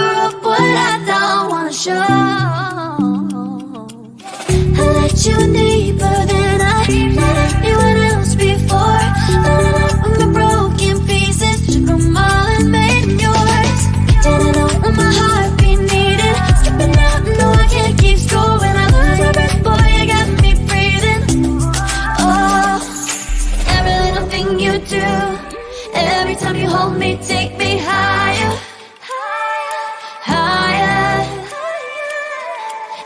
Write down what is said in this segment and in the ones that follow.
up what I don't wanna show. I let you in deeper than I let anyone else before. Lining up with my broken pieces, took them all and made them yours. Didn't know what my heart be needing. Skipping out, no I can't keep score. When I lose my breath, boy, you got me breathing. Oh, every little thing you do, every time you hold me, take me higher, higher.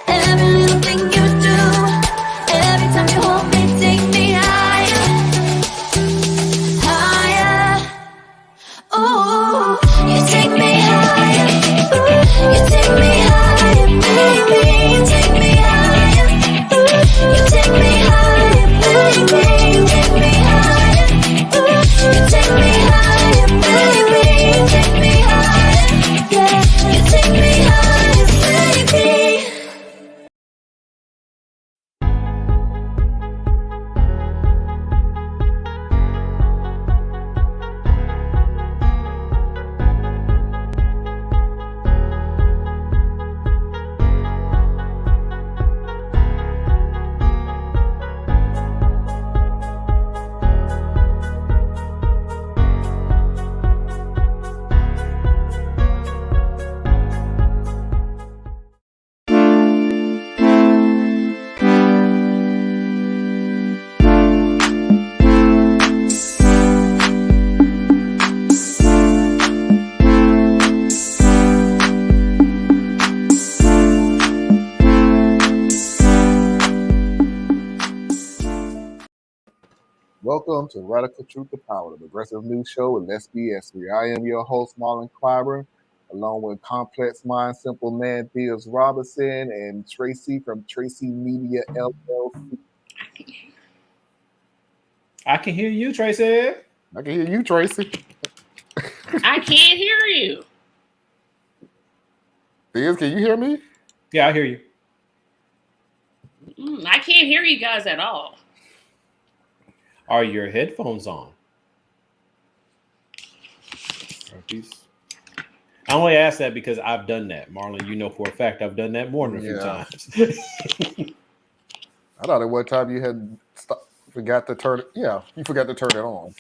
Every little thing you do, every time you hold me, take me higher, higher. Ooh, you take me higher. Ooh, you take me higher, baby. You take me higher. Ooh, you take me higher, baby. You take me higher. Ooh, you take me higher, baby. You take me higher. Yeah, you take me higher, baby. Welcome to Radical Truth to Power, the progressive news show with Let's BS. I am your host, Marlon Clyburn, along with Complex Mind, Simple Man, Bills Robinson, and Tracy from Tracy Media LLC. I can hear you, Tracy. I can hear you, Tracy. I can't hear you. Bills, can you hear me? Yeah, I hear you. I can't hear you guys at all. Are your headphones on? I only ask that because I've done that. Marlon, you know for a fact I've done that more than a few times. I thought at one time you had forgot to turn it. Yeah, you forgot to turn it on.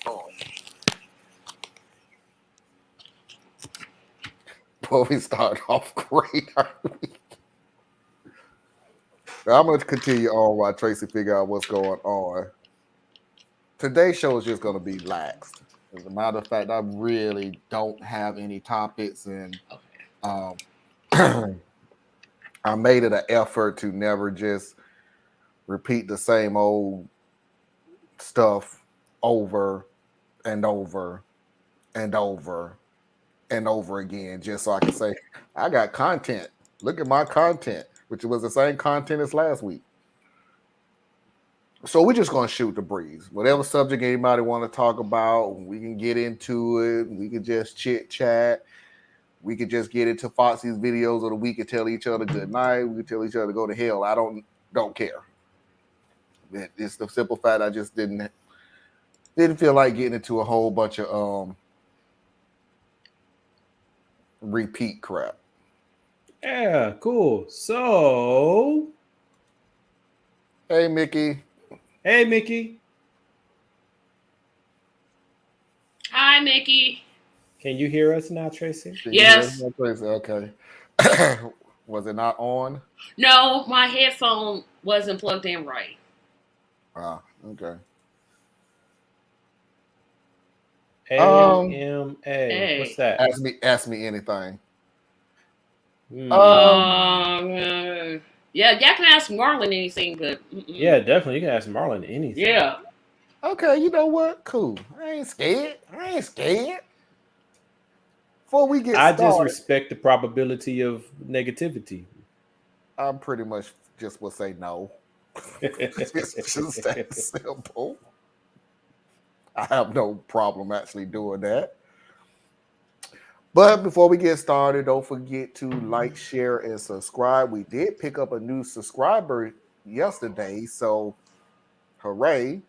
Well, we start off great. I'm going to continue on while Tracy figure out what's going on. Today's show is just going to be laxed. As a matter of fact, I really don't have any topics, and I made it an effort to never just repeat the same old stuff over and over and over and over again, just so I can say, I got content. Look at my content, which was the same content as last week. So we're just going to shoot the breeze. Whatever subject anybody want to talk about, we can get into it. We can just chit chat. We could just get into Foxy's videos of the week and tell each other good night. We could tell each other to go to hell. I don't care. It's the simple fact I just didn't feel like getting into a whole bunch of repeat crap. Yeah, cool. So, hey, Mickey. Hey, Mickey. Hi, Mickey. Can you hear us now, Tracy? Yes. Okay. Was it not on? No, my headphone wasn't plugged in right. Ah, okay. AMA. Hey. What's that? Ask me anything. Yeah, y'all can ask Marlon anything, but yeah, definitely. You can ask Marlon anything. Yeah. Okay, you know what? Cool. I ain't scared. Before we get started, just respect the probability of negativity. I pretty much just will say no. It's just that simple. I have no problem actually doing that. But before we get started, don't forget to like, share, and subscribe. We did pick up a new subscriber yesterday, so hooray.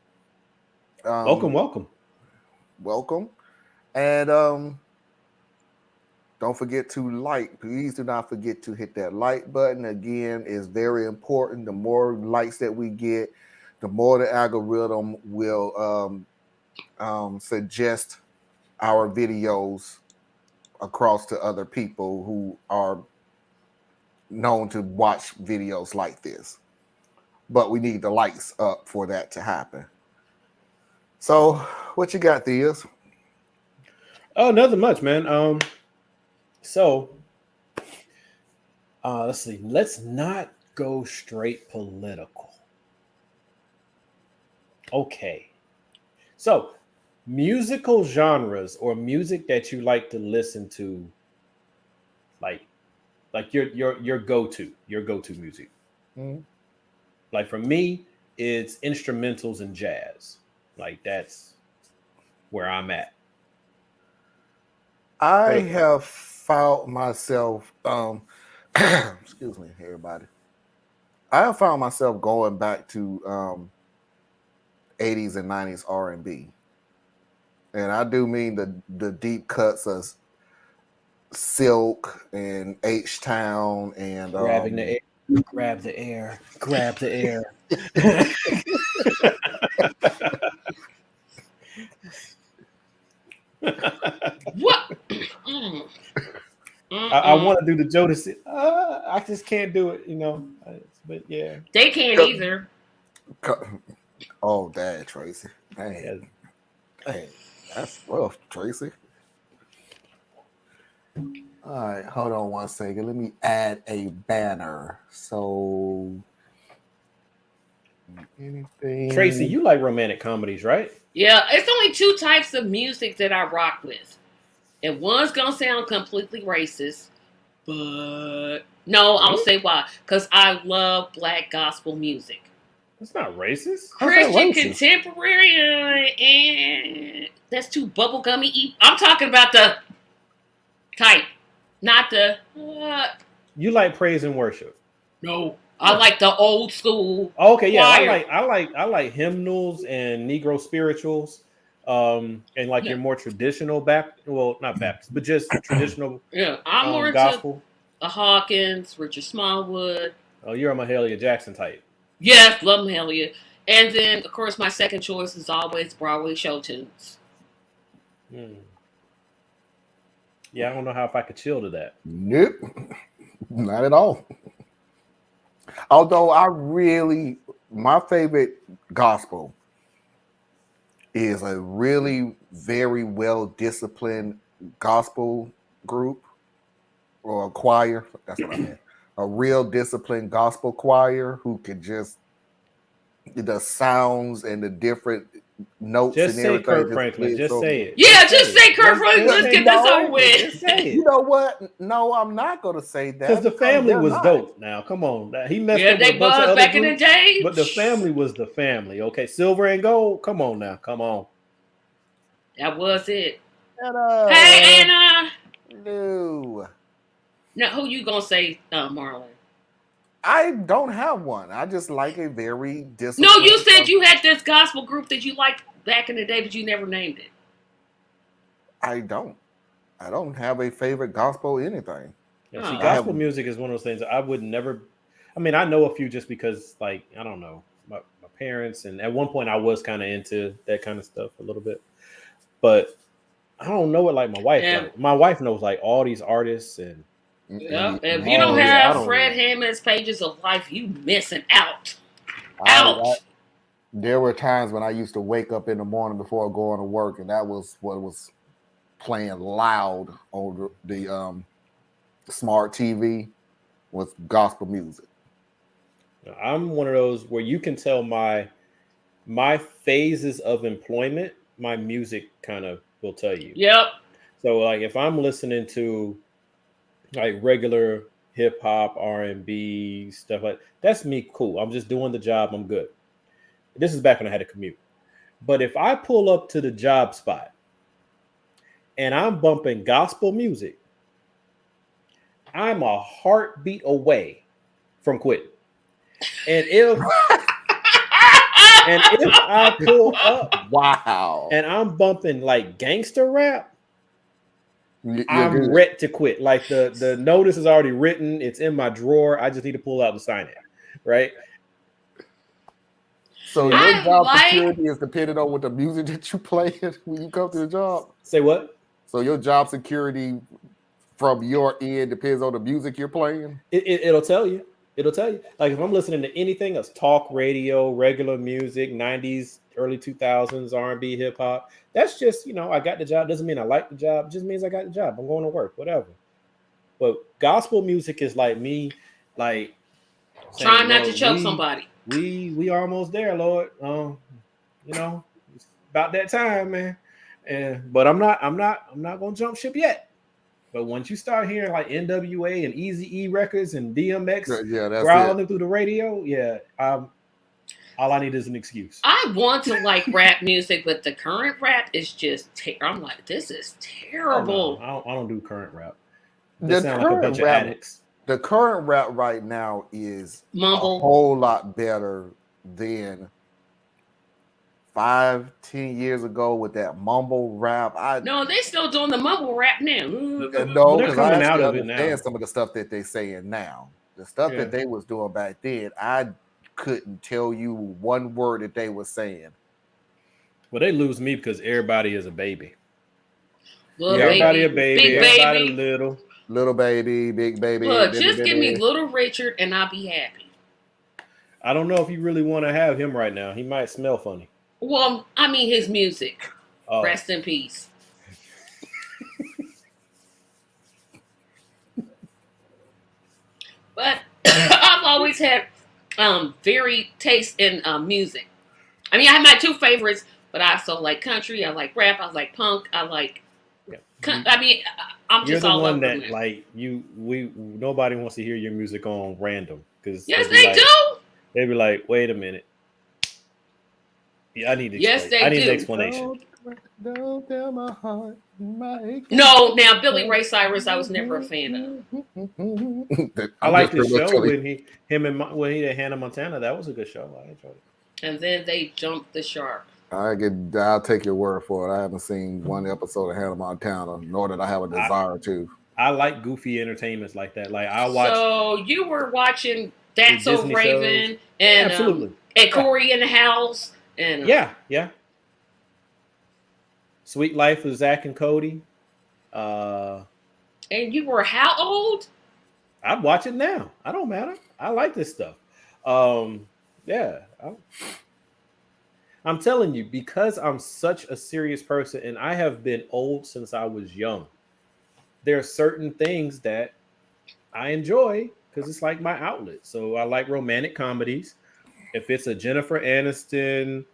Welcome. And don't Don't forget to like. Please do not forget to hit that like button. Again, it's very important. The more likes that we get, the more the algorithm will suggest our videos across to other people who are known to watch videos like this. But we need the likes up for that to happen. So, what you got, Theas? Oh, nothing much, man. So let's see. Let's not go straight political. Okay. So, musical genres or music that you like to listen to, like your go-to music. Mm-hmm. Like for me, it's instrumentals and jazz. Like that's where I'm at. I have found myself, excuse me, everybody. I have found myself going back to 80s and 90s R&B. And I do mean the deep cuts of Silk and H-Town and Grabbing the air, grab the air, grab the air. What? I want to do the Jodeci. I just can't do it, you know. But yeah, They can't either. Oh, dang, Tracy. Dang, that's rough, Tracy. All right, hold on one second. Let me add a banner. So, anything? Tracy, you like romantic comedies, right? Yeah, it's only two types of music that I rock with. And one's gonna sound completely racist, but no, I'll say why. Because I love black gospel music. It's not racist. Christian contemporary, and that's too bubblegummy. I'm talking about the type, not the. You like praise and worship. No, I like the old school. Okay, yeah, choir. I like hymnals and Negro spirituals, and like your more traditional not Baptist, but just traditional. Yeah, I'm more into gospel. the Hawkins, Richard Smallwood. Oh, you're a Mahalia Jackson type. Yes, love Mahalia. And then, of course, my second choice is always Broadway show tunes. Yeah, I don't know how if I could chill to that. Nope, not at all. Although my favorite gospel is a really very well disciplined gospel group or a choir. That's what I meant. A real disciplined gospel choir who can just the sounds and the different notes Just and say everything. Kurt Franklin. Just say it. Yeah, just say Kurt Franklin. Let's get this over with. Just say it. You know what? No, I'm not going to say that. Because the family was dope. Now, come on. He messed up with they a bunch of other back groups, in the day. but the family was the family. Okay, silver and gold. Come on now. Come on. That was it. Anna. Hey, Anna. No. Now, who you gonna say, Marlon? I don't have one. I just like a very disciplined. No, you said you had this gospel group that you liked back in the day, but you never named it. I don't have a favorite gospel anything. Yeah, see, gospel music is one of those things I would never. I mean, I know a few just because, like, I don't know, my parents, and at one point I was kind of into that kind of stuff a little bit, but I don't know it like my wife. Yeah. Like, my wife knows like all these artists and. Yeah. If you don't have Fred Hammond's Pages of Life, you missing out. There were times when I used to wake up in the morning before going to work, and that was what was playing loud on the smart TV was gospel music. I'm one of those where you can tell my phases of employment, my music kind of will tell you. Yep. So like if I'm listening to like regular hip hop, R&B stuff like that's me. Cool. I'm just doing the job. I'm good. This is back when I had a commute. But if I pull up to the job spot and I'm bumping gospel music, I'm a heartbeat away from quitting. And if I pull up, wow, and I'm bumping like gangster rap, You're I'm good. ready to quit. Like the notice is already written. It's in my drawer. I just need to pull out and sign it. Right. So Yeah. your I job like security is dependent on what the music that you play when you come to the job. Say what? So your job security from your end depends on the music you're playing. It'll tell you. It'll tell you. Like if I'm listening to anything else, talk radio, regular music, 90s, early 2000s, R&B, hip hop. That's just, I got the job. Doesn't mean I like the job. Just means I got the job. I'm going to work, whatever. But gospel music is like me, like trying saying, not to Lord, choke somebody. we almost there, Lord. It's about that time, man. But I'm not gonna jump ship yet. But once you start hearing like NWA and Eazy-E records and DMX Yeah, that's growling through the radio, all I need is an excuse. I want to like rap music, but the current rap is just. I'm like, this is terrible. Oh, no, I don't do current rap. The They sound like a bunch of addicts. The current rap right now is Mumble. a whole lot better than 5-10 years ago with that mumble rap. No, they still doing the mumble rap now. No, Well, they're because coming I out actually of it now. understand some of the stuff that they're saying now. The stuff Yeah. that they was doing back then, I couldn't tell you one word that they were saying. Well, they lose me because everybody is a baby. Little Everybody baby, a baby. big Everybody baby. little. Little baby, big baby. Look, baby, just give baby. me Little Richard and I'll be happy. I don't know if you really want to have him right now. He might smell funny. Well, I mean his music. Oh. Rest in peace. But I've always had very taste in music. I mean, I have my two favorites, but I also like country. I like rap. I like punk. I like. I mean, I'm You're just the all one over that the like nobody wants to hear your music on random because Yes, they do. They'd be like, wait a minute. Yeah, I need to. Yes, explain. I they need do. an explanation. Don't tell my heart, my No, now Billy Ray Cyrus, I was never a fan of. I like this show when he did Hannah Montana. That was a good show. I enjoyed it. And then they jumped the shark. I'll take your word for it. I haven't seen one episode of Hannah Montana, nor did I have a desire to. I like goofy entertainments like that. Like I watch. So you were watching That's So Disney Raven shows. and Absolutely. And Corey in the House and Yeah. Sweet Life of Zach and Cody. And you were how old? I'd watch it now. I don't matter. I like this stuff. Yeah. I'm telling you, because I'm such a serious person and I have been old since I was young, there are certain things that I enjoy because it's like my outlet. So I like romantic comedies. If it's a Jennifer Aniston,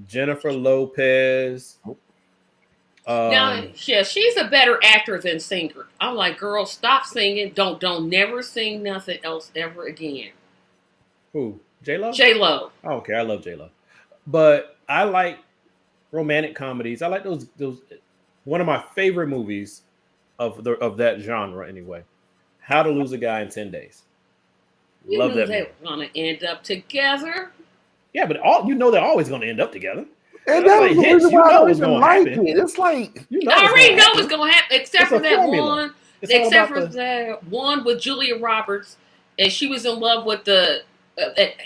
Jennifer Lopez. Now, yeah, she's a better actor than singer. I'm like, girl, stop singing. Don't never sing nothing else ever again. Who? J-Lo? J-Lo. Oh, okay, I love J-Lo. But I like romantic comedies. I like those. One of my favorite movies of that genre, anyway. How to Lose a Guy in 10 Days. You Love knew that they movie. were gonna end up together. Yeah, but they're always going to end up together. And That's that's like the hits. reason You why I know don't it's even gonna like happen. it. It's like You know I it's already gonna know happen. what's gonna happen, except It's for a that formula. one. It's all Except about for that one with Julia Roberts, and she was in love with the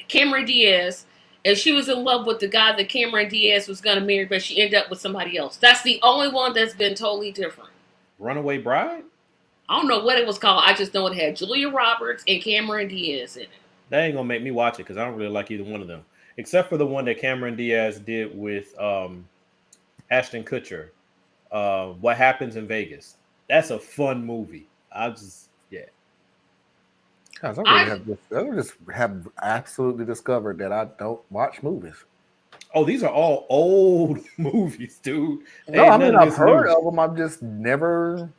Cameron Diaz, and she was in love with the guy that Cameron Diaz was gonna marry, but she ended up with somebody else. That's the only one that's been totally different. Runaway Bride? I don't know what it was called. I just know it had Julia Roberts and Cameron Diaz in it. That ain't gonna make me watch it because I don't really like either one of them, except for the one that Cameron Diaz did with Ashton Kutcher. What Happens in Vegas? That's a fun movie. Guys, I just have absolutely discovered that I don't watch movies. Oh, these are all old movies, dude. No, Ain't I mean none of I've this heard new. of them. I've just never.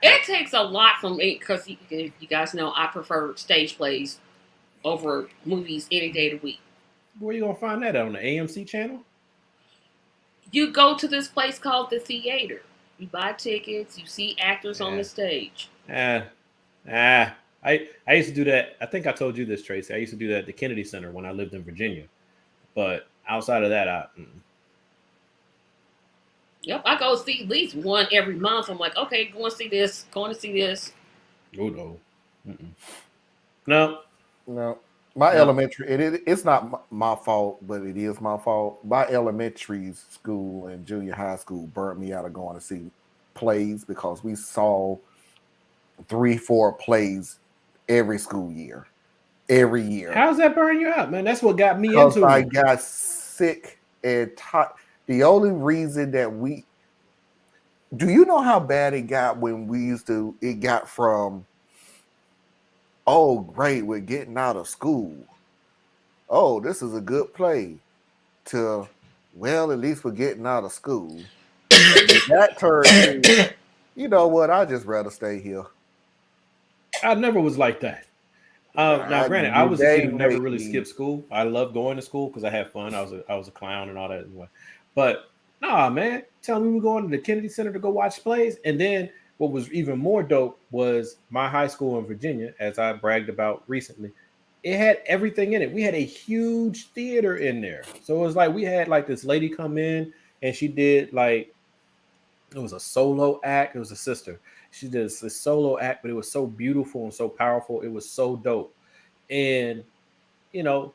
It takes a lot from me because you guys know I prefer stage plays over movies any day of the week. Where you gonna find that on the AMC channel? You go to this place called the theater. You buy tickets. You see actors on the stage. I used to do that. I think I told you this, Tracy. I used to do that at the Kennedy Center when I lived in Virginia. But outside of that, Yep, I go see at least one every month. I'm like, okay, going to see this, going to see this. Oh no. Mm-mm. No. No, my No. elementary. It's not my fault, but it is my fault. My elementary school and junior high school burnt me out of going to see plays because we saw 3, 4 plays every school year, every year. How's that burn you out, man? That's what got me Because into I it. got sick and tired. The only reason that do you know how bad it got when it got from, oh, great, we're getting out of school. Oh, this is a good play, to, well, at least we're getting out of school. That turned to, you know what, I'd just rather stay here. I never was like that. Now, granted, I was a They kid who never make really me- skipped school. I loved going to school because I had fun. I was a clown and all that anyway. But nah, man, tell me we're going to the Kennedy Center to go watch plays. And then what was even more dope was my high school in Virginia, as I bragged about recently. It had everything in it. We had a huge theater in there. So it was like we had like this lady come in and she did like, it was a solo act. It was a sister. She did this solo act, but it was so beautiful and so powerful. It was so dope. And, you know,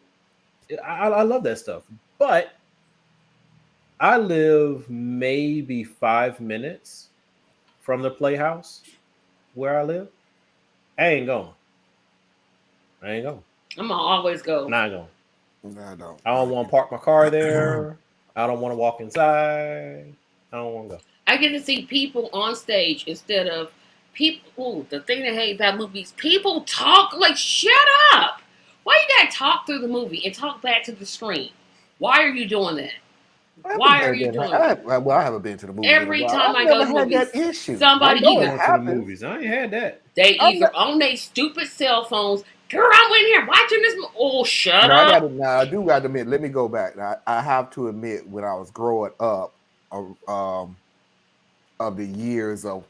I love that stuff. But I live maybe 5 minutes from the Playhouse where I live. I ain't going. I'm gonna always go. Not going. No, I don't. I don't want to park my car there. I don't want to walk inside. I don't want to go. I get to see people on stage instead of people. Ooh, the thing I hate about movies, people talk like, shut up. Why you gotta talk through the movie and talk back to the screen? Why are you doing that? Why are you doing that? Well, I haven't been to the movies. Every in a while. time I've I go never to had movies, that issue. somebody I know either- it I went to the happens. movies. I ain't had that. They I'm either on their stupid cell phones. Girl, I'm in here watching this. Oh, shut No, up. I do got to admit. Let me go back. I have to admit, when I was growing up, of the years of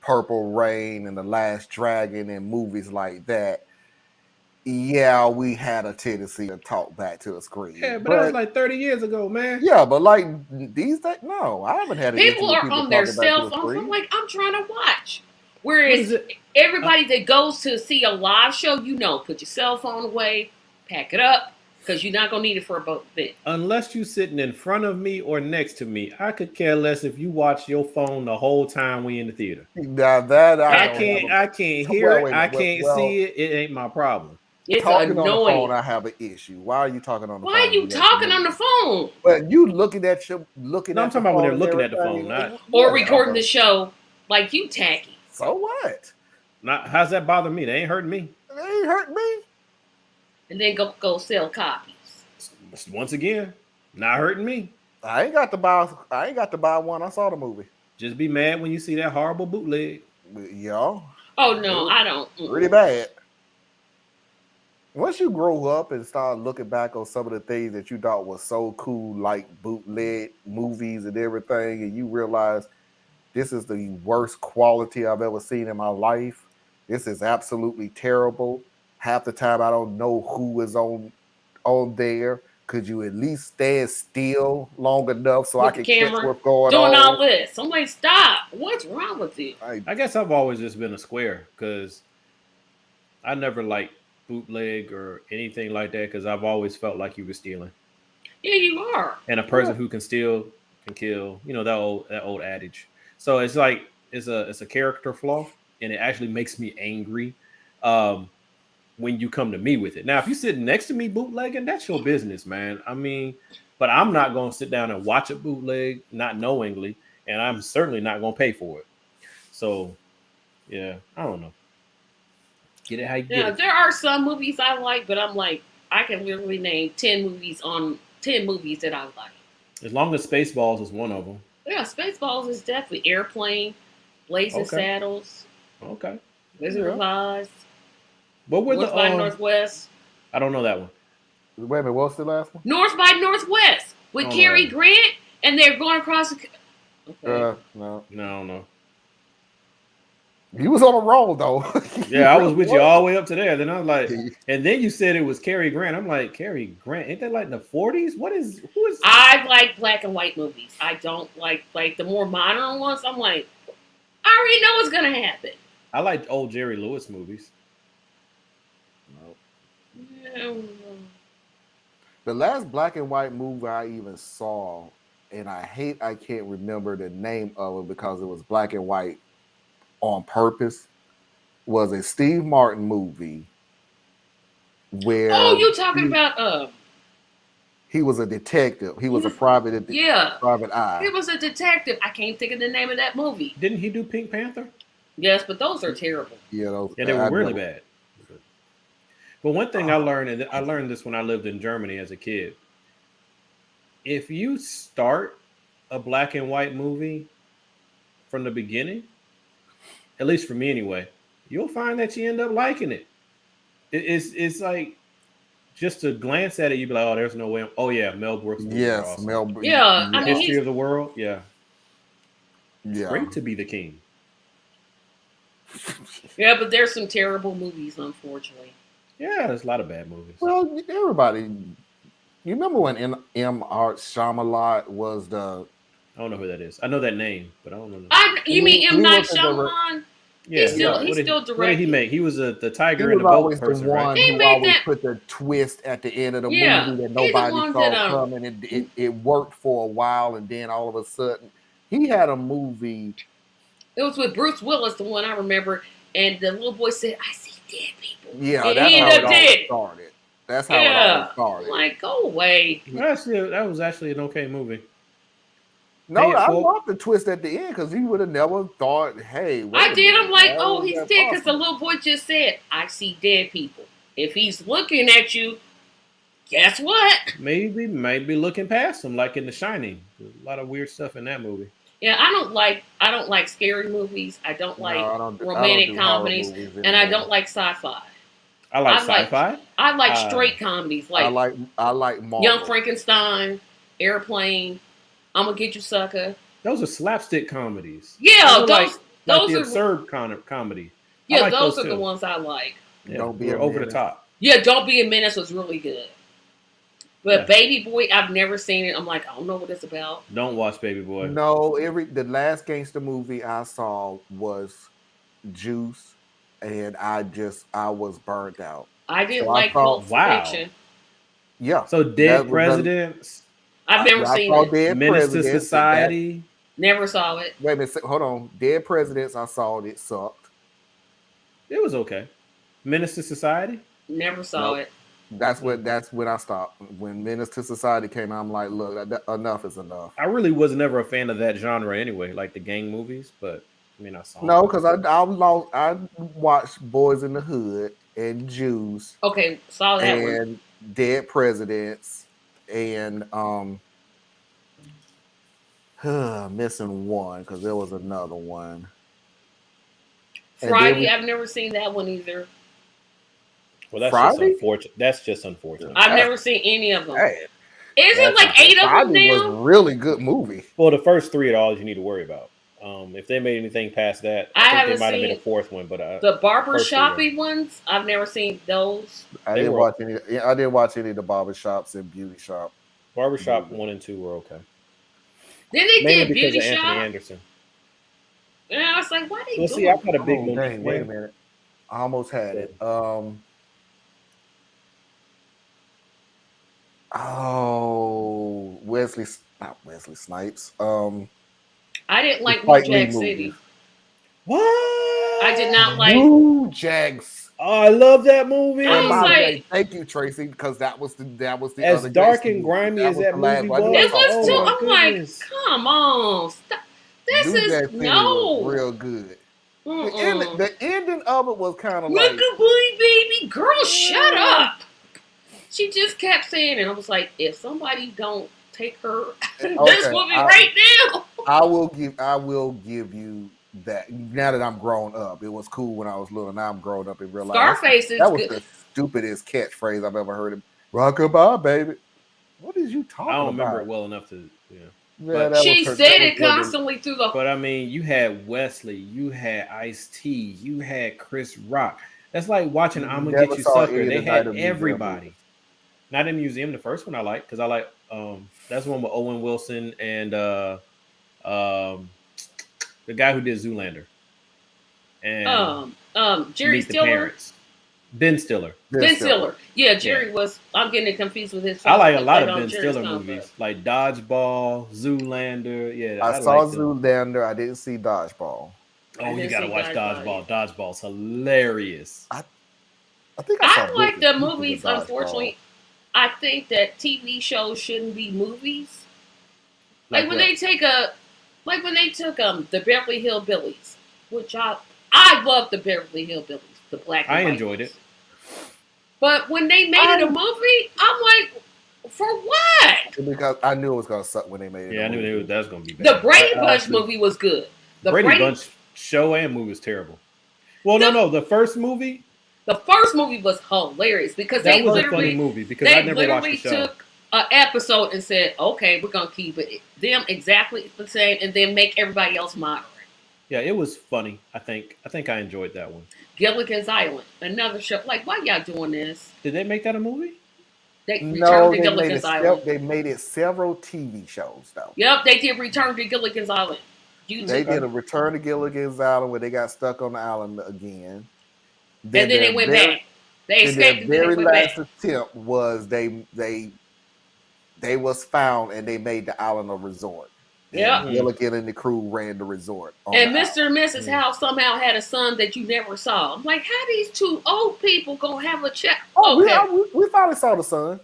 Purple Rain and The Last Dragon and movies like that, yeah, we had a tendency to talk back to the screen. Yeah, but that was like 30 years ago, man. Yeah, but like these days, no, I haven't had an issue People with are on their talking back to cell the phones. screen. I'm like, I'm trying to watch. What is Whereas it? everybody that goes to see a live show, put your cell phone away, pack it up, because you're not going to need it for a bit. Unless you sitting in front of me or next to me, I could care less if you watch your phone the whole time we in the theater. Now that I don't can't have hear Well, it. wait a I minute. can't Well, see it. It ain't my problem. It's talking on the annoying. phone, I have an issue. Why are you talking on the phone? Why are you talking on the phone? But you looking No, at I'm the talking about when phone they're and looking at the everything. phone, not- Or Yeah, recording okay. the show like you tacky. So what? Not how's that bother me? They ain't hurting me. It ain't hurt me. And then go sell copies. Once again, not hurting me. I ain't got to buy one. I saw the movie. Just be mad when you see that horrible bootleg. Y'all, Oh, no, I don't. pretty bad. Once you grow up and start looking back on some of the things that you thought was so cool, like bootleg movies and everything, and you realize this is the worst quality I've ever seen in my life. This is absolutely terrible. Half the time I don't know who is on there. Could you at least stand still long enough so With I the can catch camera, what's going doing on? all this. I'm like, stop. What's wrong with you? I guess I've always just been a square because I never liked bootleg or anything like that because I've always felt like you were stealing. Yeah, you are. And a person who can steal can kill. You know that old adage. So it's like it's a character flaw, and it actually makes me angry when you come to me with it. Now, if you sit next to me bootlegging, that's your business, man. I mean, but I'm not going to sit down and watch a bootleg not knowingly, and I'm certainly not going to pay for it. So, yeah, I don't know. Get it how you get Yeah, it. there are some movies I like, but I'm like, I can literally name 10 movies that I like. As long as Spaceballs is one of them. Yeah, Spaceballs is definitely Airplane, Blazing Okay. Saddles, Okay. Wizard of Oz, But with North by Northwest. I don't know that one. Wait a minute, what's the last one? North by Northwest with Oh, Cary no. He was on a roll though. Yeah, I was with you all the way up to there. Then I was like, and then you said it was Cary Grant. I'm like, Cary Grant, ain't that like in the 40s? Who is? I like black and white movies. I don't like the more modern ones. I'm like, I already know what's gonna happen. I like old Jerry Lewis movies. Yeah. The last black and white movie I even saw, and I can't remember the name of it because it was black and white on purpose, was a Steve Martin movie where You talking about he was a detective. He was a private private eye. He was a detective. I can't think of the name of that movie. Didn't he do Pink Panther? Yes, but those are terrible. Yeah, they were really bad. But one thing I learned, and I learned this when I lived in Germany as a kid, if you start a black and white movie from the beginning, at least for me anyway, you'll find that you end up liking it. It's like, just to glance at it, you'd be like, oh, there's no way. Oh, yeah, Mel Brooks. Yes, awesome. Mel Brooks. Yeah, The History of the World. Yeah. Yeah. It's great to be the king. Yeah, but there's some terrible movies, unfortunately. Yeah, there's a lot of bad movies. Well, everybody, you remember when M. Art Shyamalan was the... I don't know who that is. I know that name, but I don't know. You mean M. Night Shyamalan? Yeah, he's still directing. What did he make? He was the tiger He in the was boat always person, the one right? who always put the twist at the end of the movie that nobody saw coming. It worked for a while, and then all of a sudden, he had a movie. It was with Bruce Willis, the one I remember, and the little boy said, "I see dead people." Yeah, and that's he how ended it up all dead. started. That's how it all started. Like, go away. That was actually an okay movie. No, I loved the twist at the end because he would have never thought, hey, I did. I'm like, oh, he's dead because the little boy just said, I see dead people. If he's looking at you, guess what? Maybe looking past him, like in The Shining. There's a lot of weird stuff in that movie. Yeah, I don't like scary movies. I don't like romantic comedies, and I don't like sci-fi. I like sci-fi. I like straight comedies. Like I like Marvel. Young Frankenstein, Airplane, I'm Gonna Get You Sucker. Those are slapstick comedies. Yeah, those are the absurd kind of comedy. Yeah, like those are the ones I like. Yeah, don't be over the top. Yeah, Don't Be a Menace was really good. But Baby Boy, I've never seen it. I'm like, I don't know what it's about. Don't watch Baby Boy. No, the last gangster movie I saw was Juice, and I was burnt out. I didn't like Pulp Fiction. Yeah. So Dead Presidents. I've never seen it. Menace to Society. Never saw it. Wait a minute. Hold on. Dead Presidents. I saw it. It sucked. It was okay. Menace to Society. Never saw it. That's when I stopped. When Menace to Society came out, I'm like, look, enough is enough. I really was never a fan of that genre anyway, like the gang movies. But I mean, I saw. No, because I watched Boys in the Hood and Jews. Okay, saw that one. And Dead Presidents. And missing one because there was another one. Friday, I've never seen that one either. Well, that's just unfortunate. That's just unfortunate. I've never seen any of them. Hey, Isn't like 8 of them now? Was a really good movie. Well, the first 3 are all you need to worry about. If they made anything past that, I think they might have made a 4th one. But the barbershoppy ones, I've never seen those. I didn't watch any of the barbershops and beauty shop. Barbershop 1 and 2 were okay. Then they mainly did beauty because of shop. Anthony Anderson. And I was like, why they doing? See, I've got a big movie. Dang, wait a minute, I almost had it. Not Wesley Snipes. I didn't like New Jack City. What? I did not like New Jags. Oh, I love that movie. I was like, thank you, Tracy, because that was the as other dark and grimy as that movie was. It was too. Oh, I'm like, come on, stop. This New is Jack City no was real good. The ending of it was kind of like, look a boy, baby girl, shut up. She just kept saying it. I was like, if somebody don't take her this movie right now, I will give you that. Now that I'm grown up, it was cool when I was little. Now I'm grown up and realize Scarface is that was good. the stupidest catchphrase I've ever heard. Rockabye, baby. What is you talking about? I don't remember it well enough to. Yeah. Yeah, But that She was her. said That it was constantly through the. But I mean, you had Wesley, you had Ice-T, you had Chris Rock. That's like watching you I'm Gonna Get never You saw Sucker. any of They the Night had of Museum movies. everybody. Not in Museum, the first one I like because I like that's the one with Owen Wilson and um the guy who did Zoolander and Jerry Meet the Stiller. Parents. Ben Stiller. Ben Ben Stiller. Stiller. Yeah, Yeah. Jerry was. I'm getting it confused with his. I like a He lot played of on Ben Jerry's Stiller Seinfeld. movies, like Dodgeball, Zoolander. Yeah, I I saw like them. Zoolander. I didn't see Dodgeball. I Oh, you didn't gotta see watch Dodgeball. Dodgeball. Dodgeball's hilarious. I think I saw I bits like and the pieces of movies. Dodgeball. Unfortunately, I think that TV shows shouldn't be movies. Like when what? they take like when they took the Beverly Hillbillies, which I love the Beverly Hillbillies, the black. And I white enjoyed ones. it. But when they made it a movie, I'm like, for what? Because I knew it was gonna suck when they made it. Yeah, a I knew movie. that was gonna be bad. The Brady I Bunch actually- movie was good. The Brady Bunch show and movie was terrible. Well, no, the first movie The first movie was hilarious because that they was a literally funny movie because I they never watched the literally show. took an episode and said, "Okay, we're gonna keep it them exactly the same, and then make everybody else moderate." Yeah, it was funny. I think I enjoyed that one. Gilligan's Island, another show. Like, why y'all doing this? Did they make that a movie? They No, returned to Gilligan's Island. they made it several TV shows though. Yep, they did Return to Gilligan's Island. They did a Return to Gilligan's Island where they got stuck on the island again. And then they went back. They escaped and then their they very went last back. attempt was they was found and they made the island a resort. Yeah. And Gilligan and the crew ran the resort. on And the Mr. and Mrs. House somehow had a son that you never saw. I'm like, how these two old people gonna have a chat? Oh, Okay. we finally saw the son.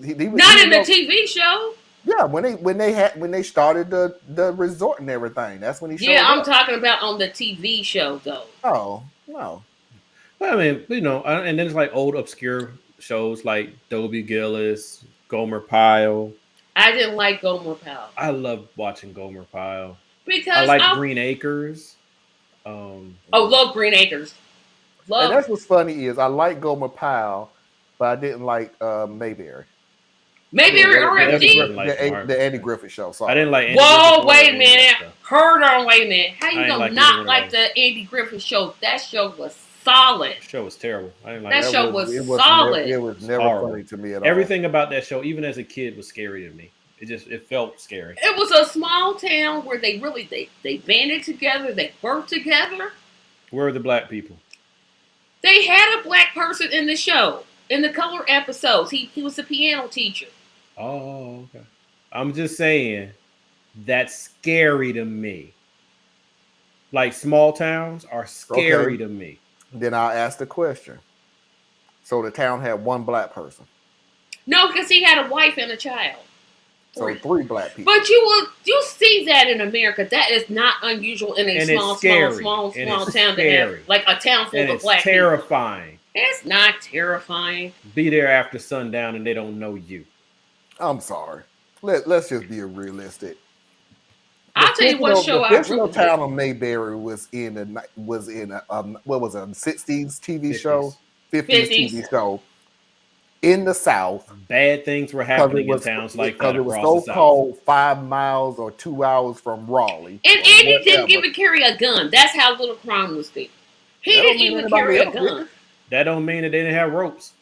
He was- Not he in the was- TV show. Yeah, when they started the resort and everything. That's when he showed Yeah, I'm up. talking about on the TV show though. Oh, no. Well, I mean, and then it's like old obscure shows like Dobie Gillis, Gomer Pyle. I didn't like Gomer Pyle I love watching Gomer Pyle. because I like Green Acres. love Green Acres. And Love that's what's funny is I like Gomer Pyle, but I didn't like Mayberry. maybe Yeah, RFD. didn't like The Andy Griffith Show. Sorry. I didn't like. Andy Whoa, Griffith wait a or any of that minute. stuff. Hold on, wait a minute. How I you ain't gonna like either not one like of the Andy Griffith show? That show was solid. The show was terrible. I didn't like That it. show was solid. It was never Horrible. funny to me at all. Everything about that show, even as a kid, was scary to me. It felt scary. It was a small town where they really they banded together, they worked together. Where are the black people? They had a black person in the show. In the color episodes. He was a piano teacher. Oh, okay. I'm just saying that's scary to me. Like small towns are scary Okay. to me. Then I'll ask the question. So the town had one black person. No, because he had a wife and a child. So 3 black people. But you see that in America. That is not unusual in a And small it's scary. town And to it's have scary. like a town full And of it's black people. terrifying. It's not terrifying. Be there after sundown and they don't know you. I'm sorry. Let's just be realistic. I'll tell you what show the I fictional really town of Mayberry was in a what was it, a 60s TV show, 50s 50s. TV show in the South. Bad things were happening in towns like that because it was across the so South. cold 5 miles or 2 hours from Raleigh. And or Andy didn't whatever. even carry a gun. That's how little crime was there. He That didn't don't mean even anybody carry a else did gun. it. That don't mean that they didn't have ropes.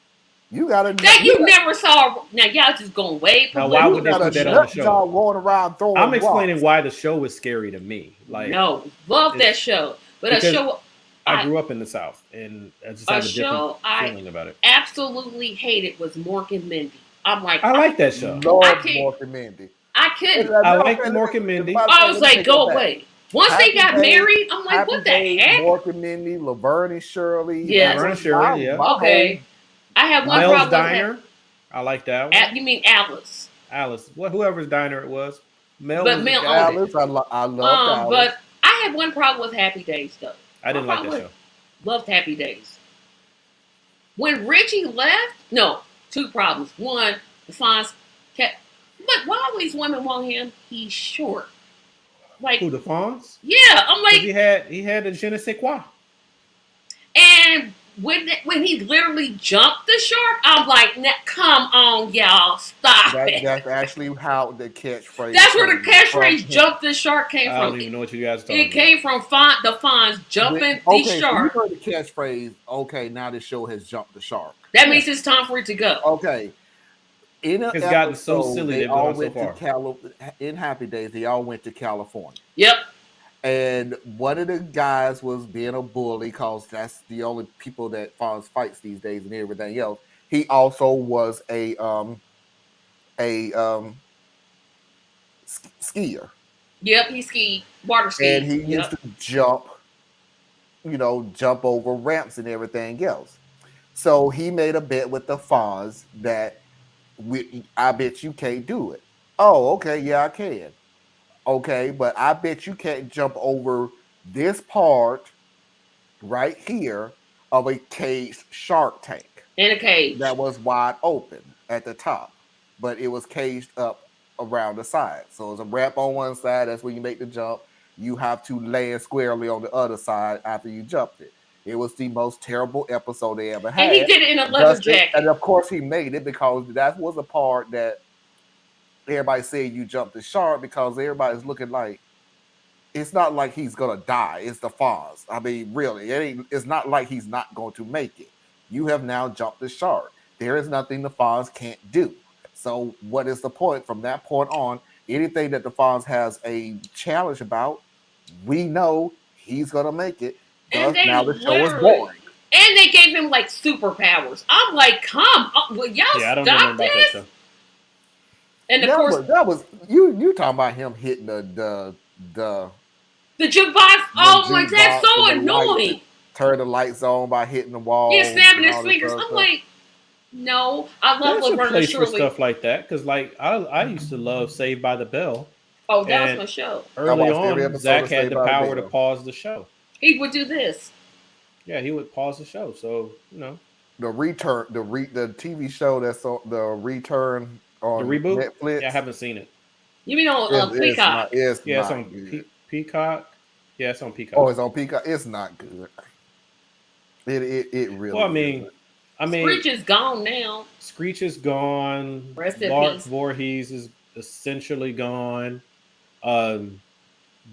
You gotta That you never saw. Now y'all just going way. Now, political. why you would they got a put that on nut the show? job going around throwing I'm explaining rocks. why the show was scary to me. Like No, love that show, but a because show I grew up in the South and I just A have a different show I- feeling about it. absolutely hated was Mork and Mindy. I'm like, I like that show. Lord I can't- Mork and Mindy. I couldn't. I like Mork and Mindy. I was like, go away. Once they Happy got Days, married, I'm like, Happy what the Days, heck? Mork and Mindy, Laverne and Shirley. Yes. Laverne and Shirley, yeah. Okay, I have one Mel's problem. Diner. I like that one. You mean Alice? Alice. Whoever's diner it was. Mel. But was- Mel- Alice, I love Alice. But I had one problem with Happy Days though. I didn't like that show. Loved Happy Days. When Richie left, no, 2 problems. One, the Fonz kept. But why all these women want him? He's short. Like, Who, the Fonz? yeah, I'm 'Cause like, he had a je ne sais quoi. And when he literally jumped the shark, I'm like, come on, y'all, stop it. That's actually how the catchphrase. That's where the came from. catchphrase "jump the shark" came I from. don't even know what you guys are talking It came from the Fonz jumping the Okay, so you shark. heard the catchphrase. Okay, now this show has jumped the shark. That means it's time for it to go. Okay. In an It's gotten so episode, silly they they've all gone so went to in Happy Days, they all went to California. Yep. And one of the guys was being a bully because that's the only people that Fonz fights these days and everything else. He also was a skier. Yep, he skied, water skied. And he used to jump over ramps and everything else. So he made a bet with the Fonz that I bet you can't do it. Oh, okay, yeah, I can. Okay, but I bet you can't jump over this part right here of a caged shark tank. In a cage. That was wide open at the top, but it was caged up around the side. So it's a ramp on one side. That's where you make the jump. You have to land squarely on the other side after you jumped it. It was the most terrible episode they ever had. And he did it in a leather jacket. And of course he made it because that was the part that everybody said you jumped the shark because everybody's looking like it's not like he's gonna die. It's the Fonz. I mean, really, it's not like he's not going to make it. You have now jumped the shark. There is nothing the Fonz can't do. So what is the point? From that point on, anything that the Fonz has a challenge about, we know he's gonna make it. Thus, now the show is boring. And they gave him like superpowers. I'm like, come on, will y'all stop this? And of course, that was you talking about him hitting the jukebox. Oh my, that's so annoying. Turn the lights on by hitting the wall. Yeah, snapping his fingers. I'm like, no, I love Laverne and Shirley for stuff like that because, like, I used to love Saved by the Bell. Oh, that was my show. Early on, Zach had the power to pause the show. He would do this. Yeah, he would pause the show. So the TV show that's on the return on the reboot. Netflix. Yeah, I haven't seen it. You mean on Peacock? It's on Peacock. Yeah, it's on Peacock. Oh, it's on Peacock. It's not good. It really. Well, I mean, Screech is gone now. Screech is gone. Rest in peace. Voorhees is essentially gone.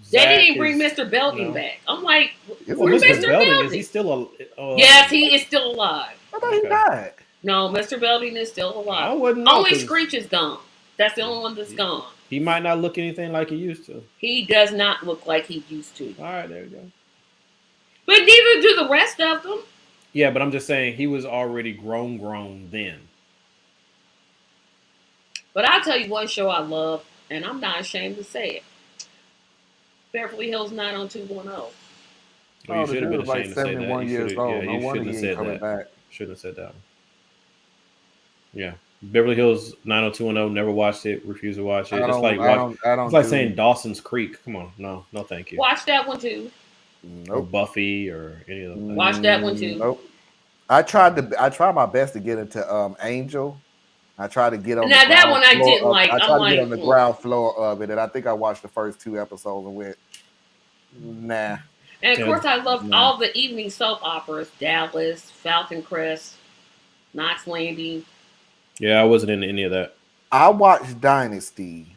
They didn't bring Mr. Belding back. I'm like, where's Mr. Belding? Is he still yes, he is still alive. I thought he died. No, Mr. Belding is still alive. I wouldn't know. Only Screech is gone. That's the only one that's gone. He might not look anything like he used to. He does not look like he used to. All right, there we go. But neither do the rest of them. Yeah, but I'm just saying he was already grown then. But I'll tell you one show I love, and I'm not ashamed to say it. Beverly Hills 90210. Well, you should have been ashamed to say that. You years old. No wonder shouldn't he have ain't said coming that. back. Shouldn't have said that one. Yeah. Beverly Hills 90210, never watched it, refuse to watch it. It's like saying Dawson's Creek. Come on. No, thank you. Watch that one too. Nope. Or Buffy or any of those. Watch that one too. Nope. I tried my best to get into Angel. I tried to get on. Now that one I didn't like. I tried to get on the ground floor of it, and I think I watched the first 2 episodes and went, nah. And of course, I loved all the evening soap operas: Dallas, Falcon Crest, Knox Landing. Yeah, I wasn't into any of that. I watched Dynasty.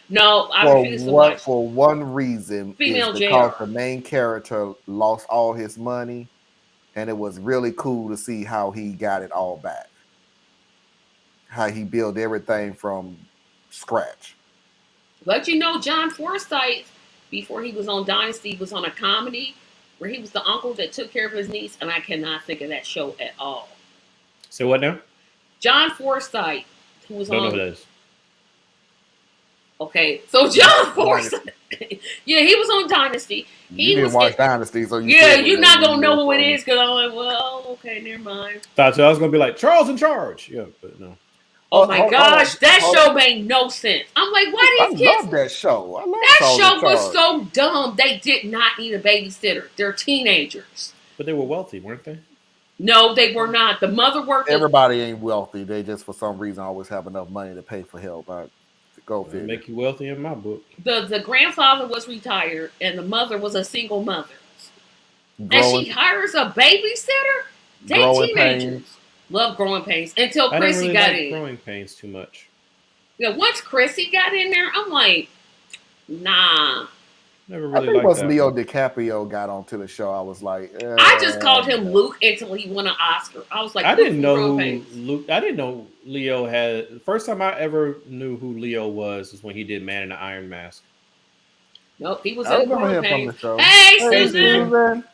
No, I refused to watch. For one reason, Female because JR. the main character lost all his money, and it was really cool to see how he got it all back. How he built everything from scratch. But you know, John Forsythe, before he was on Dynasty, was on a comedy where he was the uncle that took care of his niece, and I cannot think of that show at all. So what now? John Forsythe, who was Don't on. know who that is. Okay, so John Forsythe, yeah, he was on Dynasty. You didn't watch Dynasty, so you're not gonna know who it is because I'm like, well, okay, never mind. Thought so I was gonna be like Charles in Charge. Yeah, but no. Oh my gosh, that show made no sense. I'm like, why these kids? I love that show. That show was so dumb. They did not need a babysitter. They're teenagers. But they were wealthy, weren't they? No, they were not. The mother worked. Everybody ain't wealthy. They just, for some reason, always have enough money to pay for help. Go figure. Make you wealthy in my book. The grandfather was retired, and the mother was a single mother. And she hires a babysitter. They Growing teenagers. Pains. Love Growing Pains until I didn't Chrissy really got like in. Growing Pains too much. Yeah, once Chrissy got in there, I'm like, nah. Never I really think liked once that Leo one. DiCaprio got onto the show, I was like, I just called him Luke until he won an Oscar. I was like, I Luke didn't from know Growing who Pains. Luke. I didn't know Leo had. The first time I ever knew who Leo was when he did Man in the Iron Mask. Nope, he was I in remember Growing him from Pains. the show. Hey, Hey, Susan.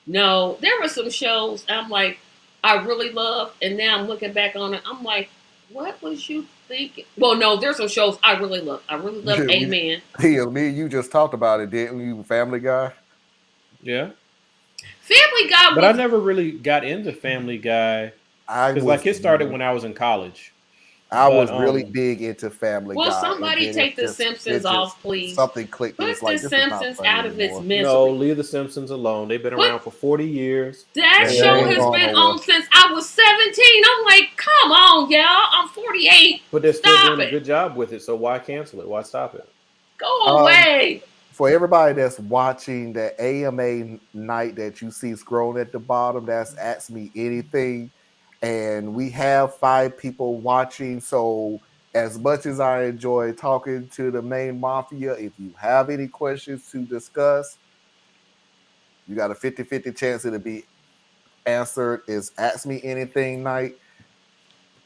No, there were some shows I'm like, I really loved, and now I'm looking back on it. I'm like, what was you thinking? Well, no, there's some shows I really love. I really love Yeah, Amen. Me and you just talked about it, didn't you? Family Guy. Yeah, Family Guy but I was never really got into Family Guy I because, was like, it started when I was in college. I But was really big into Family Will Guy, and somebody then take The it Simpsons just off, please? something clicked. It Put was The like this is not Simpsons funny out of its anymore. misery. no, leave the Simpsons alone. They've been What? around for 40 years. That They show ain't has going been nowhere. on since I was 17. I'm like, come on, y'all. I'm 48. But they're still Stop doing a it. good job with it. So why cancel it? Why stop it? Go away. For everybody that's watching that AMA night that you see scrolling at the bottom, that's Ask Me Anything. And we have 5 people watching. So as much as I enjoy talking to the main mafia, if you have any questions to discuss, you got a 50-50 chance it'll be answered. Is Ask Me Anything night.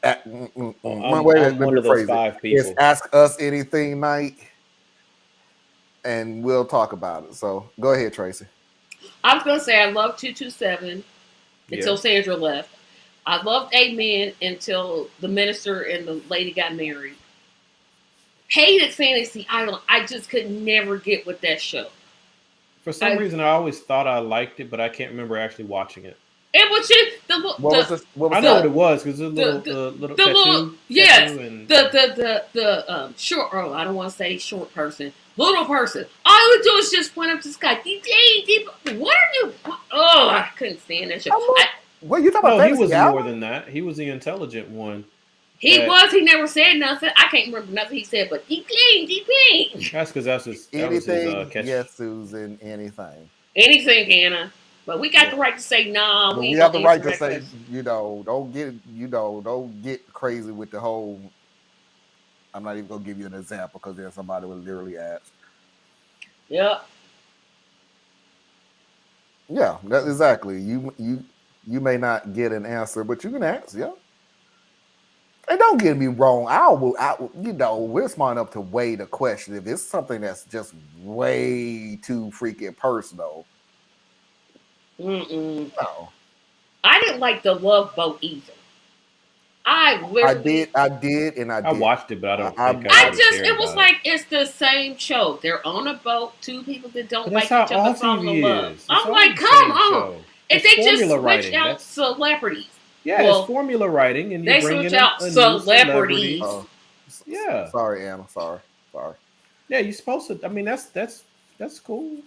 Wait, I'm let me one of those rephrase it. 5 It's people. Ask Us Anything night. And we'll talk about it. So go ahead, Tracy. I was going to say I loved 227 until Yeah. Sandra left. I loved Amen until the minister and the lady got married. Hated Fantasy Island. I just could never get with that show. For some reason, I always thought I liked it, but I can't remember actually watching it. It was just I know what it was because the little tattoo, yes, tattoo and the short. Oh, I don't want to say short person, little person. All he would do is just point up to the sky. What are you? Oh, I couldn't stand that show. What you talking about? No, he Fantasy was Island? more than that. He was the intelligent one. He never said nothing. I can't remember nothing he said, but deep clean. That's because that was his Anything, catch. yes, Susan, anything. Anything, Anna. But we got the right to say nah. We have the right to say, don't get crazy with the whole. I'm not even gonna give you an example because there's somebody would literally ask. Yep. Yeah, that's exactly. You may not get an answer, but you can ask. Yeah. And don't get me wrong. We're smart enough to weigh the question. If it's something that's just way too freaking personal. No. I didn't like the Love Boat either. I did, and I watched it, but I don't think it was like it's the same show. They're on a boat, 2 people that don't like each other falling in love. I'm like, come on. If they just switch out celebrities. Yeah, it's formula writing, and you bring in a celebrities. Yeah. Sorry, Anna. Sorry. Yeah, you're supposed to. I mean, that's cool.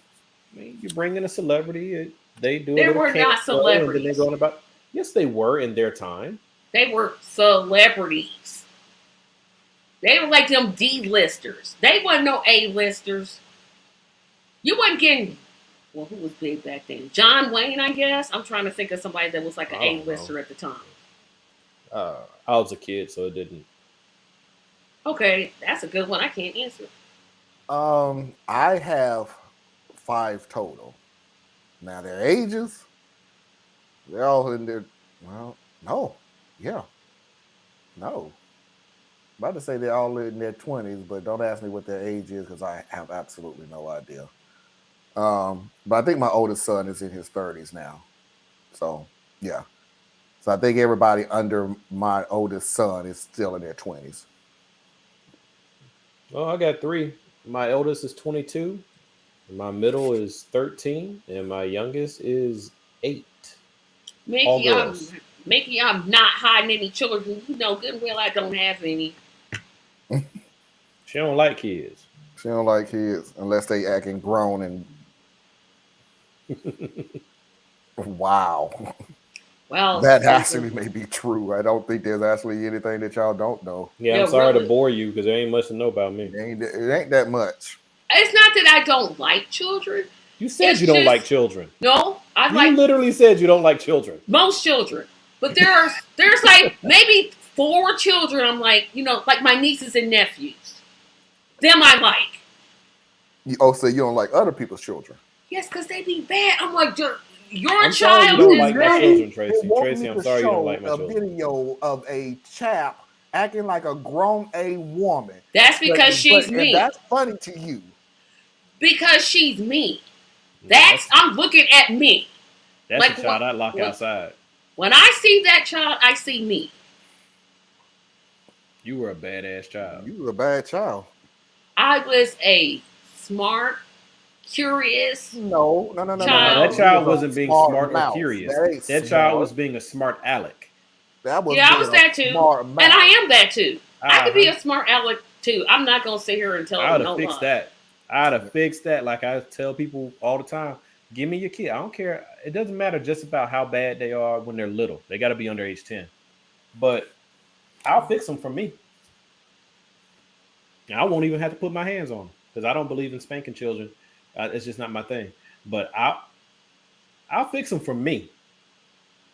I mean, you bring in a celebrity. They do. They were not celebrities. They're going about. Yes, they were in their time. They were celebrities. They were like them D-listers. They wasn't no A-listers. You wasn't getting. Well, who was big back then? John Wayne, I guess. I'm trying to think of somebody that was like an A-lister at the time. I was a kid, so it didn't. Okay, that's a good one. I can't answer. I have 5 total. Now their ages, they're all in their. Well, no, yeah, no. I'm about to say they're all in their 20s, but don't ask me what their age is because I have absolutely no idea. But I think my oldest son is in his 30s now. So, yeah. So I think everybody under my oldest son is still in their 20s. Well, I got 3. My eldest is 22. My middle is 13. And my youngest is 8. Mickey, I'm not hiding any children. You know good and well I don't have any. She don't like kids. She don't like kids unless they acting grown and wow. Well, that actually may be true. I don't think there's actually anything that y'all don't know. Yeah, I'm sorry to bore you because there ain't much to know about me. It ain't that much. It's not that I don't like children. You said It's you don't just- like children. No, I You like literally said you don't like children. most children, but there's like maybe 4 children. I'm like, like my nieces and nephews. Them I like. So you don't like other people's children? Yes, because they be bad. I'm like, your I'm sorry child you don't is like my bad. children, Tracy. You want Tracy, me I'm to sorry you don't show like my a children. video of a chap acting like a grown woman. That's because she's and mean. that's funny to you. Because she's mean. I'm looking at me. That's like a child I'd lock when- outside. When I see that child, I see me. You were a badass child. You were a bad child. I was a smart, curious. No. Child. That child wasn't being smart or mouth. curious. That That child was being a smart aleck. That was Yeah, I being was a that too. smart mouth. And I am that too. I could be Uh-huh. a smart aleck too. I'm not going to sit here and tell I would them have no fixed lie. that. I'd have fixed that. Like I tell people all the time, give me your kid. I don't care. It doesn't matter just about how bad they are when they're little. They got to be under age 10. But I'll fix them for me. And I won't even have to put my hands on them because I don't believe in spanking children. It's just not my thing. But I'll fix them for me.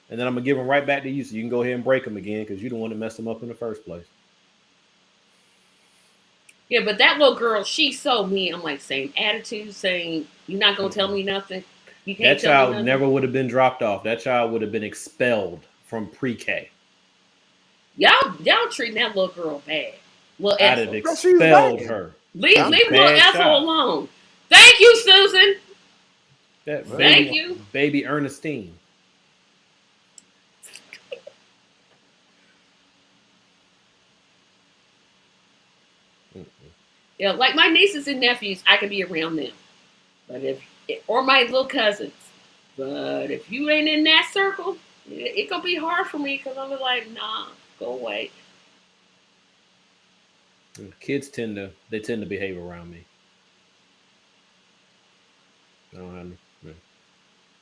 And then I'm going to give them right back to you so you can go ahead and break them again because you don't want to mess them up in the first place. Yeah, but that little girl, she's so mean. I'm like, same attitude, saying, you're not going to tell me nothing. You can't That tell me child nothing. never would have been dropped off. That child would have been expelled from pre-K. Y'all treating that little girl bad. Little I'd have Ethel. expelled her. Leave I'm a little bad Ethel child. alone. Thank you, Susan. That Thank baby, you. baby Ernestine. Yeah, like my nieces and nephews, I can be around them. But or my little cousins. But if you ain't in that circle, it gonna be hard for me because I'm like, nah, go away. Kids tend to behave around me. I don't know.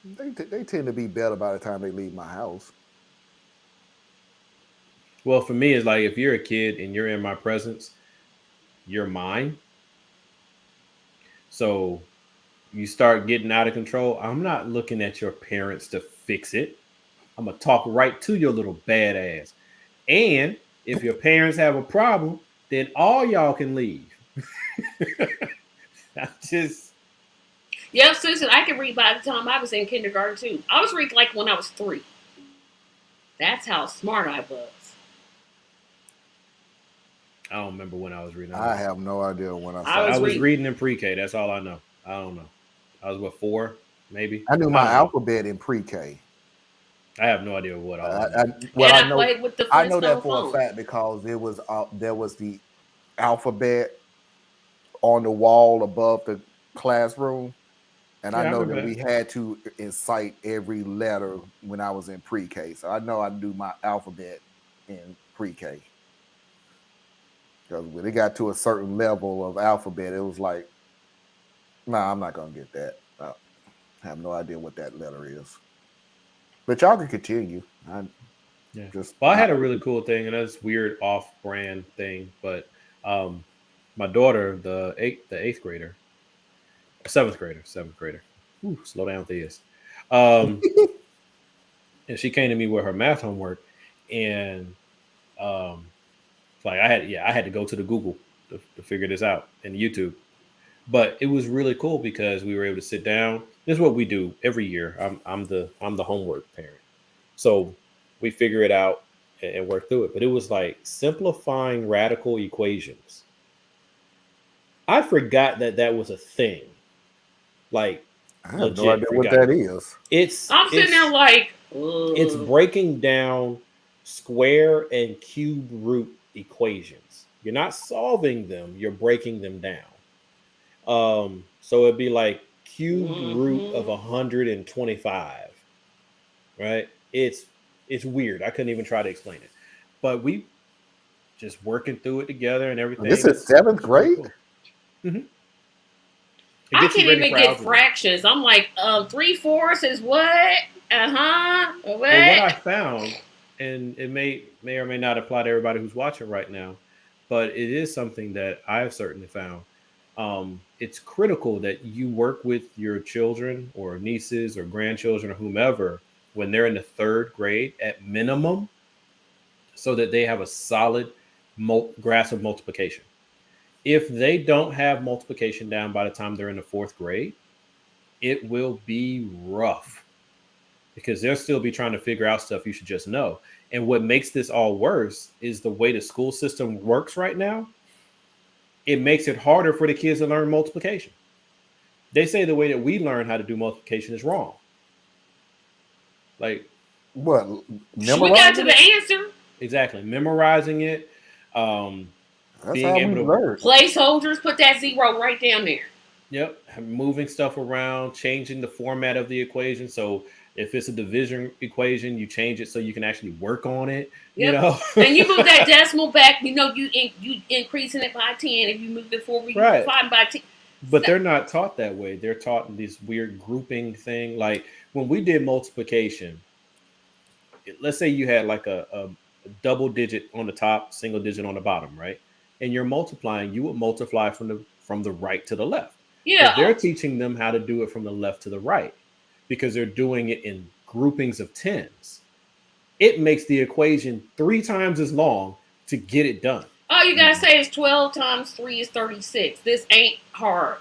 They tend to be better by the time they leave my house. Well, for me, it's like if you're a kid and you're in my presence, you're mine. So you start getting out of control. I'm not looking at your parents to fix it. I'm going to talk right to your little badass. And if your parents have a problem, then all y'all can leave. Yeah, Susan, I can read by the time I was in kindergarten too. I was reading like when I was 3. That's how smart I was. I don't remember when I was reading. I have no idea when I I started. was reading in pre-K. That's all I know. I don't know. I was 4, maybe. I knew my don't know. alphabet in pre-K. I have no idea what all. I know. Played with the I know that Flintstone for phone. a fact because there was the alphabet on the wall above the classroom, and Yeah, I I know remember that we had to incite every letter when I was in pre-K. So I know I knew my alphabet in pre-K. Because when it got to a certain level of alphabet, it was like, nah, I'm not gonna get that. I have no idea what that letter is. But y'all can continue. I had a really cool thing, and that's weird off-brand thing. But my daughter, the eighth grader, seventh grader. Ooh, slow down, Theus. And she came to me with her math homework, and like I had to go to the Google to figure this out and YouTube. But it was really cool because we were able to sit down. This is what we do every year. I'm the homework parent, so we figure it out and work through it. But it was like simplifying radical equations. I forgot that was a thing. Like, I have no idea what that is. I'm sitting there like, it's breaking down square and cube root equations. You're not solving them, you're breaking them down. So it'd be like cubed root of 125, right? It's weird. I couldn't even try to explain it, but we just working through it together and everything. This is 7th grade. Cool. Mm-hmm. I can't even get fractions. I'm like, 3/4 is what? What? Well, what I found, and it may or may not apply to everybody who's watching right now, but it is something that I've certainly found. it's critical that you work with your children or nieces or grandchildren or whomever when they're in the third grade at minimum, so that they have a solid grasp of multiplication. If they don't have multiplication down by the time they're in the fourth grade, it will be rough because they'll still be trying to figure out stuff you should just know. And what makes this all worse is the way the school system works right now. It makes it harder for the kids to learn multiplication. They say the way that we learn how to do multiplication is wrong. Like, what? We got to the answer. Exactly. Memorizing it. That's being how able we to learn. Placeholders, put that zero right down there. Yep. Moving stuff around, changing the format of the equation. So if it's a division equation, you change it so you can actually work on it. Yep. You know, and you move that decimal back. You know, you increasing it by 10. If you move it forward, you Right. divide by 10. But they're not taught that way. They're taught in this weird grouping thing. Like when we did multiplication, let's say you had like a double digit on the top, single digit on the bottom, right? And you're multiplying, you would multiply from the right to the left. Yeah. But they're teaching them how to do it from the left to the right because they're doing it in groupings of tens. It makes the equation 3 times as long to get it done. All you gotta say is 12 times 3 is 36. This ain't hard.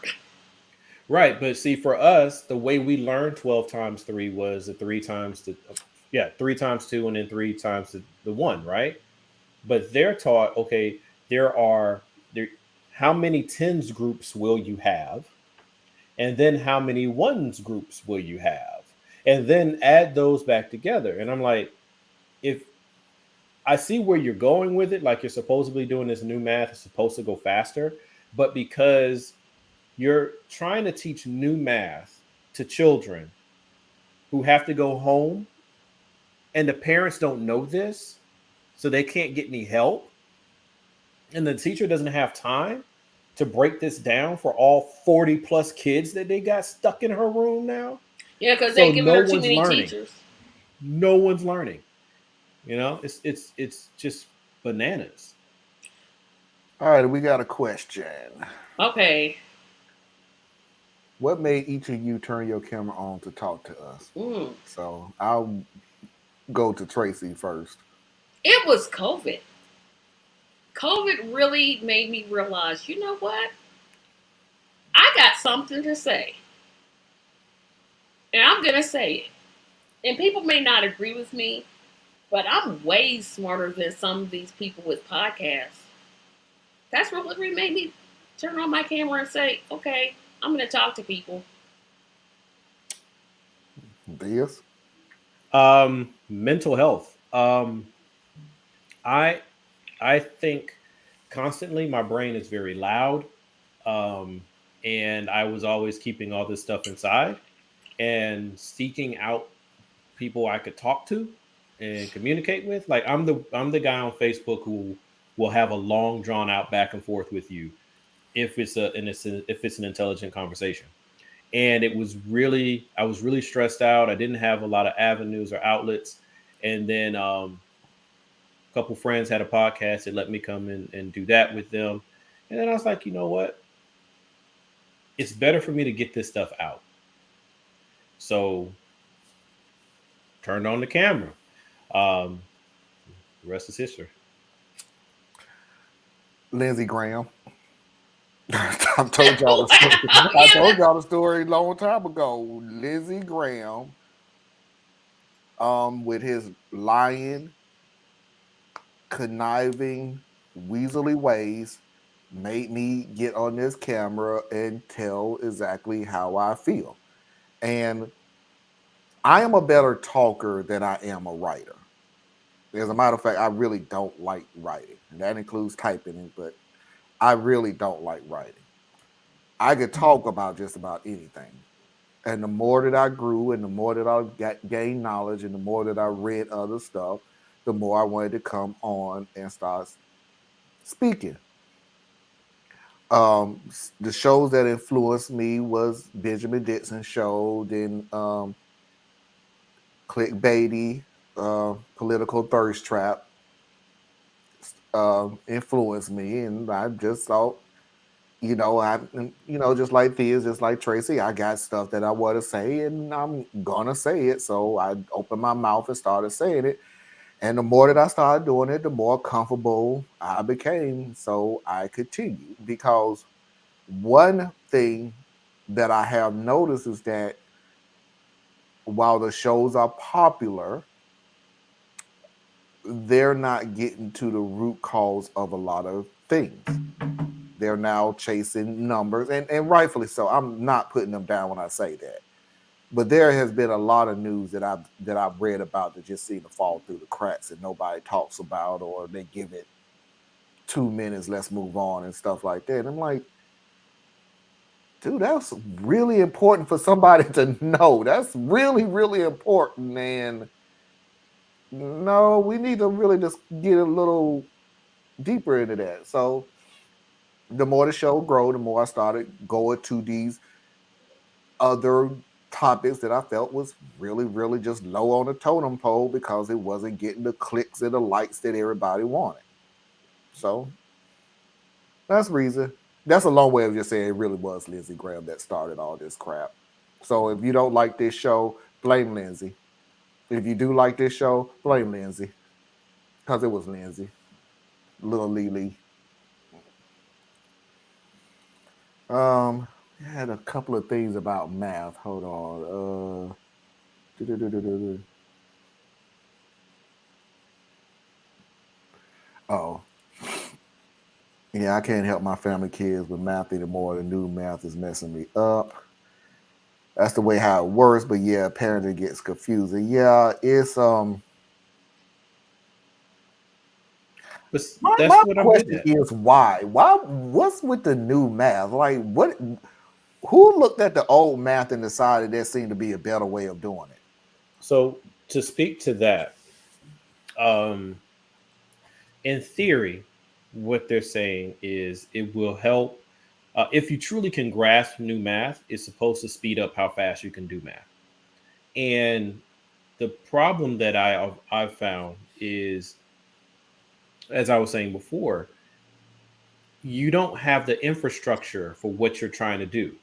Right, but see, for us, the way we learned 12 times 3 was the 3 times 2 and then 3 times the 1, right? But they're taught, okay, how many tens groups will you have? And then how many ones groups will you have? And then add those back together. And I'm like, if I see where you're going with it, like you're supposedly doing this new math, it's supposed to go faster, but because you're trying to teach new math to children who have to go home and the parents don't know this, so they can't get any help, and the teacher doesn't have time to break this down for all 40 plus kids that they got stuck in her room now. Yeah, because they give her too many teachers. No one's learning. You know, it's just bananas. All right, we got a question. Okay. What made each of you turn your camera on to talk to us? So I'll go to Tracy first. It was COVID. COVID really made me realize, you know what? I got something to say. And I'm going to say it. And people may not agree with me, but I'm way smarter than some of these people with podcasts. That's what really made me turn on my camera and say, okay, I'm going to talk to people. This? Mental health. I think constantly my brain is very loud. And I was always keeping all this stuff inside and seeking out people I could talk to and communicate with. Like I'm the guy on Facebook who will have a long drawn out back and forth with you if it's an intelligent conversation. And I was really stressed out. I didn't have a lot of avenues or outlets. And then a couple friends had a podcast that let me come in and do that with them. And then I was like, you know what? It's better for me to get this stuff out. So turned on the camera. The rest is history. Lindsey Graham. I told y'all the story. I told y'all the story a long time ago. Lindsey Graham, with his lying, conniving, weaselly ways, made me get on this camera and tell exactly how I feel. And I am a better talker than I am a writer. As a matter of fact, I really don't like writing. And that includes typing it, but I really don't like writing. I could talk about just about anything. And the more that I grew and the more that I gained knowledge and the more that I read other stuff, the more I wanted to come on and start speaking. The shows that influenced me was Benjamin Dixon's show, then clickbaity, political thirst trap influenced me, and I just thought just like this, just like Tracy, I got stuff that I want to say, and I'm gonna say it. So I opened my mouth and started saying it. And the more that I started doing it, the more comfortable I became. So I continued because one thing that I have noticed is that while the shows are popular, they're not getting to the root cause of a lot of things. They're now chasing numbers, and rightfully so. I'm not putting them down when I say that. But there has been a lot of news that I've read about that just seem to fall through the cracks and nobody talks about, or they give it 2 minutes, let's move on and stuff like that. And I'm like, dude, that's really important for somebody to know. That's really, really important. And no, we need to really just get a little deeper into that. So the more the show grew, the more I started going to these other topics that I felt was really, really just low on the totem pole because it wasn't getting the clicks and the likes that everybody wanted. So that's reason. That's a long way of just saying it really was Lindsey Graham that started all this crap. So if you don't like this show, blame Lindsey. If you do like this show, blame Lindsey. Because it was Lindsey. Little Lily. I had a couple of things about math. Hold on. Oh. Yeah, I can't help my family kids with math anymore. The new math is messing me up. That's the way how it works, but yeah, apparently it gets confusing. Yeah, it's But my that's what I'm getting question at. is why? What's with the new math? Like who looked at the old math and decided there seemed to be a better way of doing it? So to speak to that, in theory, what they're saying is it will help. If you truly can grasp new math, it's supposed to speed up how fast you can do math. And the problem that I've found is, as I was saying before, you don't have the infrastructure for what you're trying to do.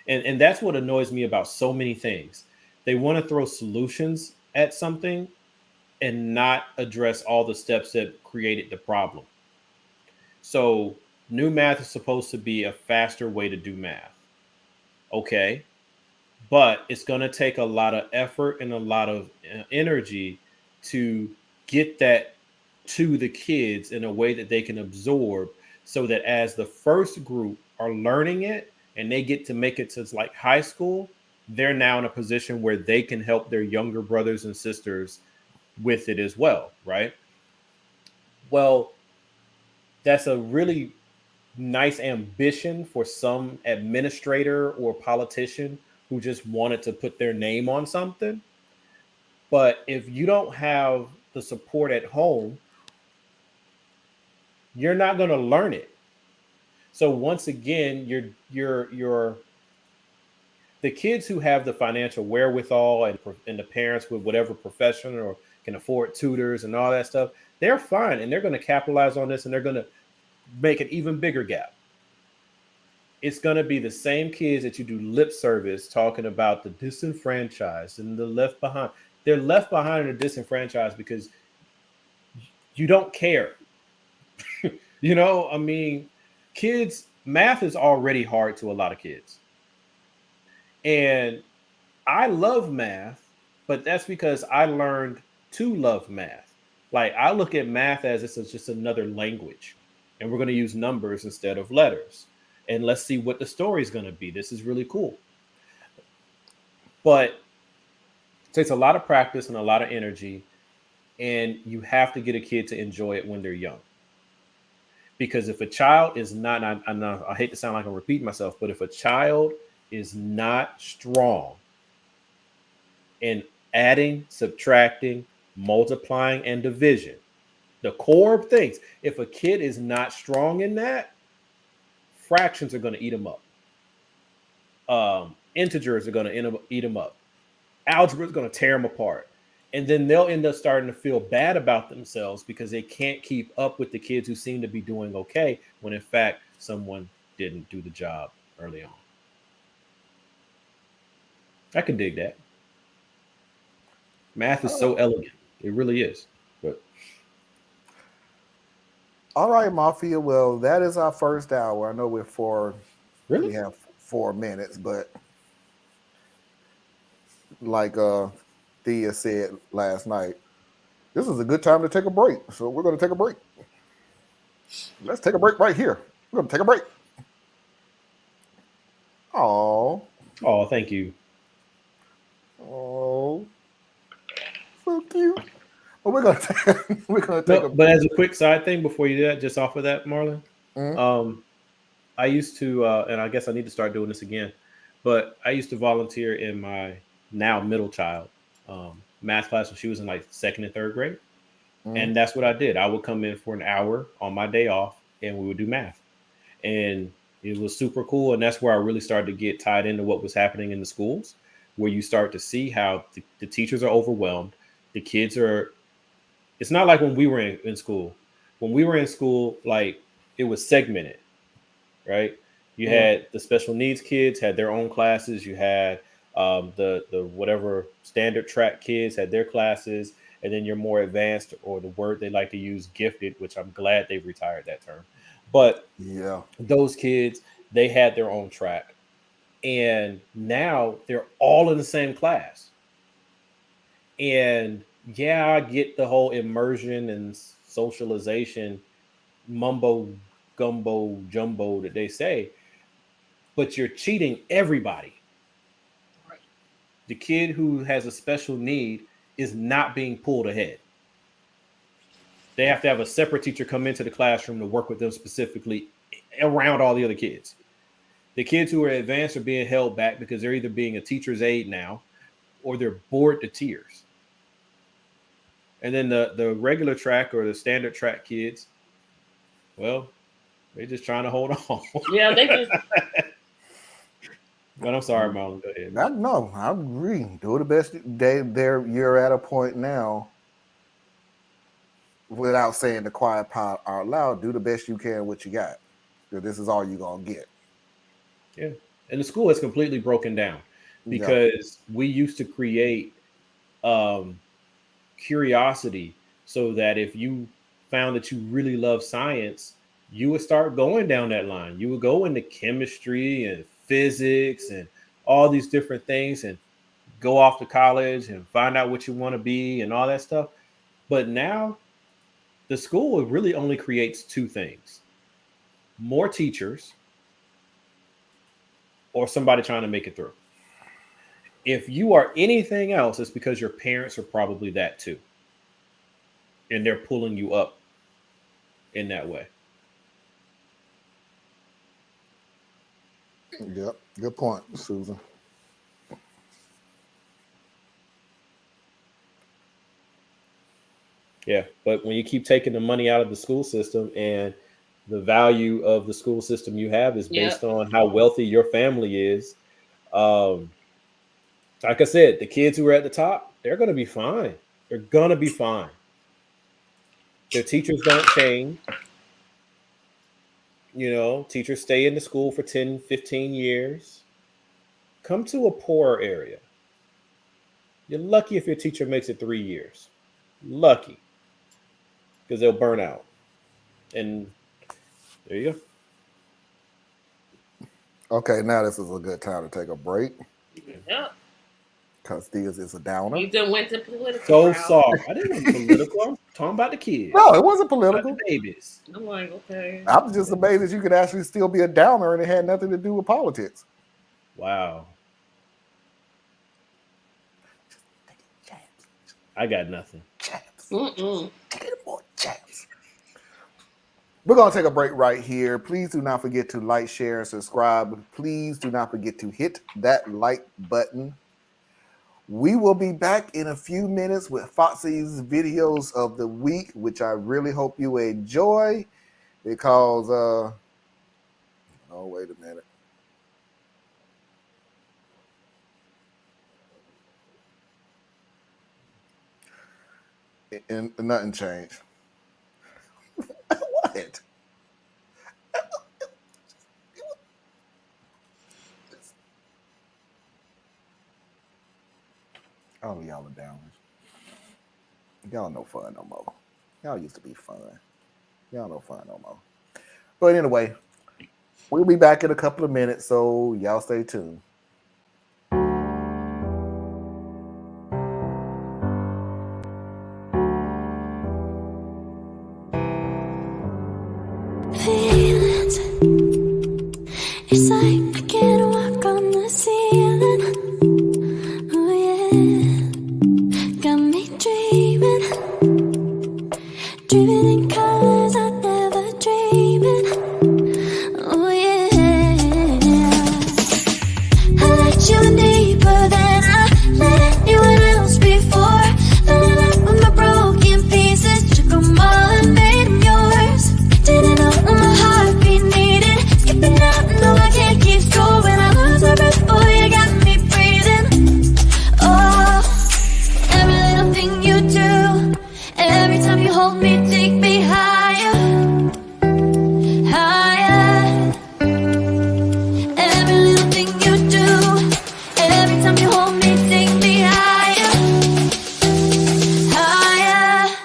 And that's what annoys me about so many things. They want to throw solutions at something and not address all the steps that created the problem. So new math is supposed to be a faster way to do math. Okay. But it's going to take a lot of effort and a lot of energy to get that to the kids in a way that they can absorb, so that as the first group are learning it and they get to make it to like high school, they're now in a position where they can help their younger brothers and sisters with it as well, right? Well, that's a really nice ambition for some administrator or politician who just wanted to put their name on something. But if you don't have the support at home, you're not going to learn it. So once again, you're the kids who have the financial wherewithal and the parents with whatever profession or can afford tutors and all that stuff, they're fine and they're going to capitalize on this and they're going to make an even bigger gap. It's going to be the same kids that you do lip service talking about the disenfranchised and the left behind. They're left behind and disenfranchised because you don't care. I mean, kids, math is already hard to a lot of kids. And I love math, but that's because I learned to love math. Like I look at math as it's just another language, and we're going to use numbers instead of letters. And let's see what the story is going to be. This is really cool. But it takes a lot of practice and a lot of energy, and you have to get a kid to enjoy it when they're young. Because if a child is not, I hate to sound like I'm repeating myself, but if a child is not strong in adding, subtracting, multiplying, and division, the core of things, if a kid is not strong in that, fractions are going to eat them up. Integers are going to eat them up. Algebra is going to tear them apart. And then they'll end up starting to feel bad about themselves because they can't keep up with the kids who seem to be doing okay when in fact someone didn't do the job early on. I can dig that. Math is so elegant. It really is. But All right, Mafia. Well, that is our first hour. I know we really? have 4 minutes, but like Thea said last night, this is a good time to take a break. So we're going to take a break. Let's take a break right here. We're going to take a break. Oh, Oh, thank you. oh, so cute. Well, we're gonna take a But as a quick side thing before you do that, just off of that, Marlon, Mhm. I used to, and I guess I need to start doing this again, but I used to volunteer in my now middle child math class when she was in like second and third grade. Mhm. And that's what I did. I would come in for an hour on my day off and we would do math. And it was super cool. And that's where I really started to get tied into what was happening in the schools, where you start to see how the teachers are overwhelmed. The kids are, it's not like when we were in school. When we were in school, like it was segmented, right? You Mhm. had the special needs kids had their own classes. You had the whatever standard track kids had their classes, and then your more advanced, or the word they like to use, gifted, which I'm glad they've retired that term. But Yeah. those kids, they had their own track, and now they're all in the same class. And yeah, I get the whole immersion and socialization mumbo gumbo jumbo that they say, but you're cheating everybody. Right. The kid who has a special need is not being pulled ahead. They have to have a separate teacher come into the classroom to work with them specifically around all the other kids. The kids who are advanced are being held back because they're either being a teacher's aide now or they're bored to tears. And then the regular track or the standard track kids, well, they're just trying to hold on. Yeah, they just But I'm sorry, Marlon. Go ahead. No, I agree. Do the best. You're at a point now, without saying the quiet part out loud. Do the best you can with what you got, because this is all you're gonna get. Yeah. And the school is completely broken down Yeah. because we used to create um, curiosity so that if you found that you really love science, you would start going down that line. You would go into chemistry and physics and all these different things and go off to college and find out what you want to be and all that stuff. But now the school really only creates two things: more teachers or somebody trying to make it through. If you are anything else, it's because your parents are probably that too. And they're pulling you up in that way. Yep. Good point, Susan. Yeah. But when you keep taking the money out of the school system and the value of the school system you have is based yep. on how wealthy your family is, um, like I said, the kids who are at the top, they're going to be fine. They're going to be fine. Their teachers don't change. You know, teachers stay in the school for 10, 15 years. Come to a poorer area. You're lucky if your teacher makes it 3 years. Lucky, because they'll burn out. And there you go. Okay, now this is a good time to take a break, Yep. because this is a downer. You done went the political So route. soft. I didn't want political. I'm talking about the kids, No, it wasn't about political. the babies. I'm like, okay. I'm just amazed that you could actually still be a downer and it had nothing to do with politics. Wow. I got nothing. Mm-mm. We're going to take a break right here. Please do not forget to like, share, and subscribe. Please do not forget to hit that like button. We will be back in a few minutes with Foxy's videos of the week, which I really hope you enjoy, because, oh, wait a minute. And nothing changed. What? All of y'all are down. Y'all no fun no more. Y'all used to be fun. Y'all no fun no more. But anyway, we'll be back in a couple of minutes, so y'all stay tuned. Feelings, it's like I can't walk on the ceiling. Oh yeah, got me dreaming in colors I never dreamed in. Oh yeah, I let you in deeper than I let anyone else before. Filling up with my broken pieces, took them all and made them yours. Didn't know what my heartbeat needed. Skipping out, no I can't keep score. When I lose my breath, boy, you got me breathing. Oh, every little thing you do, every time you hold me, take me higher, higher. Every little thing you do, every time you hold me, take me higher, higher.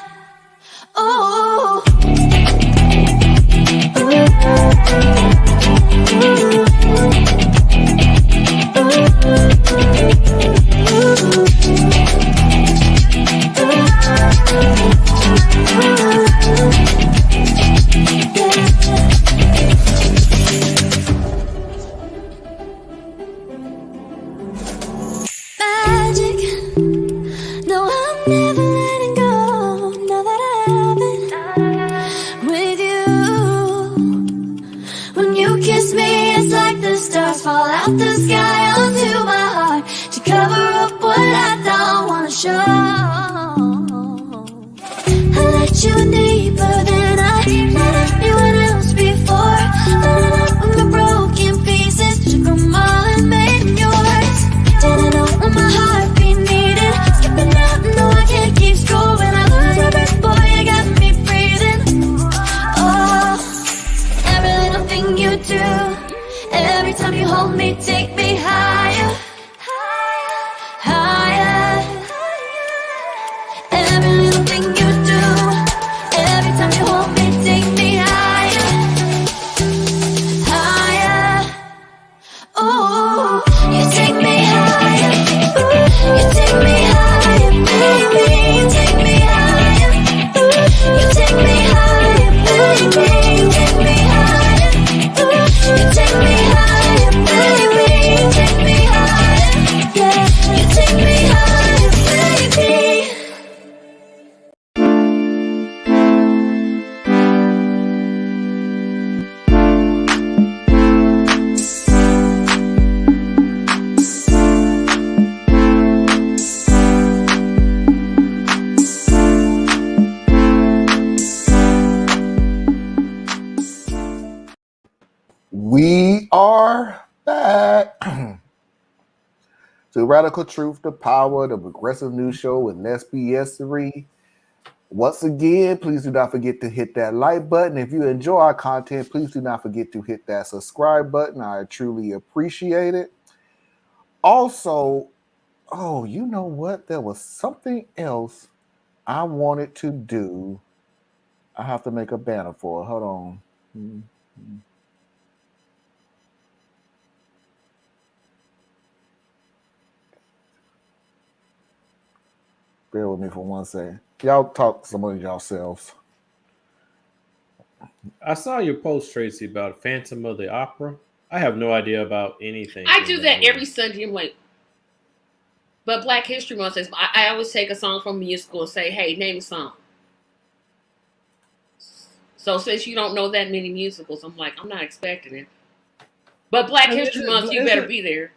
Oh. Magic, no, I'm never letting go. Now that I have it with you. When you kiss me, it's like the stars fall out the sky onto my heart to cover up what I don't wanna show. I let you in deeper than I let anyone else before. Filling up with my broken pieces, took them all and made them yours. Didn't know what my heartbeat needed. Skipping out, no I can't keep score. When I lose my breath, boy, you got me breathing. Oh, every little thing you do, every time you hold me, take me higher, higher. Every little thing you do, every time you hold me, take me higher, higher. Oh, you take me higher. Ooh, you take me higher, baby. You take me higher. Ooh, you take me higher, baby. You take me higher. Ooh, you take me higher, baby. You take me higher. Yeah, you take me higher, baby. We are back to Radical Truth, the Power, the Progressive News Show with Less BS3. Once again, please do not forget to hit that like button. If you enjoy our content, please do not forget to hit that subscribe button. I truly appreciate it. Also, oh, you know what? There was something else I wanted to do. I have to make a banner for it. Hold on. Bear with me for 1 second. Y'all talk some of yourselves. I saw your post, Tracy, about Phantom of the Opera. I have no idea about anything. I do that every Sunday. I'm like, but Black History Month says I always take a song from a musical and say, "Hey, name a song." So since you don't know that many musicals, I'm like, I'm not expecting it. But Black History Month, you better be there.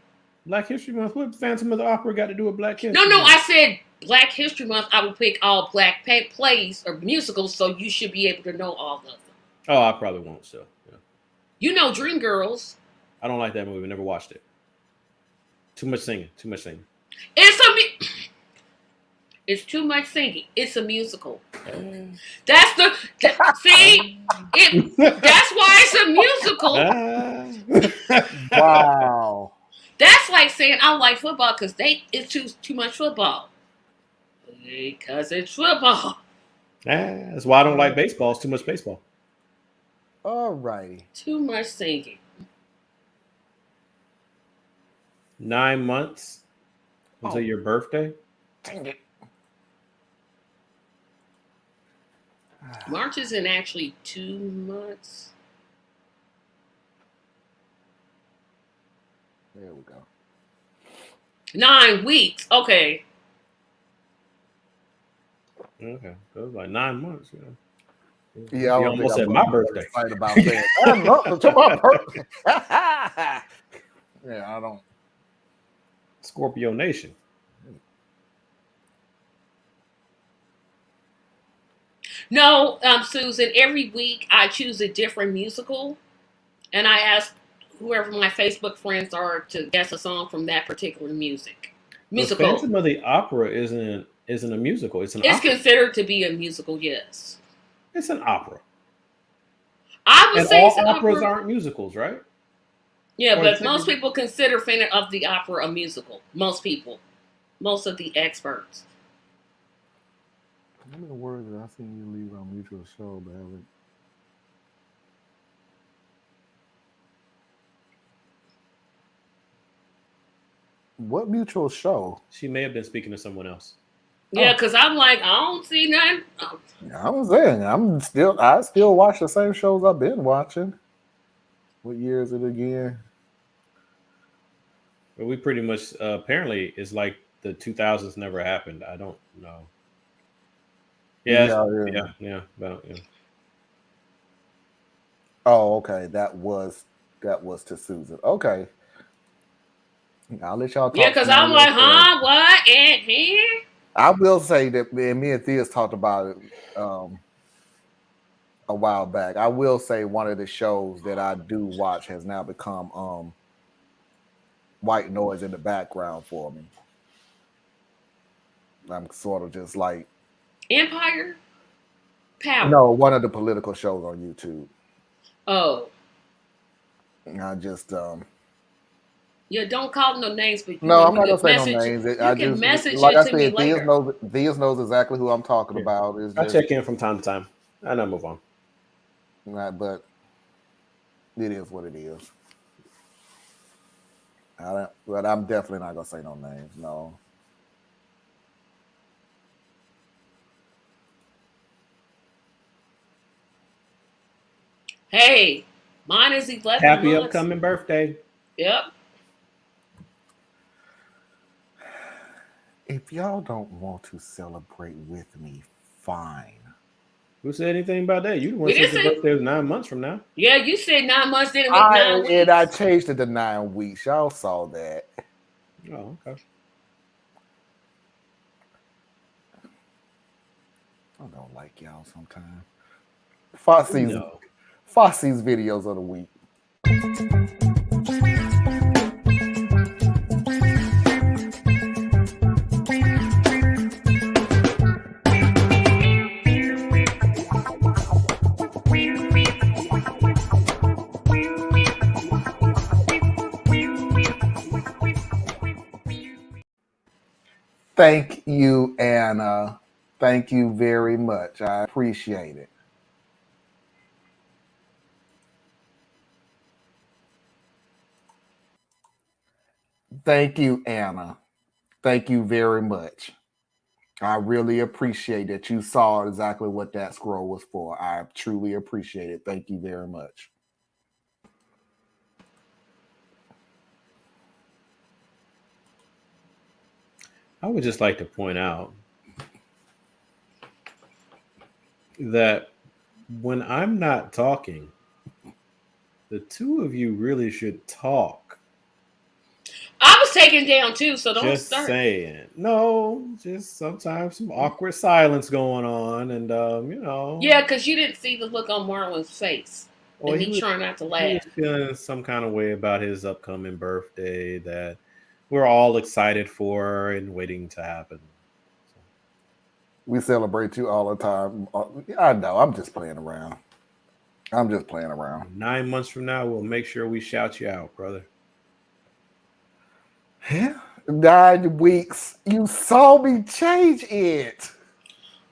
Black History Month? What Phantom of the Opera got to do with Black History? No, Month? I said Black History Month. I will pick all black plays or musicals, so you should be able to know all of them. Oh, I probably won't. So, yeah. You know, Dreamgirls. I don't like that movie. Never watched it. Too much singing. It's too much singing. It's a musical. That's see. That's why it's a musical. Wow. That's like saying I like football because it's too much football. Because it's football. That's why I don't like baseball. It's too much baseball. All righty. Too much singing. 9 months until your birthday. Dang it. March is in actually 2 months. There we go. 9 weeks. Okay. Okay, so it was like 9 months. Yeah, I You don't almost think at I'm my gonna be birthday. excited about that. I'm not to my birthday. Yeah, I don't. Scorpio Nation. No, Susan, every week I choose a different musical and I ask whoever my Facebook friends are to guess a song from that particular musical. The Phantom of the Opera isn't a musical. It's an It's opera. considered to be a musical, yes. It's an opera. I would And say all it's an operas opera. aren't musicals, right? Yeah, Or but most technically- people consider Phantom of the Opera a musical. Most people. Most of the experts. How many words did I seen you leave on mutual show, but haven't? What mutual show? She may have been speaking to someone else. Yeah, because I'm like, I don't see nothing. Oh, I was saying, I still watch the same shows I've been watching. What year is it again? But we pretty much apparently it's like the 2000s never happened. I don't know. Yeah. About, yeah. Oh, okay. That was to Susan. Okay. I'll let y'all talk. yeah, because I'm like, huh? What? And here? I will say that me and Thea's talked about it a while back. I will say one of the shows that I do watch has now become white noise in the background for me. I'm sort of just like Empire? Power? no, one of the political shows on YouTube. Oh. I just Yeah, don't call no names, but no, I'm not you gonna can say no message. names. You can message like it I to me said, later. Thea's knows exactly who I'm talking Yeah. about. It's I just, check in from time to time. And I move on. but it is what it is. But I'm definitely not gonna say no names. No. Hey, mine is 11 Happy months. upcoming birthday. Yep. If y'all don't want to celebrate with me, fine. Who said anything about that? You the one We said didn't your say- birthday was 9 months from now. Yeah, you said 9 months, didn't make 9 weeks. And I changed it to 9 weeks. Y'all saw that. Oh, okay. I don't like y'all sometimes. Fosse's No. videos of the week. Thank you, Anna. Thank you very much. I appreciate it. Thank you, Anna. Thank you very much. I really appreciate that you saw exactly what that scroll was for. I truly appreciate it. Thank you very much. I would just like to point out that when I'm not talking, the two of you really should talk. I was taken down too, so don't Just start. saying. No, just sometimes some awkward silence going on, and you know. Yeah, because you didn't see the look on Marlon's face. Well, And he trying not to he laugh. was feeling some kind of way about his upcoming birthday that we're all excited for and waiting to happen. We celebrate you all the time. I know. I'm just playing around. 9 months from now, we'll make sure we shout you out, brother. Yeah. 9 weeks. You saw me change it.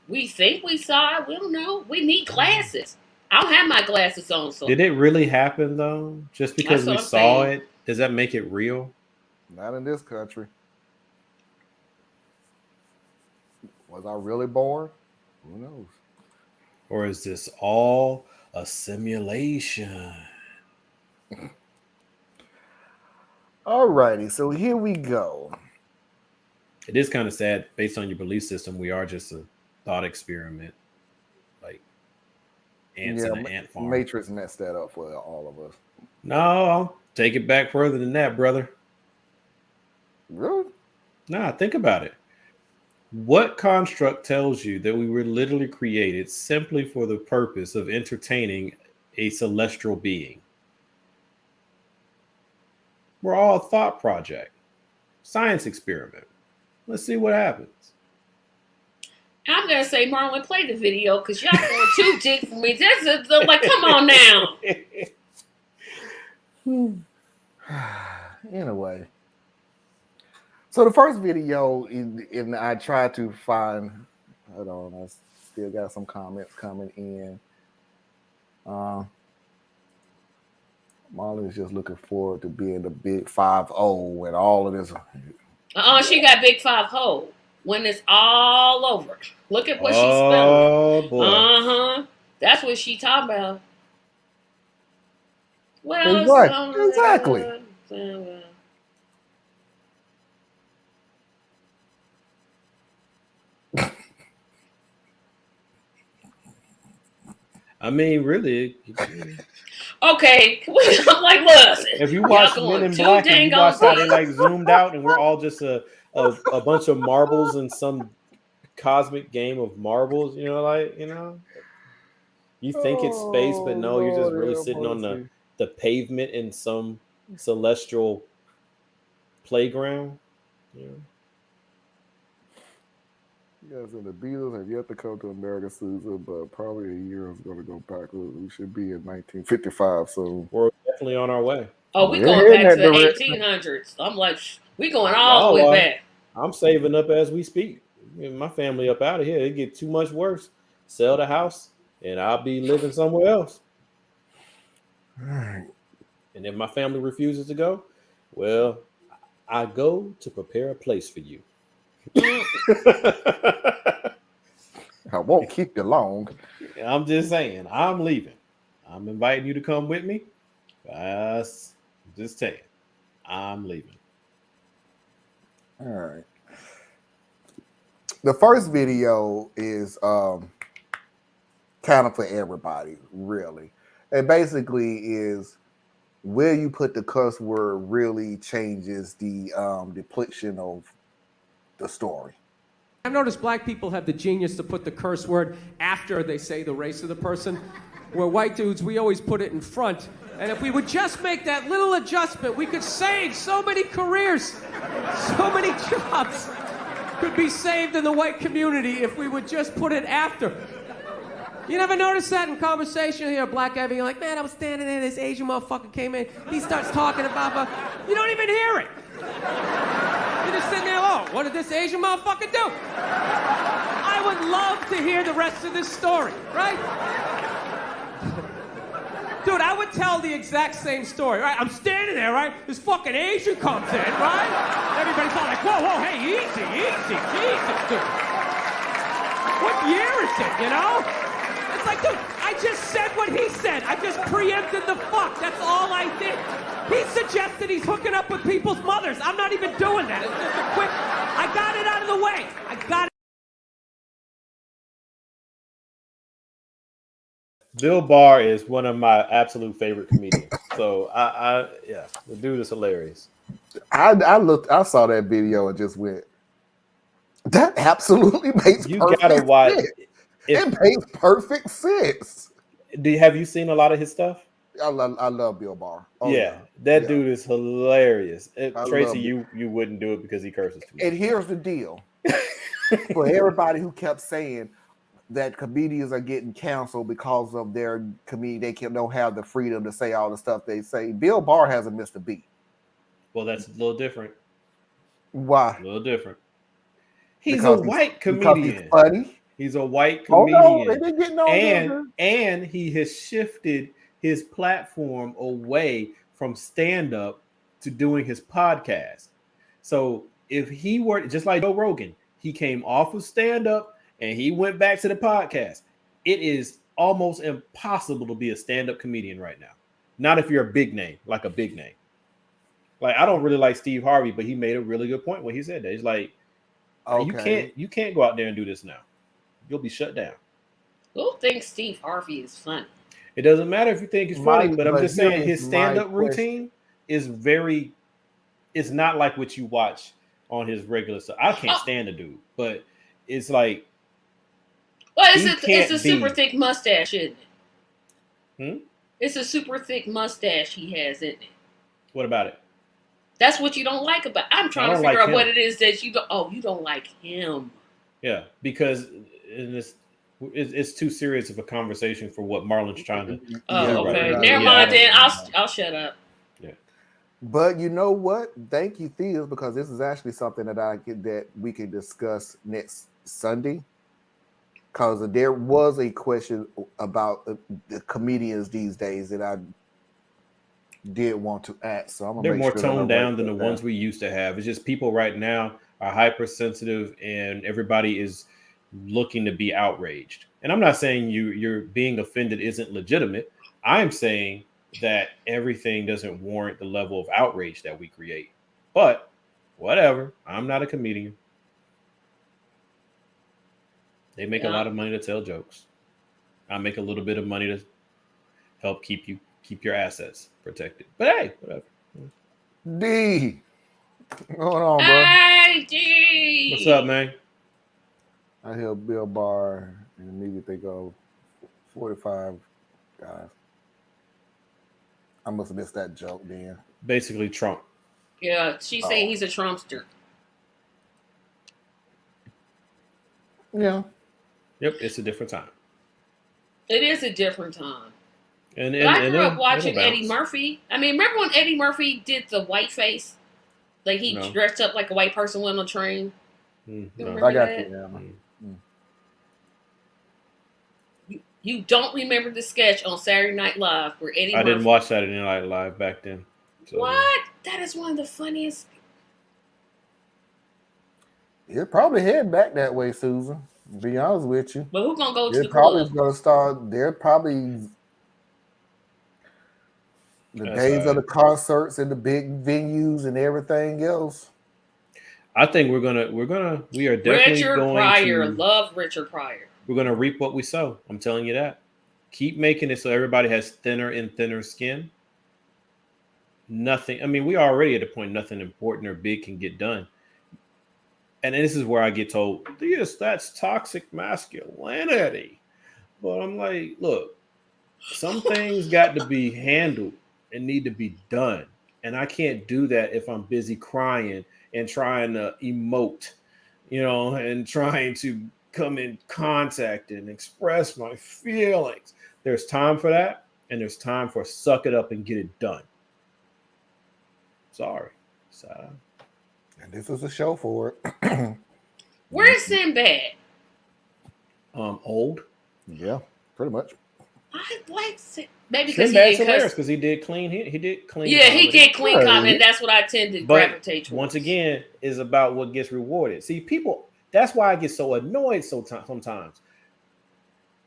We think we saw it. We don't know. We need glasses. I don't have my glasses on, so Did it really happen though? Just because That's we what I'm saw saying. it, does that make it real? Not in this country. Was I really born? Who knows? Or is this all a simulation? Alrighty, so here we go. It is kind of sad based on your belief system. We are just a thought experiment. Like ants in an ant farm. Matrix messed that up for all of us. No, I'll take it back further than that, brother. Really? Nah, think about it. What construct tells you that we were literally created simply for the purpose of entertaining a celestial being? We're all a thought project, science experiment. Let's see what happens. I'm gonna say, Marlon, play the video because y'all going too deep for me. This is like, come on now. Anyway, so the first video, I tried to find. Hold on, I still got some comments coming in. Molly is just looking forward to being the big 5-0 and all of this. She got big 5-0 when it's all over. Look at what she's spelling. Oh boy. That's what she talking about. Well, Right. Exactly. I mean, really. Okay, I'm like, listen. If you watch y'all Men going in too Black and dang you watch on how they like zoomed out and we're all just a bunch of marbles in some cosmic game of marbles, you know, you think it's space, but no, you're just really sitting on the pavement in some celestial playground. You know? You guys, the Beatles have yet to come to America, Susan, but probably a year is going to go backwards. We should be in 1955 soon. We're definitely on our way. Oh, we We're going heading back to that the direction. 1800s. I'm like, we going all the way back. I'm saving up as we speak. My family up out of here. It get too much worse. Sell the house, and I'll be living somewhere else. All right. And if my family refuses to go, well, I go to prepare a place for you. I won't keep you long. I'm just saying, I'm leaving. I'm inviting you to come with me. Just saying, I'm leaving. All right. The first video is kind of for everybody, really. It basically is where you put the cuss word really changes the depiction of the story. I've noticed black people have the genius to put the curse word after they say the race of the person. Where white dudes, we always put it in front. And if we would just make that little adjustment, we could save so many careers, so many jobs could be saved in the white community if we would just put it after. You never notice that in conversation? You hear a black guy being like, man, I was standing there, this Asian motherfucker came in, he starts talking about, you don't even hear it. You're just sitting there, oh, what did this Asian motherfucker do? I would love to hear the rest of this story, right? Dude, I would tell the exact same story, right? I'm standing there, right? This fucking Asian comes in, right? Everybody's all like, whoa, hey, easy, Jesus, dude. What year is it, you know? It's like, dude, I just said what he said. I just preempted the fuck. That's all I did. He suggested he's hooking up with people's mothers. I'm not even doing that. It's just a quick, I got it out of the way. I got it. Bill Barr is one of my absolute favorite comedians. So yeah, the dude is hilarious. I saw that video and just went, that absolutely makes You perfect gotta watch. sense. It makes perfect sense. Have you seen a lot of his stuff? I love Bill Barr. Oh, yeah, that dude is hilarious. Tracy, love you wouldn't do it because he curses too much. And here's the deal. For everybody who kept saying that comedians are getting canceled because of their comedy, don't have the freedom to say all the stuff they say. Bill Barr hasn't missed a beat. Well, that's a little different. Why? A little different. He's Because a white because he's comedian. funny. He's a white Oh no, they comedian. didn't get no And he has shifted his platform away from stand-up to doing his podcast. So if he were just like Joe Rogan, he came off of stand-up and he went back to the podcast. It is almost impossible to be a stand-up comedian right now. Not if you're a big name, like a big name. Like I don't really like Steve Harvey, but he made a really good point when he said that. He's like, you can't go out there and do this now. You'll be shut down. Who thinks Steve Harvey is funny? It doesn't matter if you think it's funny, but I'm just saying his stand-up routine is very. It's not like what you watch on his regular stuff. I can't stand the dude, but it's like. Well, it's a super thick mustache, isn't it? Hmm? It's a super thick mustache he has, isn't it? What about it? That's what you don't like about. I'm trying to figure out what it is that you don't. Oh, you don't like him. Yeah, because it's too serious of a conversation for what Marlon's trying to. Oh, okay. Right. Never mind. Then I'll shut up. Yeah. But you know what? Thank you, Theo, because this is actually something that we can discuss next Sunday. Because there was a question about the comedians these days that I did want to ask. So they're more toned down than the ones we used to have. It's just people right now are hypersensitive, and everybody is looking to be outraged. And I'm not saying you're being offended isn't legitimate. I'm saying that everything doesn't warrant the level of outrage that we create. But whatever. I'm not a comedian. They make a lot of money to tell jokes. I make a little bit of money to help keep your assets protected. But hey, whatever. D. What's going on, bro? Hey, D. What's up, man? I hear Bill Barr and immediately go 45 guys. I must have missed that joke then. Basically Trump. Yeah, she's saying he's a Trumpster. Yeah. Yep, it's a different time. It is a different time. And I grew up watching Eddie Murphy. I mean, remember when Eddie Murphy did the white face? Like he dressed up like a white person went on a train. I got that? You don't remember the sketch on Saturday Night Live where Eddie Murphy... I didn't watch Saturday Night Live back then. So, what? That is one of the funniest... It probably head back that way, Susan. To be honest with you. But who's gonna go to the club? Gonna start. They're probably the days of the concerts and the big venues and everything else. I think we are definitely love Richard Pryor. We're gonna reap what we sow. I'm telling you that. Keep making it so everybody has thinner and thinner skin. Nothing. I mean, we are already at a point nothing important or big can get done. And this is where I get told, yes, that's toxic masculinity. But I'm like, look, some things got to be handled and need to be done. And I can't do that if I'm busy crying and trying to emote, and trying to come in contact and express my feelings. There's time for that. And there's time for suck it up and get it done. Sorry. And this is a show for it. Where's Sinbad? Old. Yeah, pretty much. I like maybe because Sinbad's hilarious because he did clean. He did clean. Yeah, comedy. He did clean comedy. That's what I tend to gravitate towards. Once again, is about what gets rewarded. See, people. That's why I get so annoyed sometimes.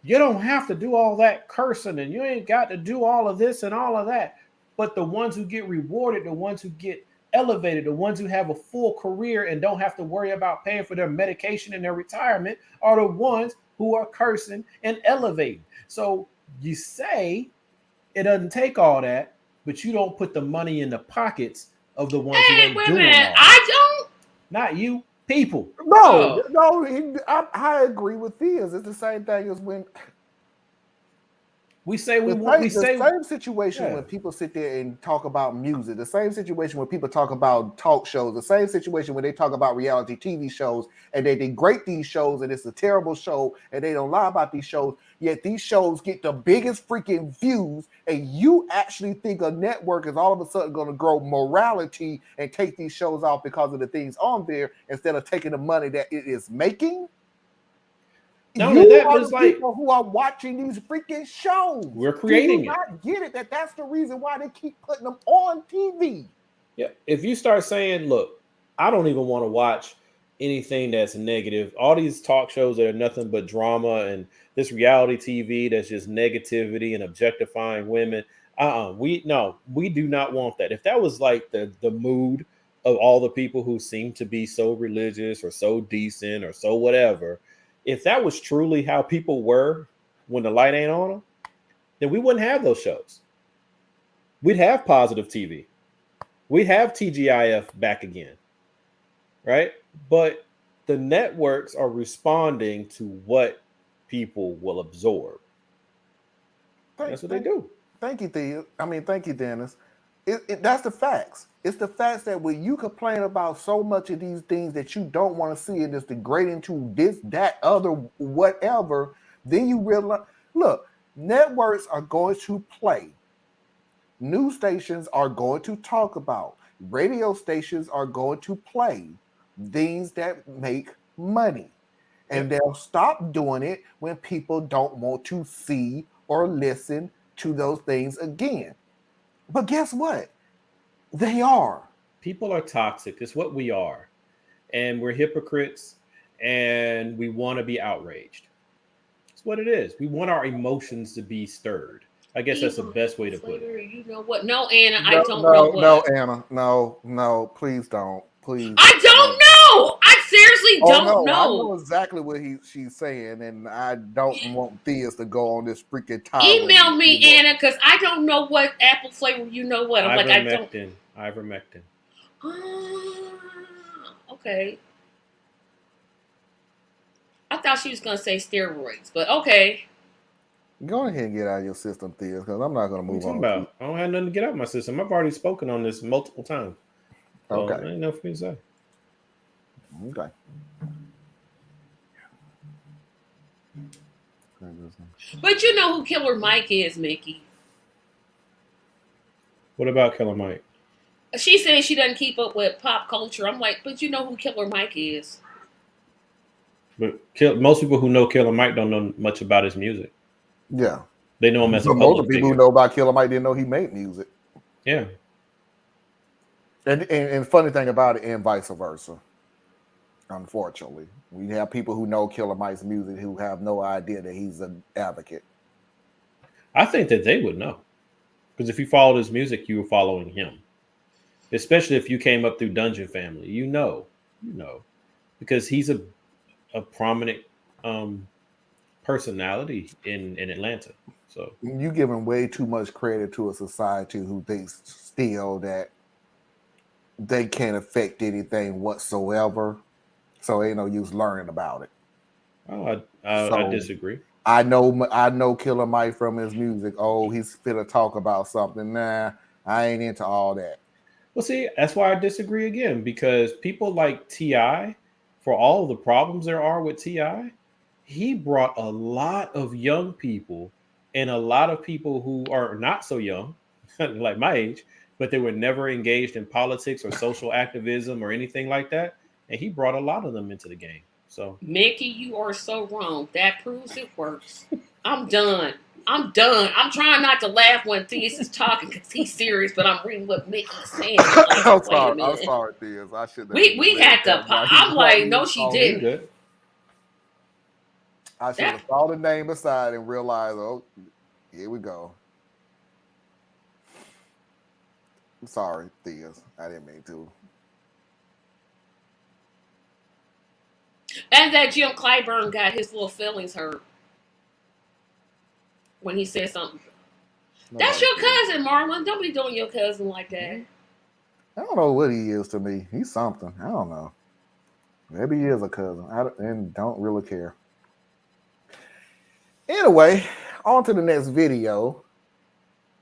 You don't have to do all that cursing, and you ain't got to do all of this and all of that. But the ones who get rewarded, the ones who get elevated, the ones who have a full career and don't have to worry about paying for their medication and their retirement are the ones who are cursing and elevating. So you say it doesn't take all that, but you don't put the money in the pockets of the ones who ain't doing all that. I don't. Not you, people. No, I agree with Theas. It's the same thing as when We say we The want. We same, say the same situation yeah. when people sit there and talk about music, the same situation when people talk about talk shows, the same situation when they talk about reality TV shows and they degrade these shows and it's a terrible show and they don't lie about these shows, yet these shows get the biggest freaking views and you actually think a network is all of a sudden going to grow morality and take these shows off because of the things on there instead of taking the money that it is making? Not You only that, are it's the like people who are watching these freaking shows. we're creating Do you it. not get it that that's the reason why they keep putting them on TV? Yeah. If you start saying, look, I don't even want to watch anything that's negative. All these talk shows that are nothing but drama and this reality TV that's just negativity and objectifying women. We do not want that. If that was like the mood of all the people who seem to be so religious or so decent or so whatever, if that was truly how people were when the light ain't on them, then we wouldn't have those shows. We'd have positive TV. We'd have TGIF back again, right? But the networks are responding to what people will absorb. That's what they do. Thank you, Thea. Thank you, Dennis. That's the facts. It's the facts that when you complain about so much of these things that you don't want to see and it's degrading to this, that, other, whatever, then you realize, look, networks are going to play. News stations are going to talk about. Radio stations are going to play things that make money. And they'll stop doing it when people don't want to see or listen to those things again. But guess what? They are. People are toxic. It's what we are. And we're hypocrites and we want to be outraged. It's what it is. We want our emotions to be stirred. I guess that's the best way to put it. You know what? No, Anna, I don't know what. No, Anna. No, please don't. Please. I don't know. I seriously don't know. I know exactly what she's saying, and I don't want Theas to go on this freaking time. Email me, Anna, because I don't know what apple flavor. You know what? I'm like, I don't. Ivermectin. Okay. I thought she was gonna say steroids, but okay. Go ahead and get out of your system, Theas, because I'm not gonna move on. About? I don't have nothing to get out of my system. I've already spoken on this multiple times. So okay. Ain't nothing for me to say. Okay. But you know who Killer Mike is, Mickey. What about Killer Mike? She says she doesn't keep up with pop culture. I'm like, but you know who Killer Mike is. But most people who know Killer Mike don't know much about his music. Yeah. They know him as a public most of the people figure. who know about Killer Mike didn't know he made music. Yeah. And funny thing about it, and vice versa. Unfortunately, we have people who know Killer Mike's music who have no idea that he's an advocate. I think that they would know, because if you followed his music, you were following him. Especially if you came up through Dungeon Family, you know, because he's a prominent personality in Atlanta. So you giving way too much credit to a society who thinks still that they can't affect anything whatsoever. So ain't no use learning about it. Oh, I disagree. I know Killer Mike from his music. Oh, he's finna talk about something. Nah, I ain't into all that. Well, see, that's why I disagree again, because people like T.I., for all of the problems there are with T.I., he brought a lot of young people and a lot of people who are not so young, like my age, but they were never engaged in politics or social activism or anything like that. And he brought a lot of them into the game. So, Mickey, you are so wrong. That proves it works. I'm done. I'm trying not to laugh when Theus is talking because he's serious, but I'm reading what Mickey's saying. Like, I'm sorry, Theus. I should. We had to. I'm like, no, she didn't. good. I should have thought the name aside and realized, oh, here we go. I'm sorry, Theus. I didn't mean to. And that Jim Clyburn got his little feelings hurt when he said something. That's your cousin, Marlon. Don't be doing your cousin like that. I don't know what he is to me. He's something. I don't know. Maybe he is a cousin. And don't really care. Anyway, on to the next video.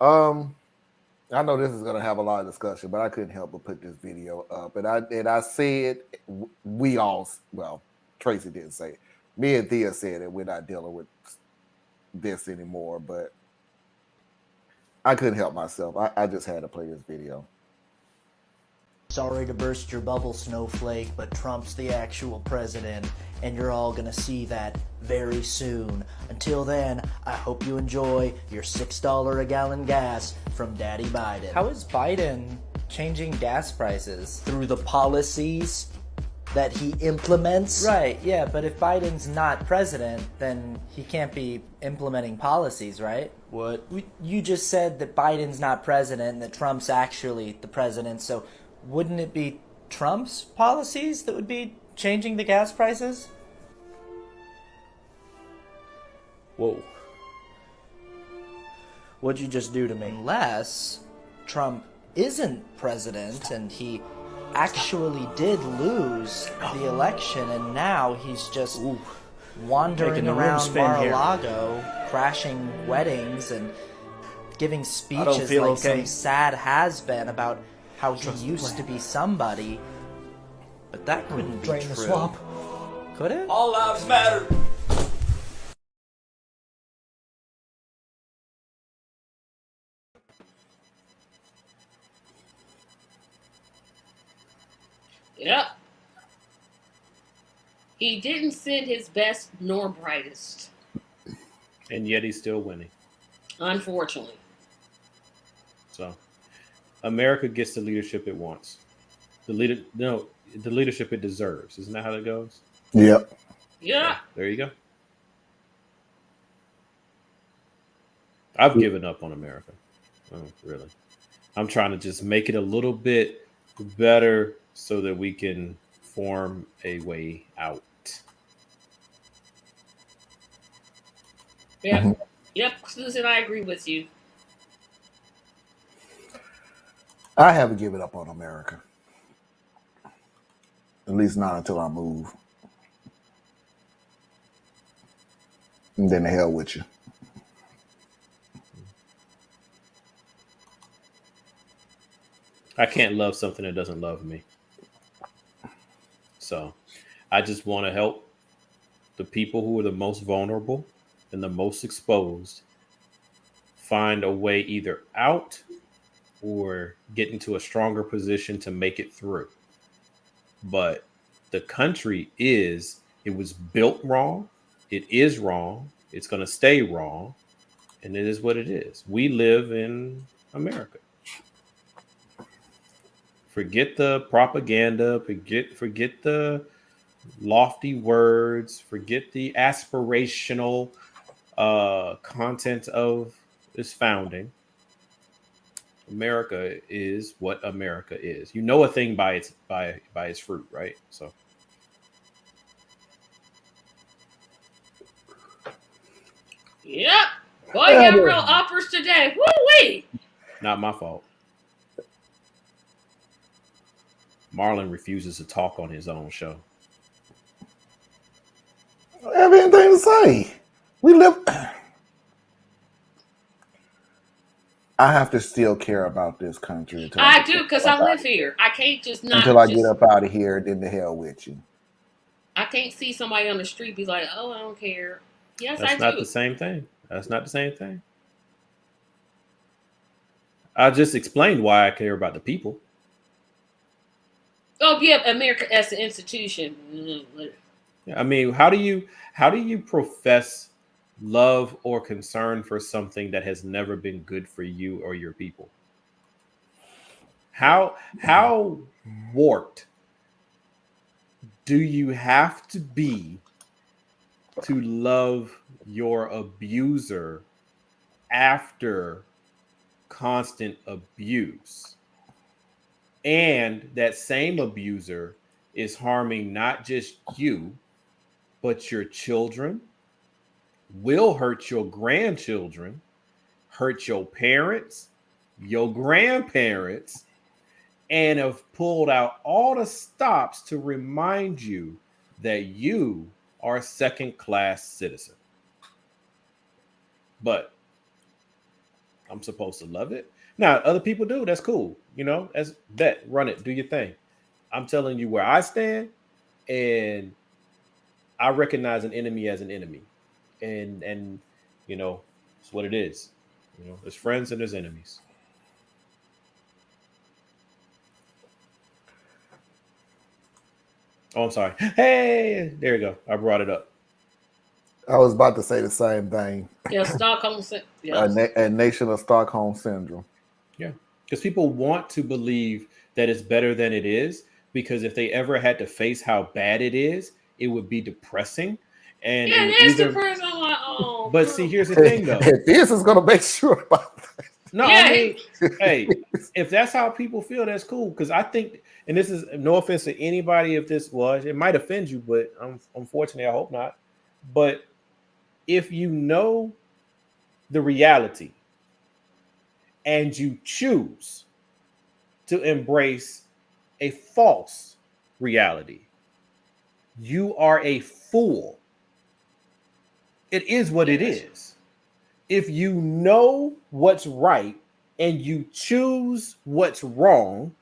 I know this is gonna have a lot of discussion, but I couldn't help but put this video up. And I said we all, well, Tracy didn't say it. Me and Thea said it. We're not dealing with this anymore, but I couldn't help myself. I just had to play this video. Sorry to burst your bubble, Snowflake, but Trump's the actual president, and you're all gonna see that very soon. Until then, I hope you enjoy your $6 a gallon gas from Daddy Biden. How is Biden changing gas prices? Through the policies that he implements. Right, yeah, but if Biden's not president, then he can't be implementing policies, right? What? You just said that Biden's not president and that Trump's actually the president, so wouldn't it be Trump's policies that would be changing the gas prices? Whoa. What'd you just do to me? Unless Trump isn't president and he actually did lose the election and now he's just wandering Making the room around spin here. Mar-a-Lago, crashing weddings and giving speeches feel like okay. some sad has-been about how he used to be somebody. But that couldn't be Drain true. the swamp. Could it? All lives matter. Yep. He didn't send his best nor brightest, And yet he's still winning. unfortunately. So America gets the leadership it wants. The leadership it deserves. Isn't that how that goes? Yep. Yeah. There you go. I've given up on America. Oh, really? I'm trying to just make it a little bit better so that we can form a way out. Yep. Mhm. Yep, Susan, I agree with you. I haven't given up on America. At least not until I move. And then the hell with you. I can't love something that doesn't love me. So I just want to help the people who are the most vulnerable and the most exposed find a way either out or get into a stronger position to make it through. But the country it was built wrong. It is wrong. It's going to stay wrong. And it is what it is. We live in America. Forget the propaganda, forget the lofty words, forget the aspirational content of its founding. America is what America is. You know a thing by its fruit, right? So Yep. Boy, you got real uppers today. Woo-wee. not my fault. Marlon refuses to talk on his own show. I don't have anything to say. We live. I have to still care about this country. Until I do, because I live here. I can't just not. Until I just, get up out of here, then the hell with you. I can't see somebody on the street be like, oh, I don't care. Yes, That's I not do. the same thing. That's not the same thing. I just explained why I care about the people. Oh, yeah, America as an institution. I mean, how do you profess love or concern for something that has never been good for you or your people? How warped do you have to be to love your abuser after constant abuse? And that same abuser is harming not just you, but your children, will hurt your grandchildren, hurt your parents, your grandparents, and have pulled out all the stops to remind you that you are a second-class citizen. but I'm supposed to love it. Now, other people do. That's cool. You know, as bet, run it, do your thing. I'm telling you where I stand, and I recognize an enemy as an enemy, and you know, it's what it is. You know, there's friends and there's enemies. Oh, I'm sorry. Hey, there you go. I brought it up. I was about to say the same thing. Yeah, Stockholm. Yeah. A nation of Stockholm syndrome. Yeah, because people want to believe that it's better than it is. Because if they ever had to face how bad it is, it would be depressing. And Yeah, it would it is either... depressing. I'm like, oh. But see, here's the thing, though. This is gonna make sure about that. No, Yeah, I mean, hey, if that's how people feel, that's cool. Because I think, and this is no offense to anybody, if this was, it might offend you, but unfortunately, I hope not. But if you know the reality and you choose to embrace a false reality, you are a fool. It is what it is. If you know what's right and you choose what's wrong,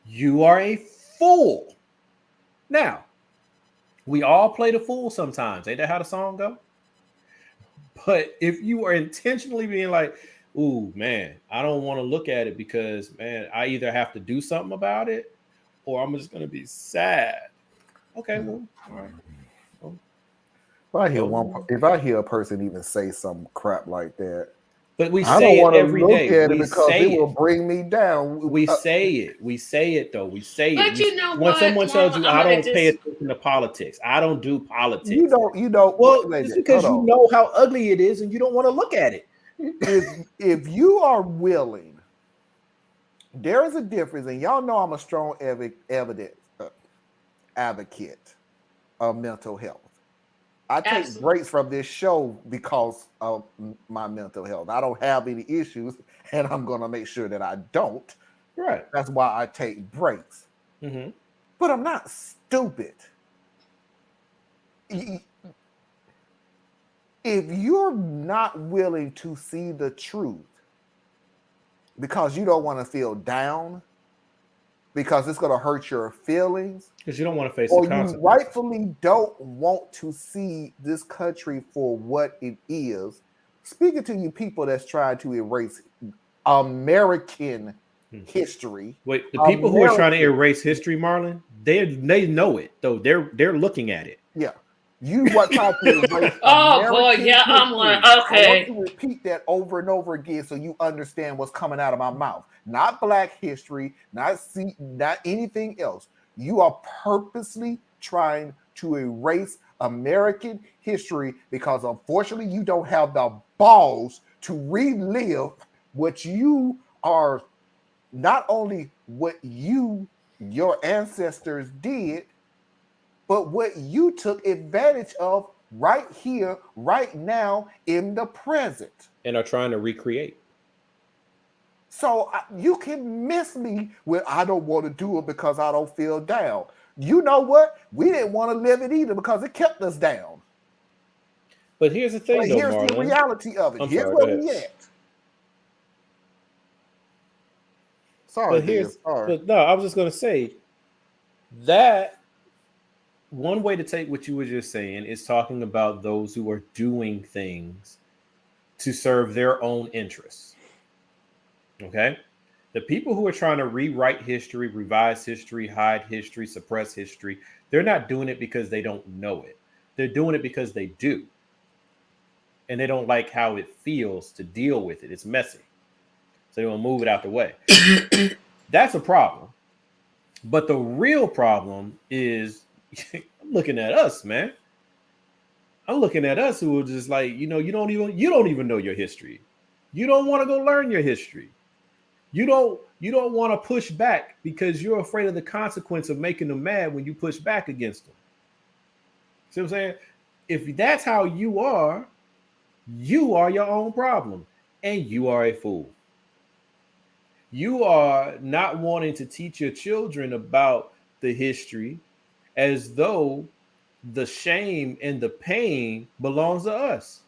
you are a fool. Now, we all play the fool sometimes. Ain't that how the song go? But if you are intentionally being like, ooh, man, I don't want to look at it because, man, I either have to do something about it or I'm just going to be sad. Okay, well, all right. If I hear a person even say some crap like that, but we I say don't it every day. at it because it will bring me down. We say it. We say it though. We say But it. you know when what? someone tells you, I'm I don't gonna pay attention to politics. I don't do politics. You don't. Well, it's because you know how ugly it is and you don't want to look at it. If you are willing, there is a difference, and y'all know I'm a strong advocate of mental health. I take breaks from this show because of my mental health. I don't have any issues, and I'm going to make sure that I don't. Right. That's why I take breaks. Mm-hmm. But I'm not stupid. If you're not willing to see the truth because you don't want to feel down, because it's going to hurt your feelings, because you don't want to face or the consequences. You rightfully don't want to see this country for what it is. Speaking to you people that's trying to erase American history. Wait, the people who are trying to erase history, Marlon, they know it though. They're looking at it. Yeah. You want to erase oh boy, yeah, history. I'm like, okay. I want to repeat that over and over again so you understand what's coming out of my mouth. Not Black history, not anything else. You are purposely trying to erase American history because unfortunately you don't have the balls to relive what you are, not only what your ancestors did, but what you took advantage of right here, right now, in the present. And are trying to recreate. So you can miss me when I don't want to do it because I don't feel down. You know what? We didn't want to live it either because it kept us down. But here's the thing, though, here's Marlon. the reality of it. Here's where we at. But no, I was just going to say that one way to take what you were just saying is talking about those who are doing things to serve their own interests. Okay? The people who are trying to rewrite history, revise history, hide history, suppress history, they're not doing it because they don't know it. They're doing it because they do. And they don't like how it feels to deal with it. It's messy. So they want to move it out the way. That's a problem. But the real problem is I'm looking at us, man. I'm looking at us who are just like, you don't even know your history. You don't want to go learn your history. You don't want to push back because you're afraid of the consequence of making them mad when you push back against them. See what I'm saying? If that's how you are your own problem, and you are a fool. You are not wanting to teach your children about the history as though the shame and the pain belongs to us.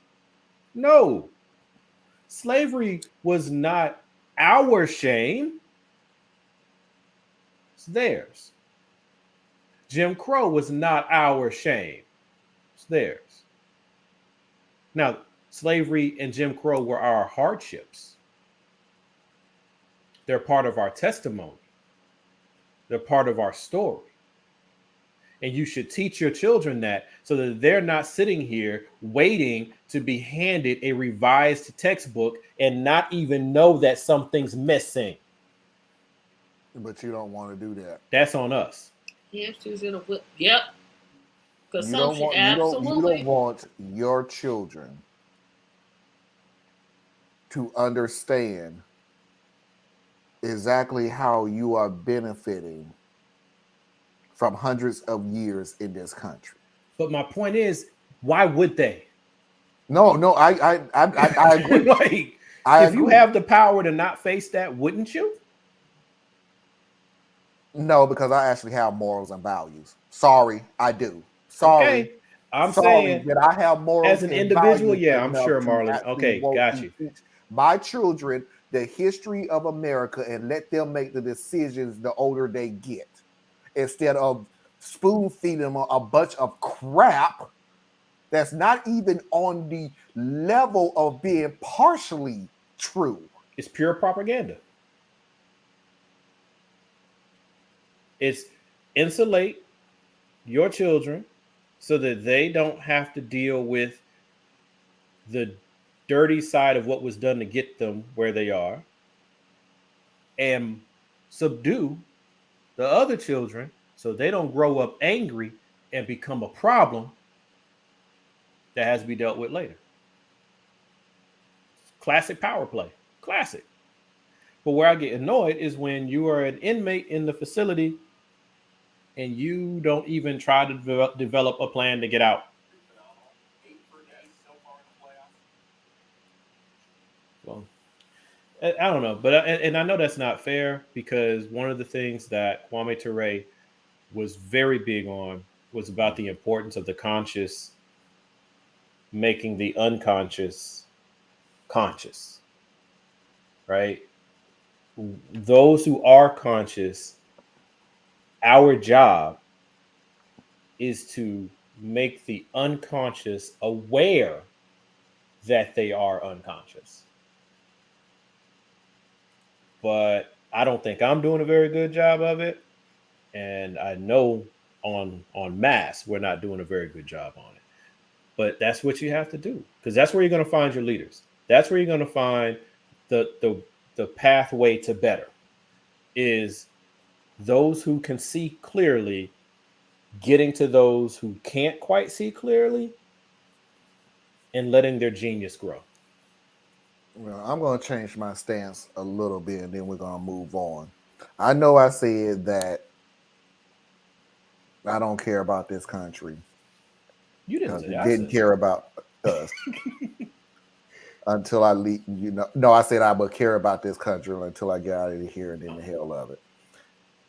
No. Slavery was not our shame. It's theirs. Jim Crow was not our shame. It's theirs. Now, slavery and Jim Crow were our hardships. They're part of our testimony. They're part of our story. And you should teach your children that so that they're not sitting here waiting to be handed a revised textbook and not even know that something's missing. But you don't want to do that. That's on us. Hamsters in a whip. Yep. You don't Consumption, want absolutely. you don't want your children to understand exactly how you are benefiting from hundreds of years in this country. But my point is, why would they? No, I agree. Like, if you have the power to not face that, wouldn't you? No, because I actually have morals and values. Sorry, I do. Sorry. Okay. I'm sorry saying that I have morals as an and individual, values yeah, I'm enough sure, to Marlon. actually Okay, want got to you. teach my children the history of America and let them make the decisions the older they get, instead of spoon feeding them a bunch of crap that's not even on the level of being partially true. It's pure propaganda. It's insulate your children so that they don't have to deal with the dirty side of what was done to get them where they are, and subdue the other children so they don't grow up angry and become a problem that has to be dealt with later. Classic power play. Classic. But where I get annoyed is when you are an inmate in the facility and you don't even try to develop a plan to get out. Well, I don't know, but and I know that's not fair, because one of the things that Kwame Ture was very big on was about the importance of the conscious making the unconscious conscious, right? Those who are conscious, our job is to make the unconscious aware that they are unconscious. But I don't think I'm doing a very good job of it. And I know on mass, we're not doing a very good job on it. But that's what you have to do, because that's where you're going to find your leaders. That's where you're going to find the pathway to better, is those who can see clearly getting to those who can't quite see clearly and letting their genius grow. Well, I'm going to change my stance a little bit, and then we're going to move on. I know I said that I don't care about this country. You didn't say that. Didn't care about us until I leave. No, I said I would care about this country until I get out of here and in the hell of it.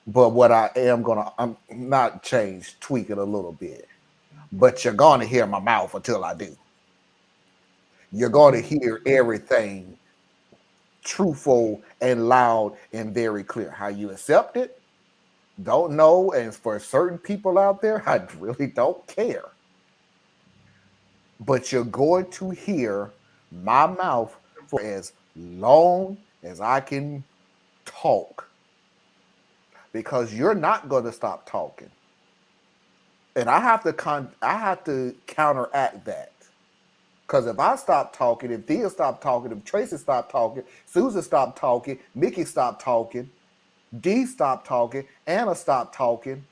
But what I am I'm not change, tweak it a little bit. But you're going to hear my mouth until I do. You're going to hear everything truthful and loud and very clear. How you accept it, don't know. And for certain people out there, I really don't care. But you're going to hear my mouth for as long as I can talk, because you're not going to stop talking. And I have to counteract that. Because if I stop talking, if Thea stopped talking, if Tracy stopped talking, Susan stopped talking, Mickey stopped talking, Dee stopped talking, Anna stopped talking.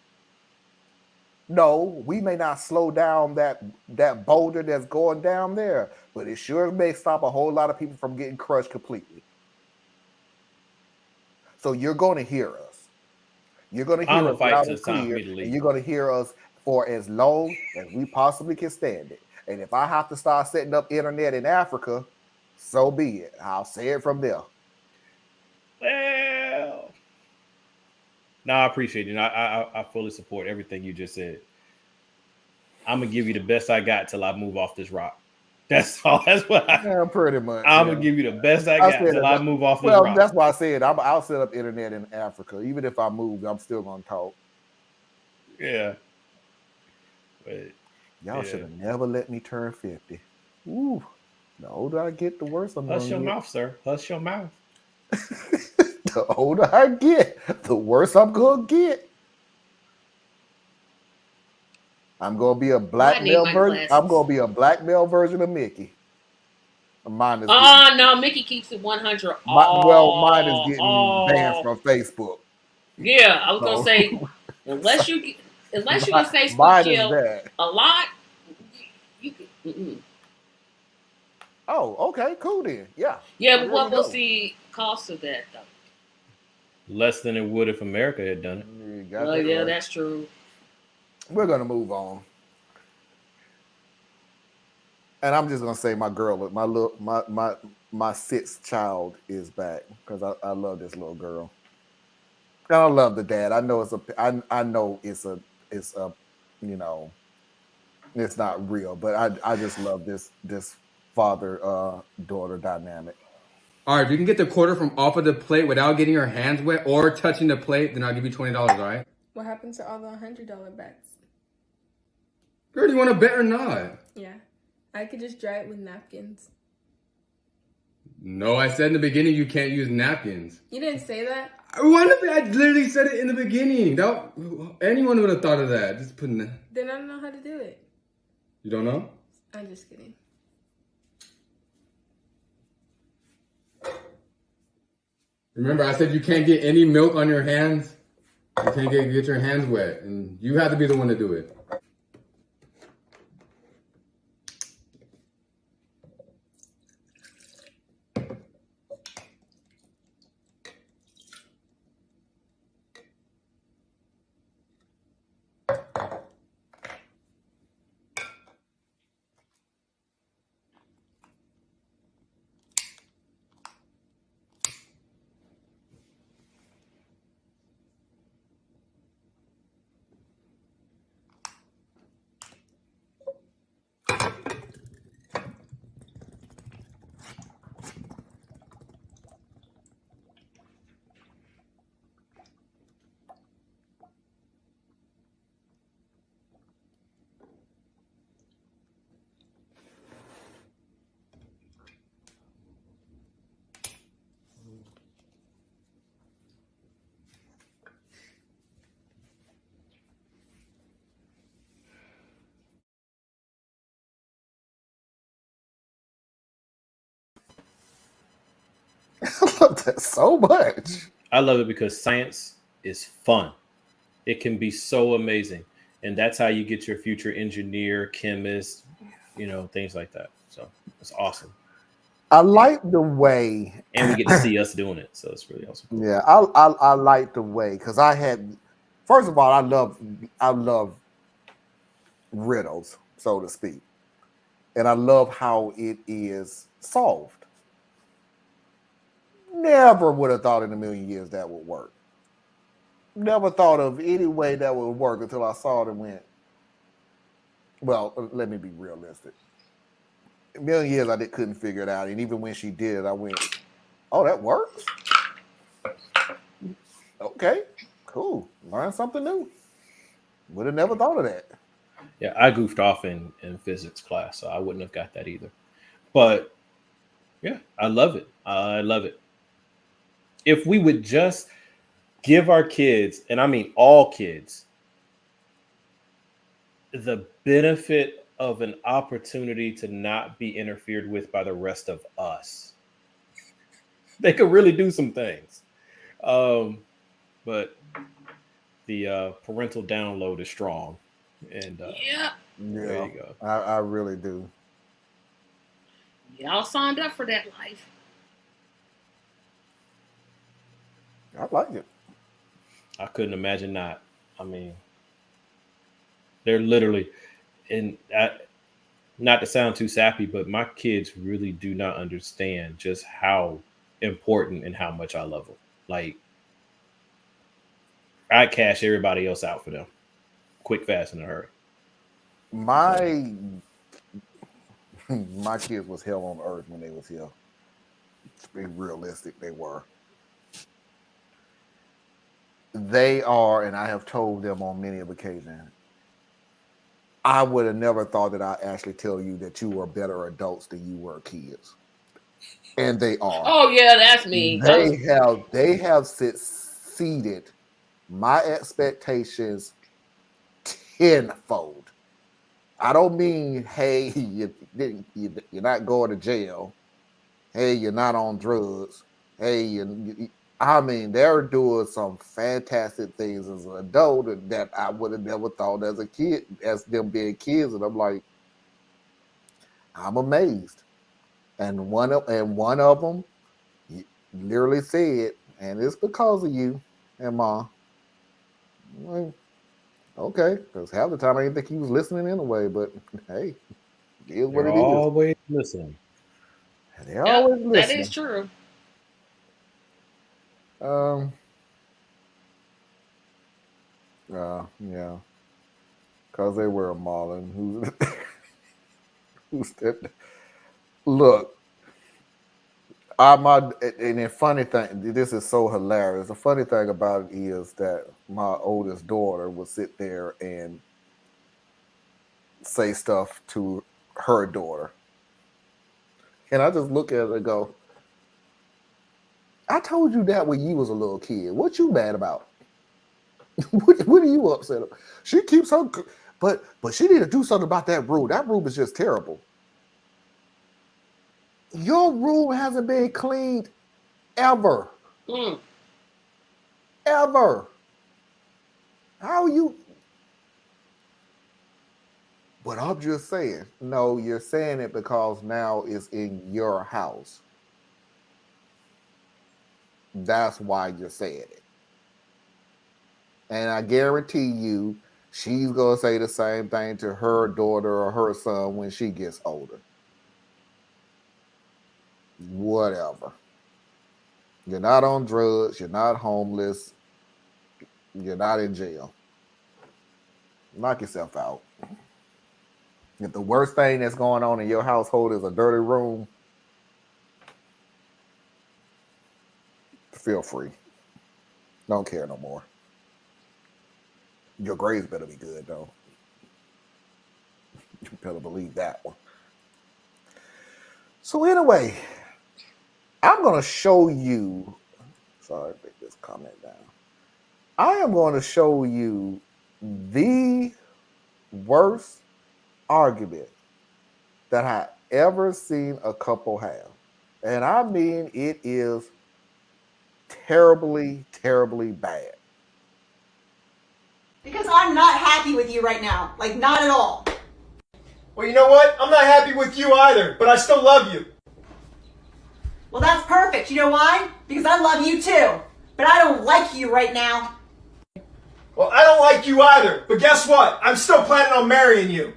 No, we may not slow down that boulder that's going down there, but it sure may stop a whole lot of people from getting crushed completely. So you're going to hear us. You're going to hear us loud and clear, and you're going to hear us for as long as we possibly can stand it. And if I have to start setting up internet in Africa, so be it. I'll say it from there. Well, no, I appreciate it. I fully support everything you just said. I'm going to give you the best I got till I move off this rock. That's all. That's what Yeah, pretty much. I'm yeah. gonna give you the best I I got said until I that- move off this Well, rock. that's why I said I'll set up internet in Africa. Even if I move, I'm still gonna talk. Yeah. But Y'all Yeah. should have never let me turn 50. Ooh, the older I get, the worse I'm hush your gonna mouth, sir. Hush your mouth. get. The older I get, the worse I'm gonna get. I'm gonna be a black need male my version. I'm glasses. gonna be a black male version of Mickey. Mine is Oh no, Mickey keeps it 100. mine is getting banned from Facebook. Yeah, I was gonna So, say unless you in Facebook mine is jail that. a lot, you can. Mm-mm. Oh, okay, cool then. Yeah. Yeah, There but what we was go. the cost of that though? Less than it would if America had done it. You got Well, that yeah, right. that's true. We're gonna move on. And I'm just gonna say my girl, my sixth child is back because I love this little girl. And I love the dad. I know I know it's a you know, it's not real, but I just love this father daughter dynamic. All right, if you can get the quarter from off of the plate without getting your hands wet or touching the plate, then I'll give you $20. All right? What happened to all the $100 bets? Girl, do you want to bet or not? Yeah, I could just dry it with napkins. No, I said in the beginning you can't use napkins. You didn't say that? I literally said it in the beginning. Anyone would have thought of that. Just putting that. Then I don't know how to do it. You don't know? I'm just kidding. Remember, I said you can't get any milk on your hands. You can't get your hands wet, and you have to be the one to do it. I love that so much. I love it because science is fun. It can be so amazing. And that's how you get your future engineer, chemist, things like that. So it's awesome. I like the way, and we get to see us doing it. So it's really awesome. Cool. Yeah, I like the way because first of all, I love riddles, so to speak, and I love how it is solved. Never would have thought in a million years that would work. Never thought of any way that would work until I saw it and went, well, let me be realistic. A million years I couldn't figure it out. And even when she did it, I went, oh, that works? Okay, cool. Learn something new. Would have never thought of that. Yeah, I goofed off in physics class, so I wouldn't have got that either. But yeah, I love it. I love it. If we would just give our kids, and I mean all kids, the benefit of an opportunity to not be interfered with by the rest of us, they could really do some things. But the parental download is strong. And yeah, there you go. I really do. Y'all signed up for that life. I like it. I couldn't imagine not. I mean, they're literally, and not to sound too sappy, but my kids really do not understand just how important and how much I love them. Like, I cash everybody else out for them, quick, fast, in a hurry. My kids was hell on earth when they was here. To be realistic, they were. They are, and I have told them on many of occasions, I would have never thought that I'd actually tell you that you were better adults than you were kids. And they are. Oh yeah, that's me. They have succeeded my expectations tenfold. I don't mean, hey, you're not going to jail. Hey, you're not on drugs. Hey, I mean, they're doing some fantastic things as an adult that I would have never thought as a kid, as them being kids. And I'm like, I'm amazed. And one of them literally said, and it's because of you and Mom. Like, okay, because half the time I didn't think he was listening anyway, but hey, it is what They're it is. always listening. They're always listening. That is true. Yeah, because they were a Marlin. Who's that? Look, and the funny thing, this is so hilarious. The funny thing about it is that my oldest daughter would sit there and say stuff to her daughter. And I just look at her and go, I told you that when you was a little kid. What you mad about? what are you upset about? She keeps her, but she need to do something about that room. That room is just terrible. Your room hasn't been cleaned ever. Ever. How are you? But I'm just saying, no, you're saying it because now it's in your house. That's why you're saying it. And I guarantee you, she's going to say the same thing to her daughter or her son when she gets older. Whatever. You're not on drugs. You're not homeless. You're not in jail. Knock yourself out. If the worst thing that's going on in your household is a dirty room, feel free. Don't care no more. Your grades better be good, though. You better believe that one. So anyway, I'm going to show you. Sorry, take this comment down. I am going to show you the worst argument that I ever seen a couple have. And I mean, it is terribly, terribly bad. Because I'm not happy with you right now. Like, not at all. Well, you know what? I'm not happy with you either, but I still love you. Well, that's perfect. You know why? Because I love you too. But I don't like you right now. Well, I don't like you either, but guess what? I'm still planning on marrying you.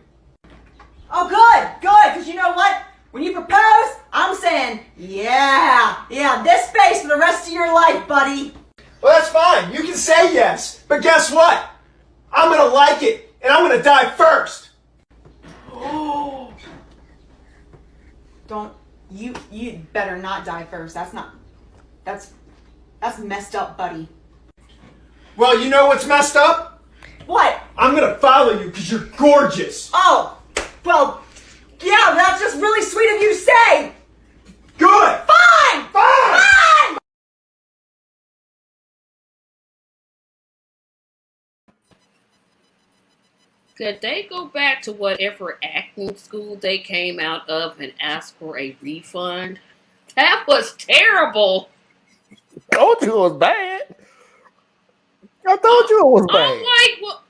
Oh, good, good. Because you know what? When you propose, I'm saying, yeah, this face for the rest of your life, buddy. Well, that's fine. You can say yes, but guess what? I'm going to like it, and I'm going to die first. Don't, you better not die first. That's messed up, buddy. Well, you know what's messed up? What? I'm going to follow you because you're gorgeous. Oh, well, yeah, that's just really sweet of you to say. Good. Fine. Fine. Could they go back to whatever acting school they came out of and ask for a refund? That was terrible. I told you it was bad. I told you it was bad. I'm like, well,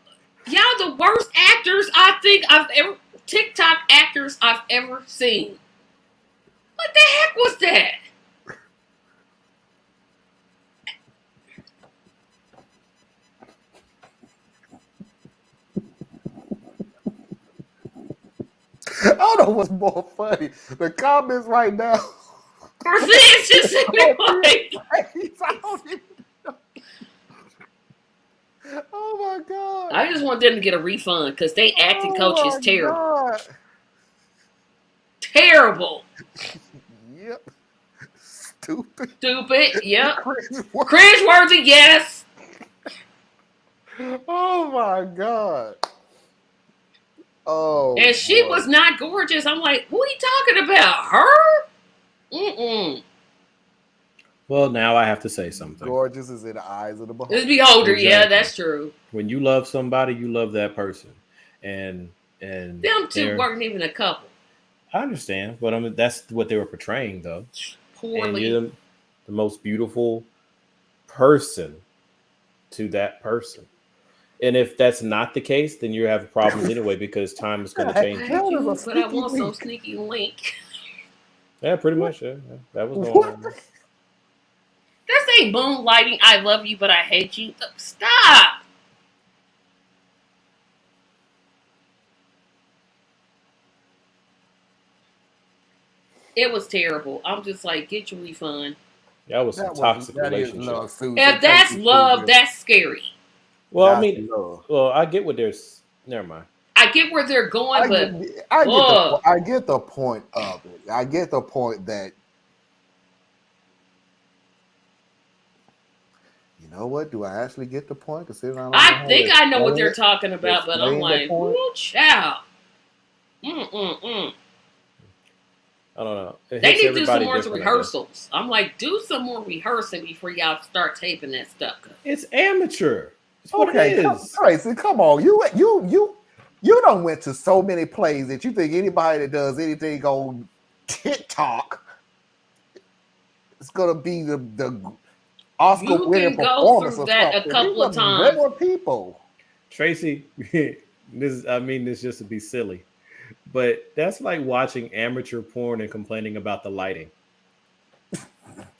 y'all the worst actors I think I've ever, TikTok actors I've ever seen. What the heck was that? I don't know what's more funny. The comments right now. It's just like, I don't even know. Oh my God. I just want them to get a refund because they acting coach is terrible. God. Terrible. Yep. Stupid. Stupid. Yep. Cringeworthy. Cringeworthy. Yes. Oh my God. Oh. And she boy. was not gorgeous. I'm like, who are you talking about? Her? Mm-mm. Well, now I have to say something. Gorgeous is in the eyes of the beholder. This beholder. Exactly. Yeah, that's true. When you love somebody, you love that person, and Them two they're- weren't even a couple. I understand, but I mean that's what they were portraying, though. And Poorly. you're the most beautiful person to that person. And if that's not the case, then you have problems anyway because time is going to change. Thank you, but I want some sneaky link. Yeah, pretty much. Yeah. That was going on. This ain't moonlighting. I love you, but I hate you. Stop. It was terrible. I'm just like, get your refund. That was some toxic relationship. Love, Susan. If that's Thank you, love, Susan. that's scary. Well, I That's mean, love. well, I get what there's. Never mind. I get where they're going, but I get the point of it. I get the point that, you know what? Do I actually get the point? I think I know what they're talking about, but I'm explain the like, point. ooh, child. Mm-mm-mm. I don't know. It They hits need to do some everybody more different, I guess. rehearsals. I'm like, do some more rehearsing before y'all start taping that stuff. It's amateur. It's what Okay, it come, is. Tracy, come on. You done went to so many plays that you think anybody that does anything on TikTok is gonna be the Oscar You winning can go performance through or that a something. couple These of are times. regular people. Tracy, I mean this just to be silly, but that's like watching amateur porn and complaining about the lighting.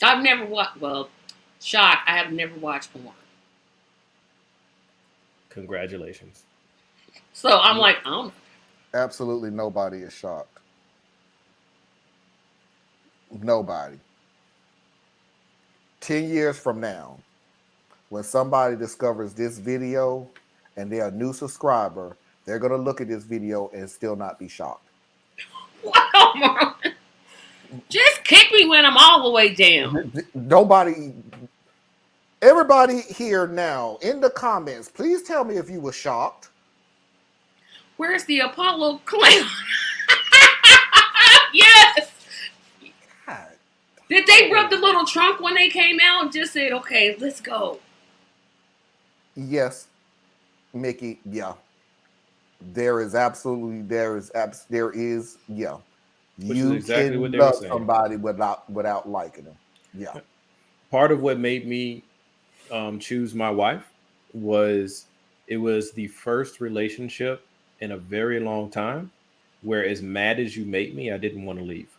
I've never watched. Well, shock. I have never watched porn. Congratulations. So I'm like, I don't know. Absolutely nobody is shocked. Nobody. 10 years from now, when somebody discovers this video and they're a new subscriber, they're going to look at this video and still not be shocked. Wow, Marlon. Just kick me when I'm all the way down. Everybody here now in the comments, please tell me if you were shocked. Where's the Apollo clown? Yes. God. Did they rub the little trunk when they came out and just said, okay, let's go? Yes, Mickey, yeah. There is, yeah. Which You is exactly can what they were love saying. somebody without liking them. Yeah. Part of what made me choose my wife was it was the first relationship in a very long time where, as mad as you make me, I didn't want to leave.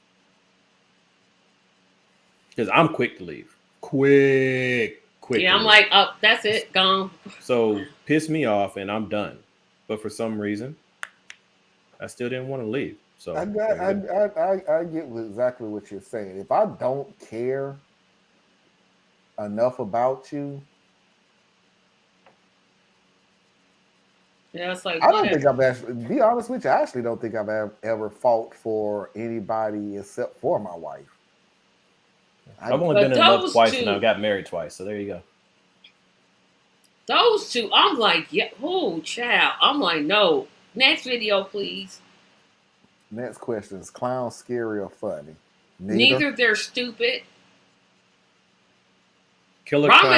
Because I'm quick to leave. Quick. Yeah, to I'm leave. like, oh, that's it, gone. So piss me off and I'm done. But for some reason, I still didn't want to leave. So I get exactly what you're saying. If I don't care enough about you, Yeah, it's like, I don't think I've actually, to be honest with you, I actually don't think I've ever fought for anybody except for my wife. I've only been in love twice and I got married twice. So there you go. Those two, I'm like, yeah, oh, child. I'm like, no. Next video, please. Next question is clowns scary or funny? Neither they're stupid. Killer Ronald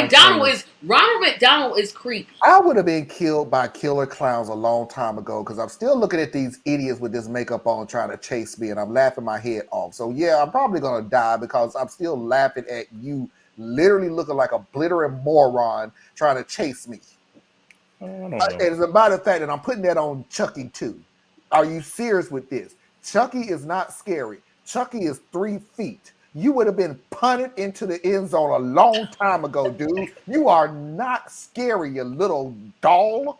McDonald is creepy. I would have been killed by killer clowns a long time ago because I'm still looking at these idiots with this makeup on trying to chase me and I'm laughing my head off. So yeah, I'm probably going to die because I'm still laughing at you literally looking like a blittering moron trying to chase me. As a matter of fact, and I'm putting that on Chucky too. Are you serious with this? Chucky is not scary. Chucky is 3 feet. You would have been punted into the end zone a long time ago, dude. You are not scary, you little doll.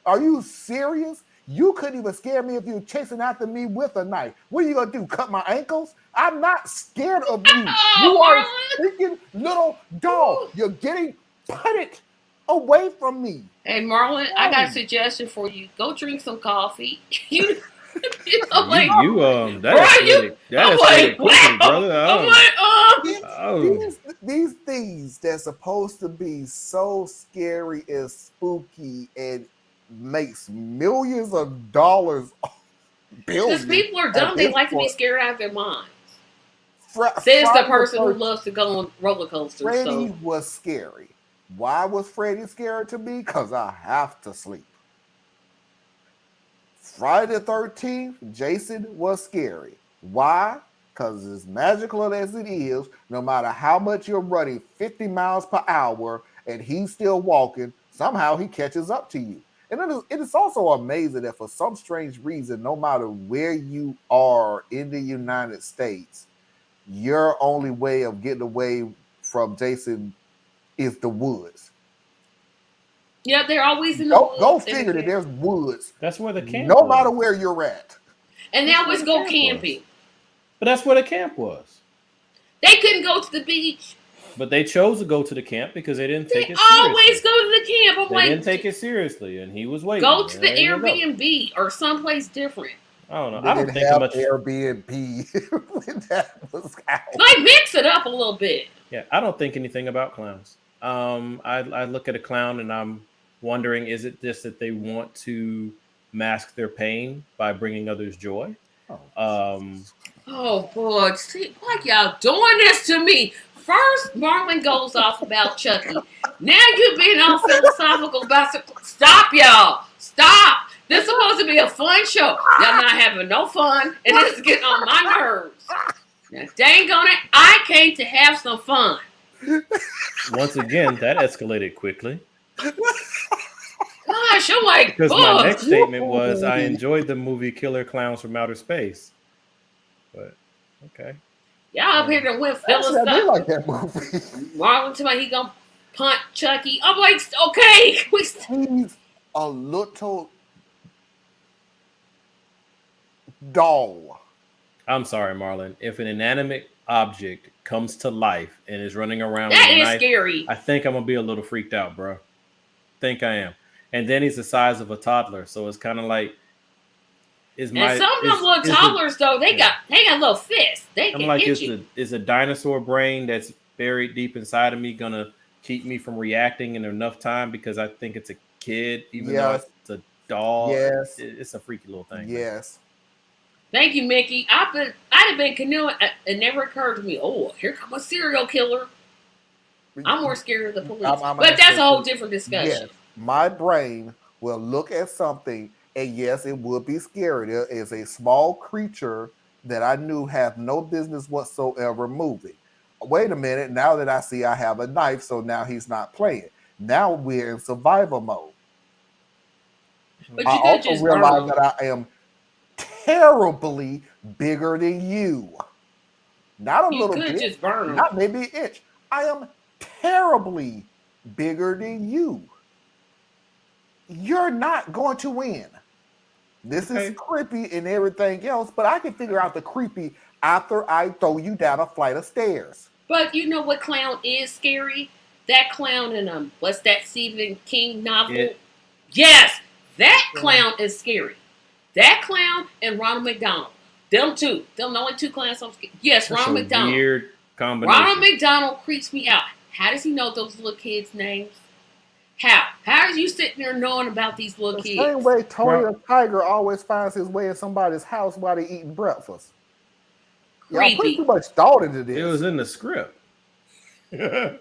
Are you serious? You couldn't even scare me if you were chasing after me with a knife. What are you going to do, cut my ankles? I'm not scared of you. You are a freaking little doll. You're getting punted away from me. Hey, Marlon, I got a suggestion for you. Go drink some coffee. I'm like, that escalated quickly, brother. These things that's supposed to be so scary and spooky and makes millions of dollars. Because people are dumb. They like to be scared out of their minds. Says the person who loves to go on roller coasters. Freddy was scary. Why was Freddy scary to me? Because I have to sleep. Friday the 13th, Jason was scary. Why? Because as magical as it is, no matter how much you're running 50 miles per hour and he's still walking, somehow he catches up to you. And it is also amazing that for some strange reason, no matter where you are in the United States, your only way of getting away from Jason is the woods. Yeah, they're always in the woods. Go figure that there's woods. That's where the camp No was. matter where you're at. And they always go camping. But that's where the camp was. They couldn't go to the beach. But they chose to go to the camp because they didn't take it seriously. They always seriously. go to the camp. They didn't take it seriously, and he was waiting. Go to the Airbnb or someplace different. I don't know. They I don't think much Airbnb when that was out. Like, mix it up a little bit. Yeah, I don't think anything about clowns. I look at a clown and I'm wondering, is it just that they want to mask their pain by bringing others joy? Oh boy, see, why y'all doing this to me? First, Marlon goes off about Chucky. Now you're being all philosophical about stop, y'all. Stop. This is supposed to be a fun show. Y'all not having no fun, and it's getting on my nerves. Now, dang on it, I came to have some fun. Once again, that escalated quickly. Gosh, I'm like, because my next statement was I enjoyed the movie Killer Clowns from Outer Space. But okay. Y'all up here that went philosophical. I like that movie. Marlon told me he gonna punt Chucky. I'm like, okay. He's a little doll. I'm sorry, Marlon. If an inanimate object comes to life and is running around that with a is knife, scary. I think I'm gonna be a little freaked out, bro. Think I am. And then he's the size of a toddler, so it's kind of like some of them little toddlers though, they got little fists. They can hit you. Is a dinosaur brain that's buried deep inside of me gonna keep me from reacting in enough time because I think it's a kid, even though it's a doll? Yes, it's a freaky little thing. Yes. Thank you, Mickey. I'd have been canoeing. It never occurred to me. Oh, here comes a serial killer. I'm more scared of the police, but that's a whole different discussion. Yes. My brain will look at something, and yes, it would be scary. There is a small creature that I knew had no business whatsoever moving. Wait a minute. Now that I see I have a knife, so now he's not playing. Now we're in survival mode. But I also realize that I am terribly bigger than you. Not a little bit. Just burn them. Not maybe an inch. I am terribly bigger than you. You're not going to win. This is creepy and everything else, but I can figure out the creepy after I throw you down a flight of stairs. But you know what clown is scary? That clown in what's that Stephen King novel? Yeah. Yes, that clown is scary. That clown and Ronald McDonald. Them two. Them the only two clowns I'm scared. Yes, That's Ronald a McDonald. Weird combination. Ronald McDonald creeps me out. How does he know those little kids' names? How? How are you sitting there knowing about these little kids? The same way Tony the Tiger always finds his way in somebody's house while they're eating breakfast. Y'all put too much thought into this. It was in the script. Yeah,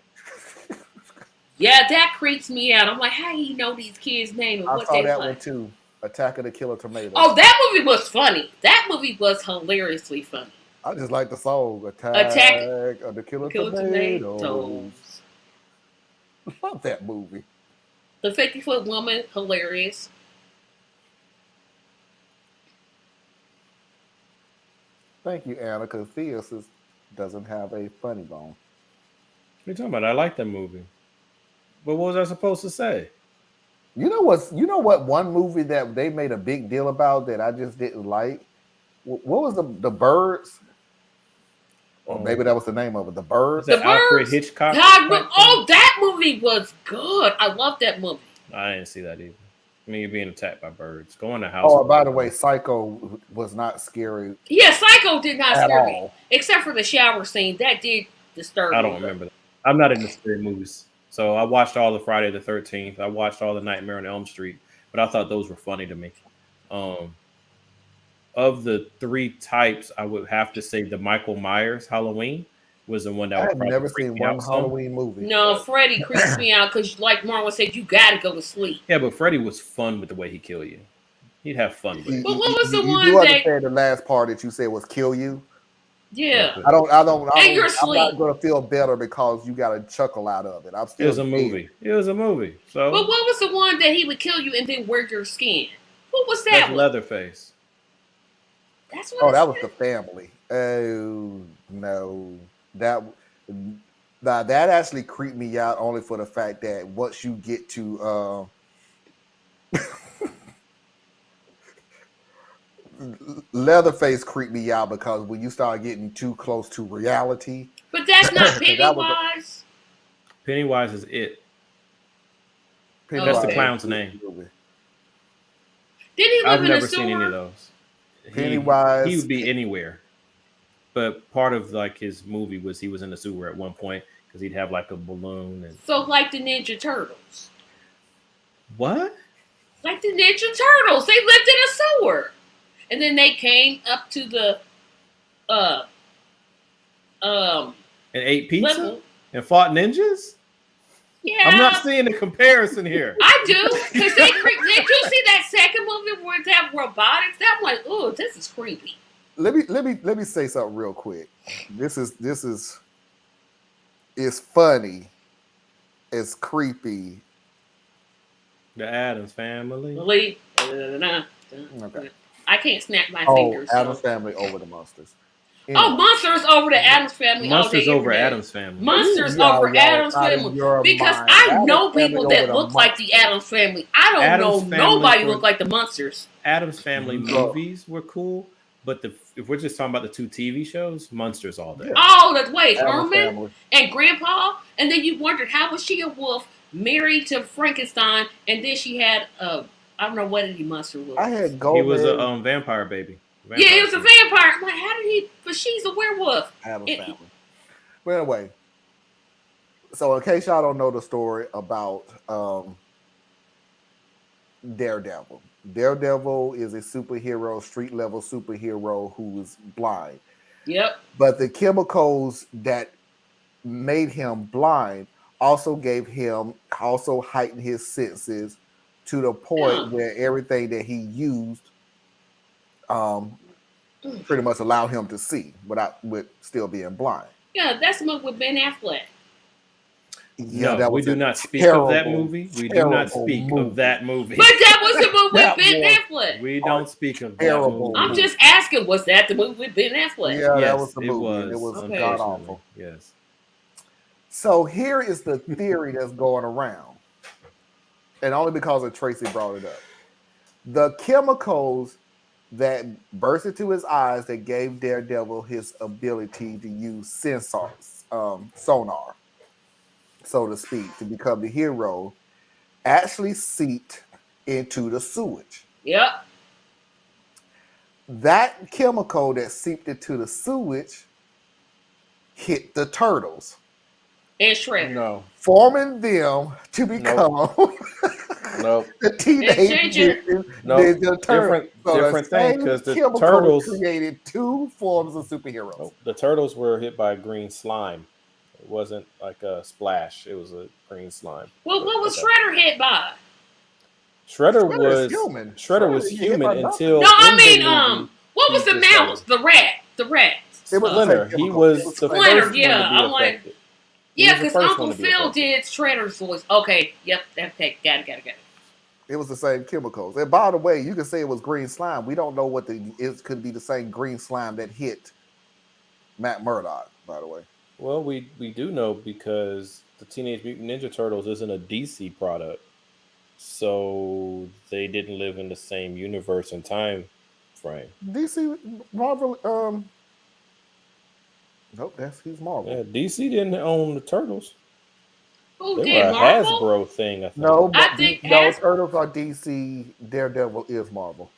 that creeps me out. I'm like, how do you know these kids' names and I what saw they that play? one too. Attack of the Killer Tomatoes. Oh, that movie was funny. That movie was hilariously funny. I just like the song Attack of the Killer Tomatoes. Love that movie. The 50-foot woman, hilarious. Thank you, Anna, because Theus doesn't have a funny bone. What are you talking about? I like that movie. But what was I supposed to say? You know what one movie that they made a big deal about that I just didn't like? What was the Birds? Or maybe that was the name of it. The Birds. The Alfred Hitchcock. God, that movie was good. I love that movie. I didn't see that either. I mean, you're being attacked by birds. Go in the house. Oh, by the way, Psycho was not scary Yeah, Psycho did not at scare me, all. except for the shower scene. That did disturb me. I don't remember that. I'm not into scary movies. So I watched all the Friday the 13th. I watched all the Nightmare on Elm Street, but I thought those were funny to me. Of the three types, I would have to say the Michael Myers Halloween was the one that I would have probably never freak seen me one out some. Halloween movie. No, Freddy creeps me out because, like Marlon said, you got to go to sleep. Yeah, but Freddy was fun with the way he killed you. He'd have fun with it. But what was the You one do that? understand the last part that you said was kill you? Yeah, I don't. and you're I'm asleep. not going to feel better because you got a chuckle out of it. I'm It still. was a movie. It was a movie. So But what was the one that he would kill you and then wear your skin? What was that that's one? Leatherface. That's what. Oh, I that was said. the family. Oh no, that actually creeped me out only for the fact that once you get to Leatherface creeped me out because when you start getting too close to reality, But that's not that was Pennywise. Pennywise is it. Pennywise That's the Okay. clown's name. movie. Did he live I've in never a seen any of sewer? those. Pennywise. He would be anywhere. But part of like his movie was he was in the sewer at one point because he'd have like a balloon and So like the Ninja Turtles. what? Like the Ninja Turtles. They lived in a sewer. And then they came up to the And ate pizza level. and fought ninjas? Yeah. I'm not seeing the comparison here. I do. Because they creep. Did you see that second movie where they have robotics? I'm like, oh, this is creepy. Let me say something real quick. This is it's funny. It's creepy. The Addams Family. Believe. Okay. I can't snap my Oh, fingers. Addams so. Family over the Monsters. Oh, Monsters over the Addams Family. Monsters all day, over every day. Addams Family. Monsters Y'all over Addams out of Family. your Because mind. I Addams know Family people over that the look like the Monsters. Addams Family. I don't Addams know Family nobody for- look like the Monsters. Addams Family Bro. movies were cool, but if we're just talking about the two TV shows, Monsters all day. Oh, that's wait, Addams Herman Family. and Grandpa, and then you wondered how was she a wolf married to Frankenstein, and then she had I don't know what any monster was. I had He Goldman. was a vampire baby. Yeah, he was a vampire. I'm like, how did he? But she's a werewolf. Addams It- Family. But anyway, so in case y'all don't know the story about Daredevil. Daredevil is a superhero, street level superhero who is blind. Yep. But the chemicals that made him blind also heightened his senses to the point where everything that he used pretty much allowed him to see with still being blind. Yeah, that's the movie with Ben Affleck. Yeah, No, we do not speak of that movie. We do not speak of that movie. But that was the movie with That Ben was Affleck. We don't speak of that terrible movie. I'm just asking, was that the movie with Ben Affleck? Yeah, that Yes, was the it movie. was. And it was Okay. god awful. Yes. So here is the theory that's going around, and only because of Tracy brought it up. The chemicals that burst into his eyes that gave Daredevil his ability to use sonar, so to speak, to become the hero, actually seeped into the sewage. Yep. That chemical that seeped into the sewage hit the turtles, And Shredder. No. forming them to become Nope. the teenage Ginger. mutant No. Ninja Turtles. Different thing, same 'cause the chemical turtles- created two forms of superheroes. Nope. The turtles were hit by green slime. It wasn't like a splash. It was a green slime. Well, what was Okay. Shredder hit by? Shredder Shredder was is human. Shredder was Shredder hit human by nothing. until No, I in the mean, movie, what was he the just mouse? The rat. The rat. It was Splinter. the same He chemical. was It was the Splinter. first one to be Yeah, I'm like- affected. Yeah, He was the because first Uncle one to be Phil affected. did Shredder's voice. Okay, yep, okay, got it. It was the same chemicals. And by the way, you can say it was green slime. We don't know what it could be the same green slime that hit Matt Murdock, by the way. Well, we do know because the Teenage Mutant Ninja Turtles isn't a DC product, so they didn't live in the same universe and time frame. DC Marvel nope, he's Marvel. Yeah, DC didn't own the Turtles. Who They did were a Marvel? Hasbro thing, I think. No, I but think no, Has- Turtles are DC. Daredevil is Marvel.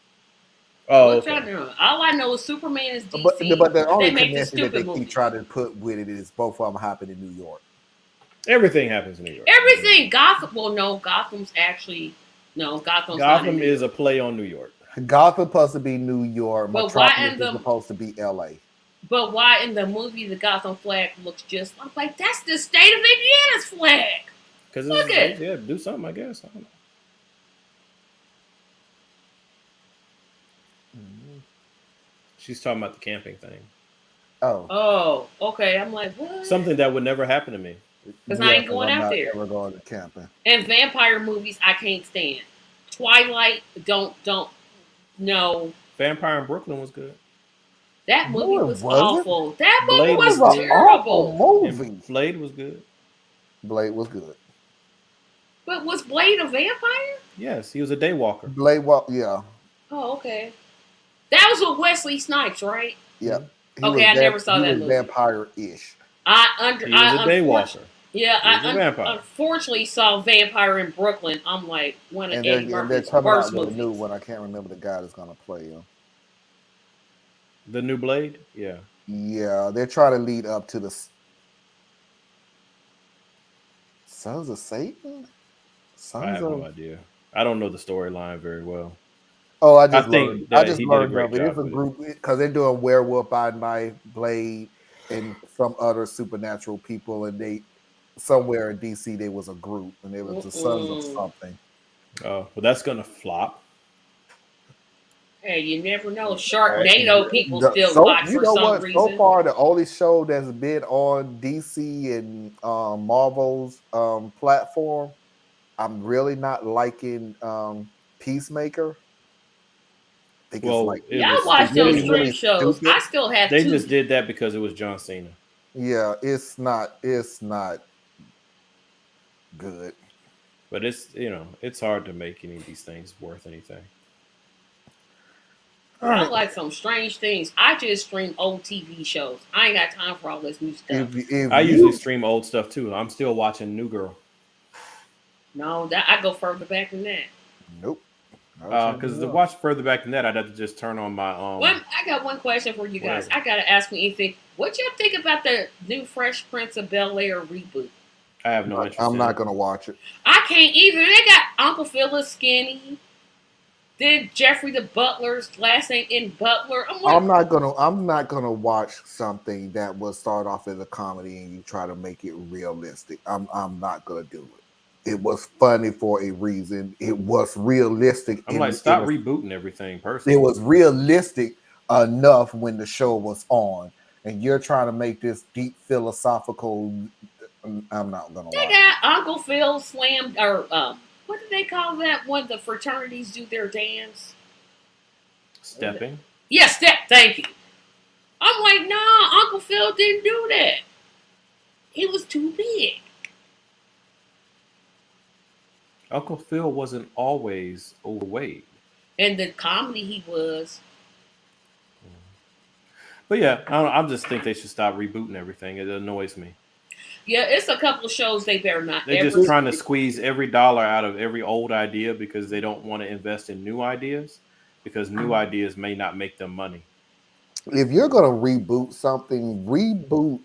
Oh, What y'all okay. doing? All I know is Superman is DC, But the they only make the connection that they stupid keep movies. trying to put with it is both of them happen in New York. Everything happens in New York. Everything Gotham. Well, no, Gotham's actually no. Gotham's not in Gotham New is York. a play on New York. Gotham supposed to be New York. But why Metropolis in is the supposed to be LA. but why in the movie the Gotham flag looks just I'm like that's the state of Indiana's flag. Because Look at it. yeah, do something, I guess. I don't know. She's talking about the camping thing. Oh. Oh, okay. I'm like, what? Something that would never happen to me. Because I ain't going I'm out not there. ever going to camping. And vampire movies, I can't stand. Twilight, don't no. Vampire in Brooklyn was good. That movie No, it was wasn't. awful. That movie Blade was was good. terrible. Awful And movie. Blade was good. Blade was good. But was Blade a vampire? Yes, he was a daywalker. Blade walk. Yeah. Oh, okay. That was with Wesley Snipes, right? Yeah. Okay, I never saw that movie. Vampire-ish. He was a daywalker. Yeah, He was a vampire. unfortunately saw Vampire in Brooklyn. I'm like one of And Eddie they're Murphy's coming worst out with a movies. new one. I can't remember the guy that's going to play him. The new Blade? Yeah. Yeah, they're trying to lead up to the Sons of Satan? I have no idea. I don't know the storyline very well. Oh, I just think learned. that I just he did a learned great of it. job It's a with it. group because they're doing Werewolf by Night, Blade, and some other supernatural people, and they somewhere in DC there was a group, and it was the Sons of something. Oh, well, that's gonna flop. Hey, you never know. Sharknado people still So, watch you for know some what? reason. So far, the only show that's been on DC and Marvel's platform, I'm really not liking Peacemaker. I think Well, it's like Y'all watch those stream shows. stupid. I still have They two. just did that because it was John Cena. Yeah, it's not good. But it's hard to make any of these things worth anything. I like some strange things. I just stream old TV shows. I ain't got time for all this new stuff. I usually stream old stuff too. I'm still watching New Girl. No, I go further back than that. Nope. Because to watch further back than that, I'd have to just turn on my I got one question for you guys. Whatever. I gotta ask me anything. What y'all think about the new Fresh Prince of Bel-Air reboot? I have no interest. I'm not gonna watch it. I can't either. They got Uncle Phil is skinny. Did Jeffrey the Butler's last name in Butler? I'm not gonna watch something that will start off as a comedy and you try to make it realistic. I'm not gonna do it. It was funny for a reason. It was realistic. I'm like, stop rebooting everything. Personally, it was realistic enough when the show was on, and you're trying to make this deep philosophical. I'm not gonna. They got Uncle Phil slammed or what do they call that when the fraternities do their dance? Stepping. Yeah, step. Thank you. I'm like, nah, Uncle Phil didn't do that. He was too big. Uncle Phil wasn't always overweight. And the comedy he was. But yeah, I just think they should stop rebooting everything. It annoys me. Yeah, it's a couple of shows they better not. They're just trying to squeeze every dollar out of every old idea because they don't want to invest in new ideas because new ideas may not make them money. If you're gonna reboot something, reboot.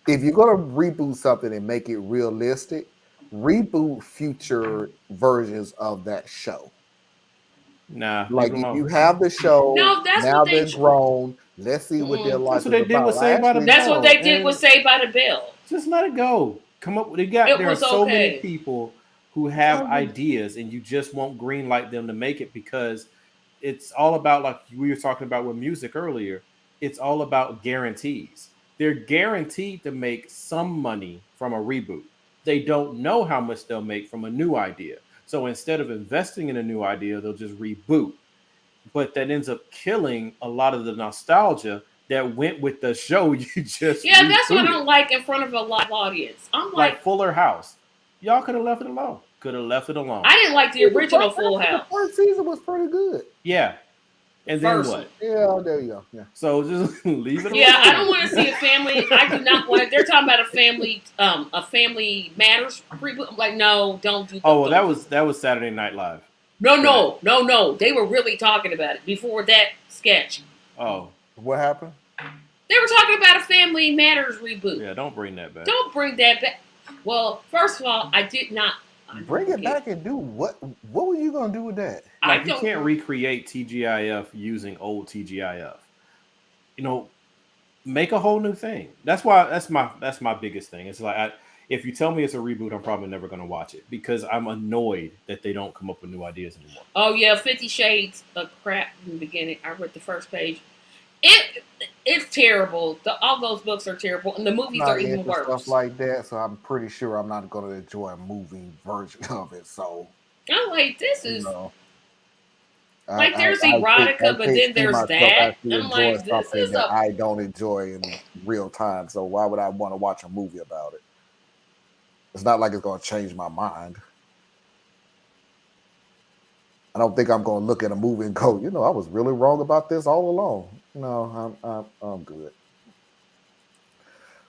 If you're gonna reboot something and make it realistic, reboot future versions of that show. Nah, like if you have the show, no, that's now what they're grown. Let's see what their life That's what they did with Saved by the Bell. That's what they did with Saved by the Bell. Just let it go. Come up with there are so many people who have ideas and you just won't green light them to make it because it's all about, like we were talking about with music earlier, it's all about guarantees. They're guaranteed to make some money from a reboot. They don't know how much they'll make from a new idea. So instead of investing in a new idea, they'll just reboot. But that ends up killing a lot of the nostalgia that went with the show you just Yeah, that's what I rebooted. don't like in front of a live audience. I'm Like Fuller House. Y'all could have left it alone. Could have left it alone. I didn't like the original Full House. The first season was pretty good. Yeah. And then First what? one. Yeah, there you go. Yeah. So just leave it. Yeah, alone. I don't want to see a family. I do not want it. They're talking about a Family Matters reboot. I'm like, no, don't do. Oh, well, don't that was Saturday Night Live. No. They were really talking about it before that sketch. Oh, What happened? They were talking about a Family Matters reboot. yeah. Don't bring that back. Don't bring that back. Well, first of all, I did not. Bring it back and do what? What were you gonna do with that? Like you can't recreate TGIF using old TGIF. You know, make a whole new thing. That's my biggest thing. It's like if you tell me it's a reboot, I'm probably never going to watch it because I'm annoyed that they don't come up with new ideas anymore. Oh yeah, 50 Shades of crap in the beginning. I read the first page. It's terrible. All those books are terrible, and the movies are even worse. Stuff like that, so I'm pretty sure I'm not going to enjoy a movie version of it. So I'm like, this is like there's erotica, but then there's that. I'm like, this is that I don't enjoy in real time. So why would I want to watch a movie about it? It's not like it's going to change my mind. I don't think I'm going to look at a movie and go, I was really wrong about this all along. No, I'm good.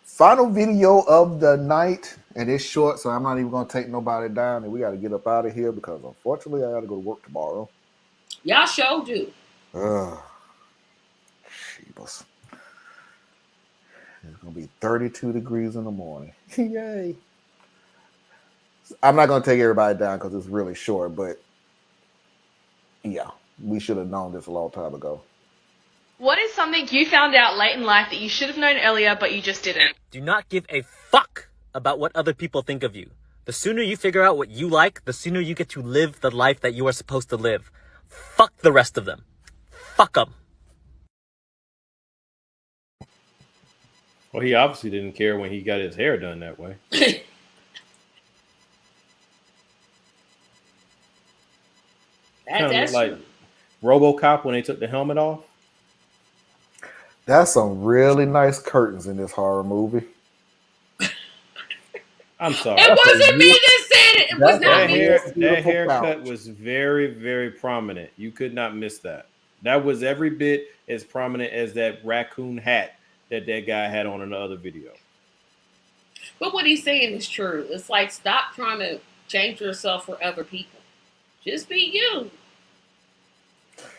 Final video of the night, and it's short, so I'm not even going to take nobody down, and we got to get up out of here because unfortunately I got to go to work tomorrow. Y'all sure do. Sheebus. It's going to be 32 degrees in the morning. Yay. I'm not going to take everybody down because it's really short, but yeah, we should have known this a long time ago. What is something you found out late in life that you should have known earlier, but you just didn't? Do not give a fuck about what other people think of you. The sooner you figure out what you like, the sooner you get to live the life that you are supposed to live. Fuck the rest of them. Fuck them. Well, he obviously didn't care when he got his hair done that way. That's like RoboCop when they took the helmet off. That's some really nice curtains in this horror movie. I'm sorry. It wasn't me that said it. It was not me. That haircut was very, very prominent. You could not miss that. That was every bit as prominent as that raccoon hat that guy had on in the other video. But what he's saying is true. It's like, stop trying to change yourself for other people. Just be you.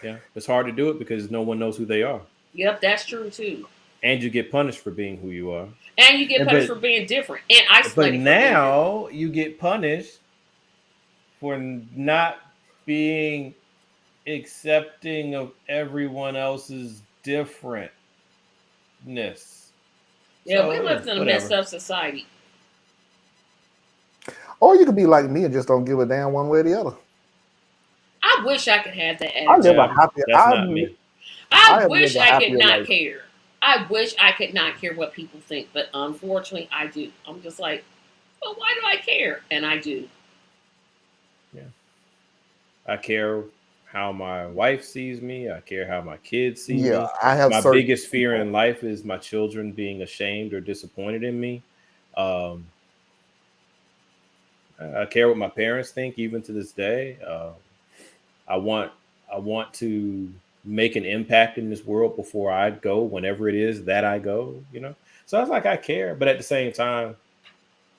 Yeah, it's hard to do it because no one knows who they are. Yep, that's true too. And you get punished for being who you are. And you get punished for being different and isolated. But now you get punished for not being accepting of everyone else's differentness. Yeah, we live in a messed up society. Or you could be like me and just don't give a damn one way or the other. I wish I could have that attitude. I live a happy. That's not me. I wish I could not care. I wish I could not care what people think, but unfortunately, I do. I'm just like, well, why do I care? And I do. Yeah. I care how my wife sees me. I care how my kids see me. I have my biggest fear in life is my children being ashamed or disappointed in me. I care what my parents think, even to this day. I want to make an impact in this world before I go, whenever it is that I go, So I was like, I care, but at the same time,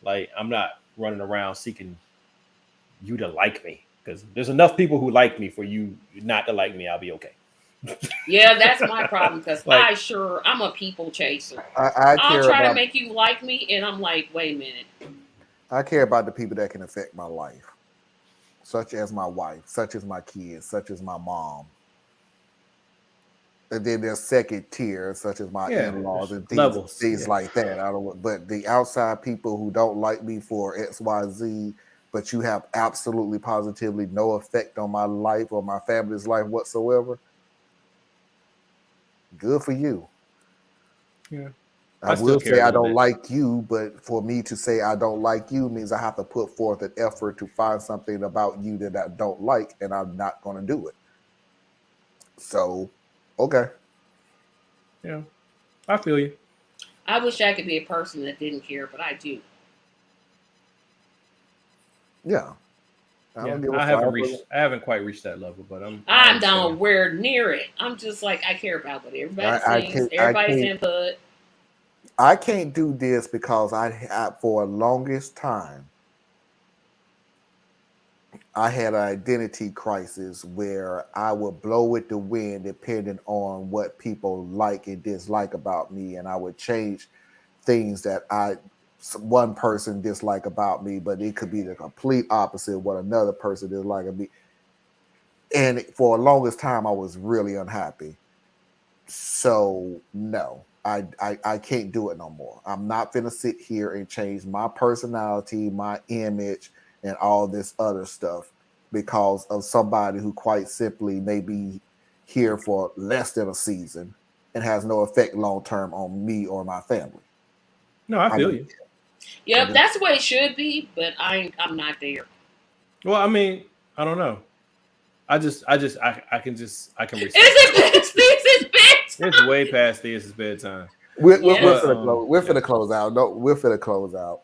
like, I'm not running around seeking you to like me, because there's enough people who like me for you not to like me. I'll be okay. Yeah, that's my problem, because Like, I'm a people chaser. I'll try to make you like me, and I'm like, wait a minute. I care about the people that can affect my life, such as my wife, such as my kids, such as my mom. And then there's second tier, such as my in-laws and things like that. But the outside people who don't like me for XYZ, but you have absolutely positively no effect on my life or my family's life whatsoever. Good for you. Yeah. I will say I don't like you, but for me to say I don't like you means I have to put forth an effort to find something about you that I don't like, and I'm not going to do it. So, okay. Yeah, I feel you. I wish I could be a person that didn't care, but I do. Yeah. I Yeah, don't give a I fuck. haven't quite reached that level, but I'm I'm nowhere near it. I'm just like I care about what everybody I thinks, can't. everybody's input. I can't do this because for the longest time, I had an identity crisis where I would blow with the wind depending on what people like and dislike about me, and I would change things that one person dislike about me, but it could be the complete opposite of what another person dislike of me. And for the longest time, I was really unhappy. So no, I can't do it no more. I'm not gonna sit here and change my personality, my image, and all this other stuff because of somebody who quite simply may be here for less than a season and has no effect long term on me or my family. No, I feel you. Yep, that's the way it should be, but I'm not there. Well, I mean, I don't know. I can respect. Is it past Thea's bedtime? It's way past Thea's bedtime. We're finna close out. No, we're finna close out.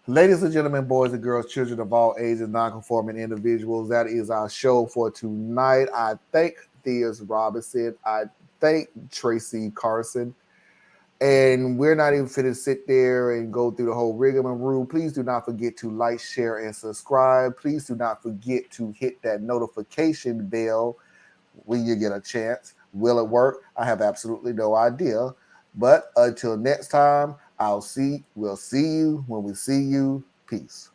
Ladies and gentlemen, boys and girls, children of all ages, non-conforming individuals, that is our show for tonight. I thank Thea's Robinson. I thank Tracy Carson. And we're not even finna sit there and go through the whole rigmarole. Please do not forget to like, share, and subscribe. Please do not forget to hit that notification bell when you get a chance. Will it work? I have absolutely no idea. But until next time, we'll see you when we see you. Peace.